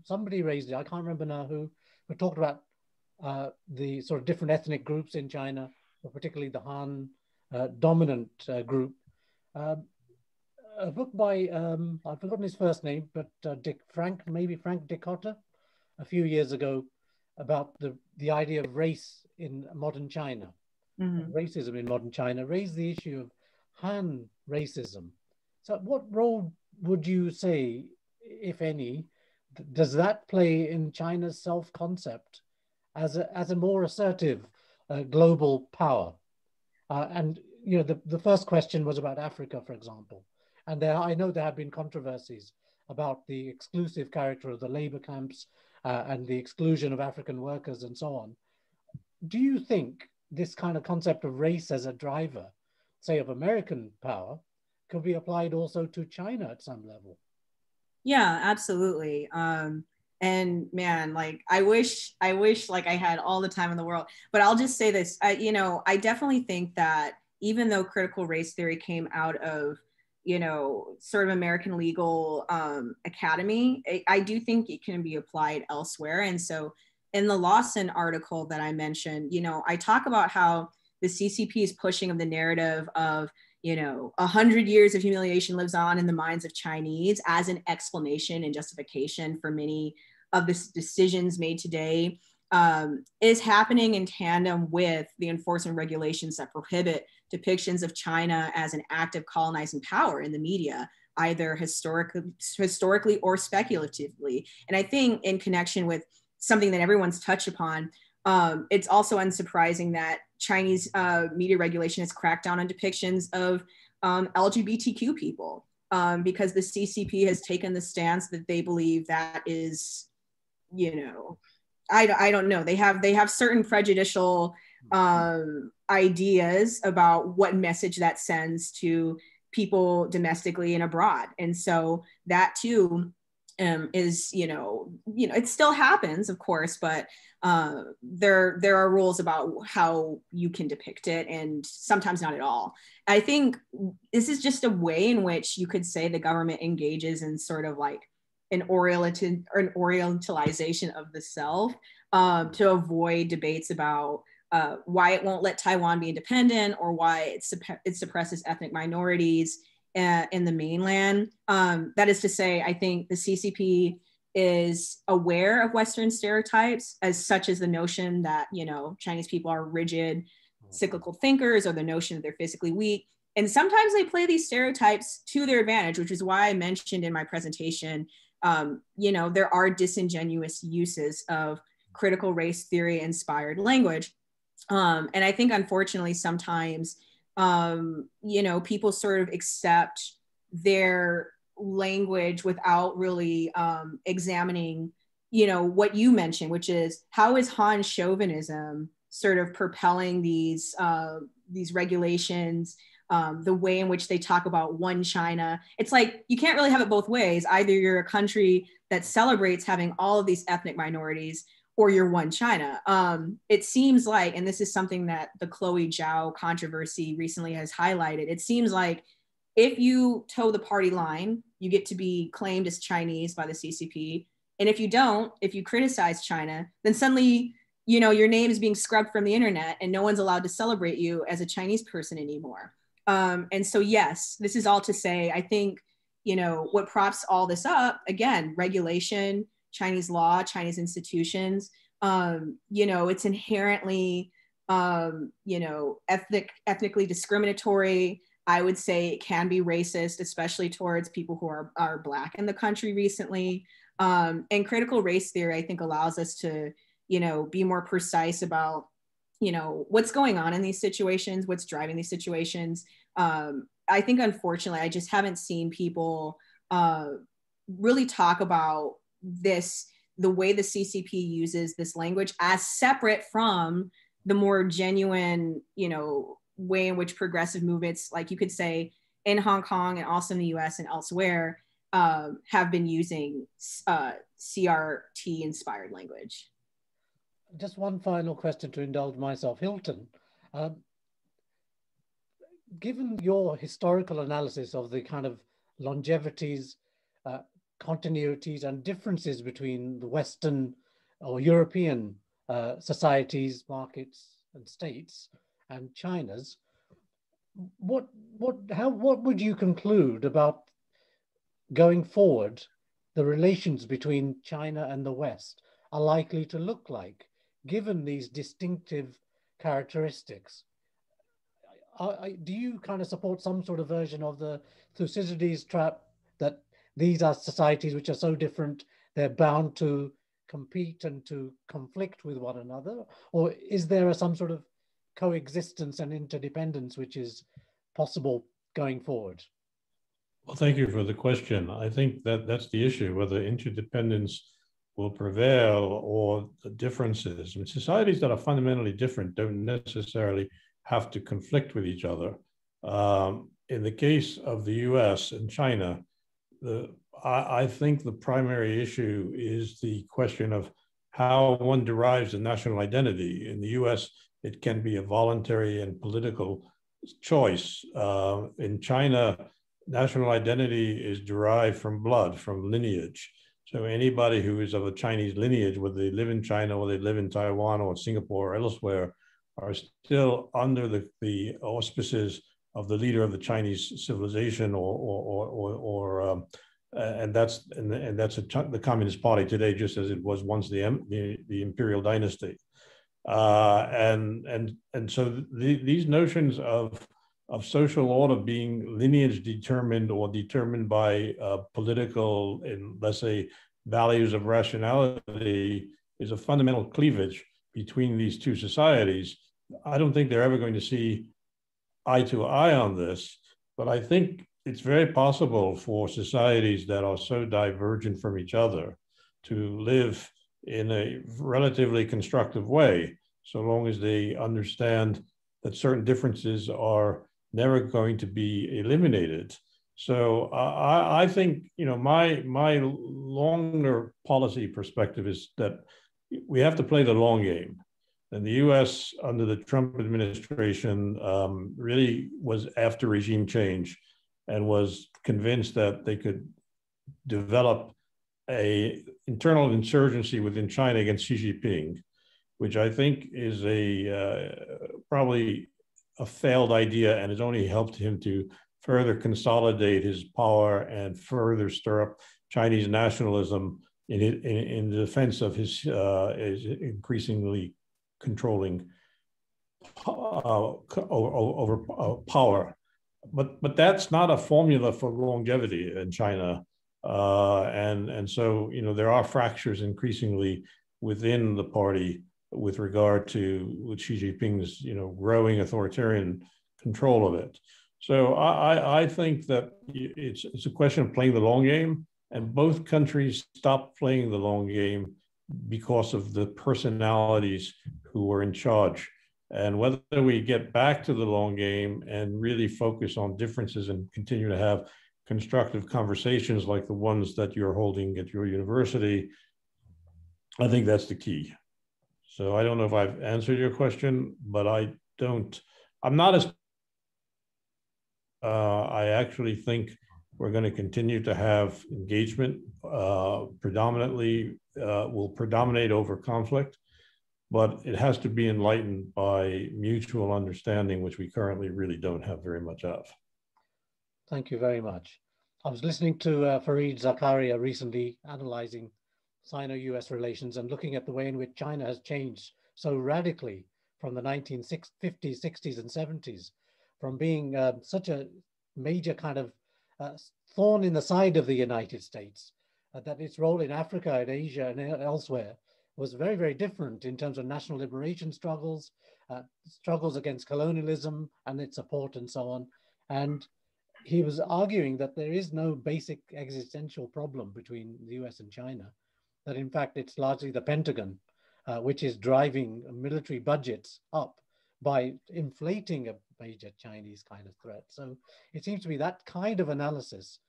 somebody raised it, I can't remember now who, but talked about the sort of different ethnic groups in China, particularly the Han dominant group. A book by, I've forgotten his first name, but Frank Dicotta, a few years ago, about the idea of race in modern China, racism in modern China, raised the issue of Han racism. So what role would you say, if any, does that play in China's self-concept as a more assertive global power? And you know, the first question was about Africa, for example. And I know there have been controversies about the exclusive character of the labor camps and the exclusion of African workers and so on. Do you think this kind of concept of race as a driver, say of American power, could be applied also to China at some level? Yeah, absolutely. And man, like I wish like I had all the time in the world, but I'll just say this, you know, I definitely think that even though critical race theory came out of, you know, sort of American legal academy, I do think it can be applied elsewhere. And so in the Lawson article that I mentioned, you know, I talk about how the CCP is pushing of the narrative of, you know, 100 years of humiliation lives on in the minds of Chinese as an explanation and justification for many of the decisions made today, is happening in tandem with the enforcement regulations that prohibit depictions of China as an active colonizing power in the media, either historically or speculatively. And I think in connection with something that everyone's touched upon, it's also unsurprising that Chinese media regulation has cracked down on depictions of LGBTQ people, because the CCP has taken the stance that they believe that is, you know, I don't know. They have certain prejudicial ideas about what message that sends to people domestically and abroad. And so that too is, it still happens, of course, but there are rules about how you can depict it, and sometimes not at all. I think this is just a way in which you could say the government engages in sort of like an orientalization of the self to avoid debates about why it won't let Taiwan be independent, or why it suppresses ethnic minorities in the mainland. That is to say, I think the CCP is aware of Western stereotypes, such as the notion that, Chinese people are rigid, cyclical thinkers, or the notion that they're physically weak. And sometimes they play these stereotypes to their advantage, which is why I mentioned in my presentation, there are disingenuous uses of critical race theory inspired language. And I think, unfortunately, sometimes, people sort of accept their language without really examining, what you mentioned, which is how is Han chauvinism sort of propelling these regulations, the way in which they talk about one China. It's like, you can't really have it both ways. Either you're a country that celebrates having all of these ethnic minorities, or you're one China. It seems like, and this is something that the Chloe Zhao controversy recently has highlighted, it seems like if you toe the party line, you get to be claimed as Chinese by the CCP. And if you don't, if you criticize China, then suddenly, your name is being scrubbed from the internet and no one's allowed to celebrate you as a Chinese person anymore. And so, yes, this is all to say, I think, what props all this up, again, regulation, Chinese law, Chinese institutions, it's inherently, ethnically discriminatory. I would say it can be racist, especially towards people who are Black in the country recently. And critical race theory, I think, allows us to, be more precise about, what's going on in these situations, what's driving these situations. I think, unfortunately, I just haven't seen people really talk about the way the CCP uses this language as separate from the more genuine, way in which progressive movements, like you could say in Hong Kong and also in the US and elsewhere, have been using CRT inspired language. Just one final question to indulge myself. Hilton, given your historical analysis of the kind of longevities, continuities and differences between the Western or European societies, markets and states and China's, what would you conclude about going forward the relations between China and the West are likely to look like, given these distinctive characteristics? Do you kind of support some sort of version of the Thucydides trap, that these are societies which are so different, they're bound to compete and to conflict with one another? Or is there some sort of coexistence and interdependence which is possible going forward? Well, thank you for the question. I think that that's the issue, whether interdependence will prevail or the differences. I mean, societies that are fundamentally different don't necessarily have to conflict with each other. In the case of the US and China, I think the primary issue is the question of how one derives a national identity. In the US, it can be a voluntary and political choice. In China, national identity is derived from blood, from lineage. So anybody who is of a Chinese lineage, whether they live in China or they live in Taiwan or Singapore or elsewhere, are still under the auspices of the leader of the Chinese civilization, and that's the Communist Party today, just as it was once the imperial dynasty. And so these notions of social order being lineage determined or determined by political and, let's say, values of rationality is a fundamental cleavage between these two societies. I don't think they're ever going to see eye to eye on this, but I think it's very possible for societies that are so divergent from each other to live in a relatively constructive way, so long as they understand that certain differences are never going to be eliminated. So I think, you know, my longer policy perspective is that we have to play the long game. And the US under the Trump administration really was after regime change and was convinced that they could develop an internal insurgency within China against Xi Jinping, which I think is probably a failed idea and has only helped him to further consolidate his power and further stir up Chinese nationalism in defense of his increasingly controlling over power. But that's not a formula for longevity in China. And so, you know, there are fractures increasingly within the party with regard to Xi Jinping's, you know, growing authoritarian control of it. So I think that it's a question of playing the long game, and both countries stopped playing the long game because of the personalities who were in charge. And whether we get back to the long game and really focus on differences and continue to have constructive conversations like the ones that you're holding at your university, I think that's the key. So I don't know if I've answered your question, but I'm not as, I actually think we're going to continue to have engagement, predominantly will predominate over conflict, but it has to be enlightened by mutual understanding, which we currently really don't have very much of. Thank you very much. I was listening to Fareed Zakaria recently analyzing Sino-US relations and looking at the way in which China has changed so radically from the 1950s, 60s, and 70s, from being such a major kind of thorn in the side of the United States, that its role in Africa and Asia and elsewhere was very, very different in terms of national liberation struggles, struggles against colonialism and its support and so on. And he was arguing that there is no basic existential problem between the US and China, that in fact it's largely the Pentagon, which is driving military budgets up by inflating a major Chinese kind of threat. So it seems to be that kind of analysis,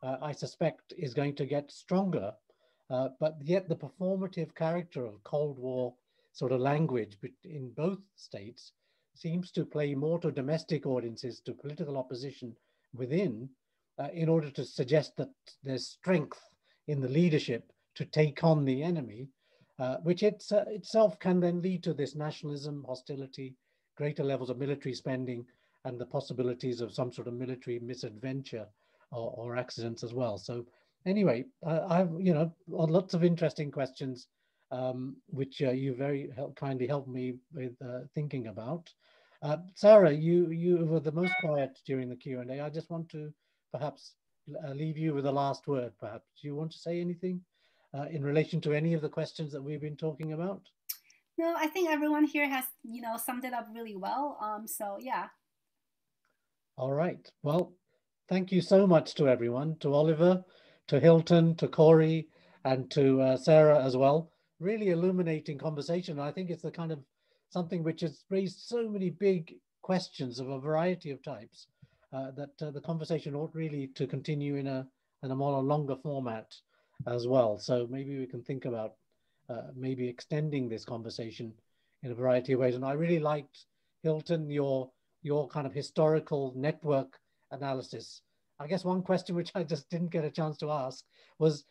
I suspect, is going to get stronger, but yet the performative character of Cold War sort of language in both states seems to play more to domestic audiences, to political opposition within, in order to suggest that there's strength in the leadership to take on the enemy, which itself can then lead to this nationalism, hostility, greater levels of military spending, and the possibilities of some sort of military misadventure or accidents as well. So anyway, I've, you know, lots of interesting questions, which you very kindly helped me with thinking about. Sarah, you were the most quiet during the Q&A. I just want to perhaps leave you with the last word, perhaps. Do you want to say anything in relation to any of the questions that we've been talking about? No, I think everyone here has, you know, summed it up really well. So yeah. All right. Well, thank you so much to everyone, to Oliver, to Hilton, to Kori, and to Sarah as well. Really illuminating conversation. I think it's the kind of something which has raised so many big questions of a variety of types that the conversation ought really to continue in a more longer format as well. So maybe we can think about maybe extending this conversation in a variety of ways. And I really liked, Hilton, your kind of historical network analysis. I guess one question which I just didn't get a chance to ask was,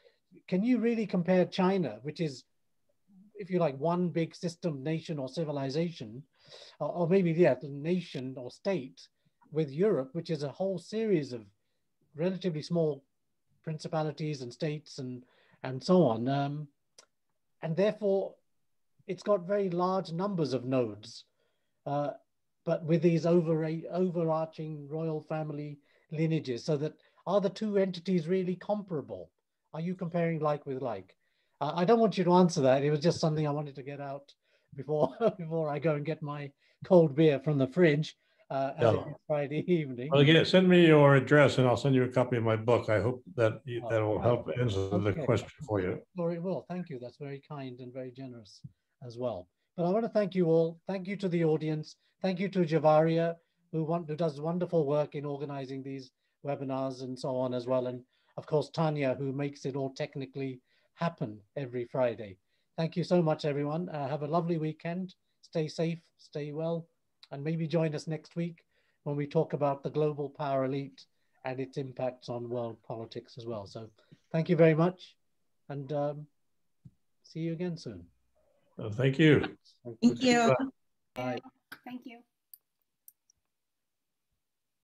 can you really compare China, which is, if you like, one big system, nation or civilization, or maybe, yeah, the nation or state, with Europe, which is a whole series of relatively small principalities and states and so on. And therefore, it's got very large numbers of nodes, but with these overarching royal family lineages, so that are the two entities really comparable? Are you comparing like with like? I don't want you to answer that. It was just something I wanted to get out before I go and get my cold beer from the fridge Friday evening. Well, again, send me your address and I'll send you a copy of my book. I hope that that will help answer the question for you. Or it will. Thank you. That's very kind and very generous as well. But I want to thank you all. Thank you to the audience. Thank you to Juvaria who does wonderful work in organizing these webinars and so on as well. And of course, Tanya, who makes it all technically happen every Friday. Thank you so much, everyone. Have a lovely weekend. Stay safe, stay well, and maybe join us next week when we talk about the global power elite and its impacts on world politics as well. So thank you very much, and see you again soon. Thank you. Thank you. Bye. Thank you.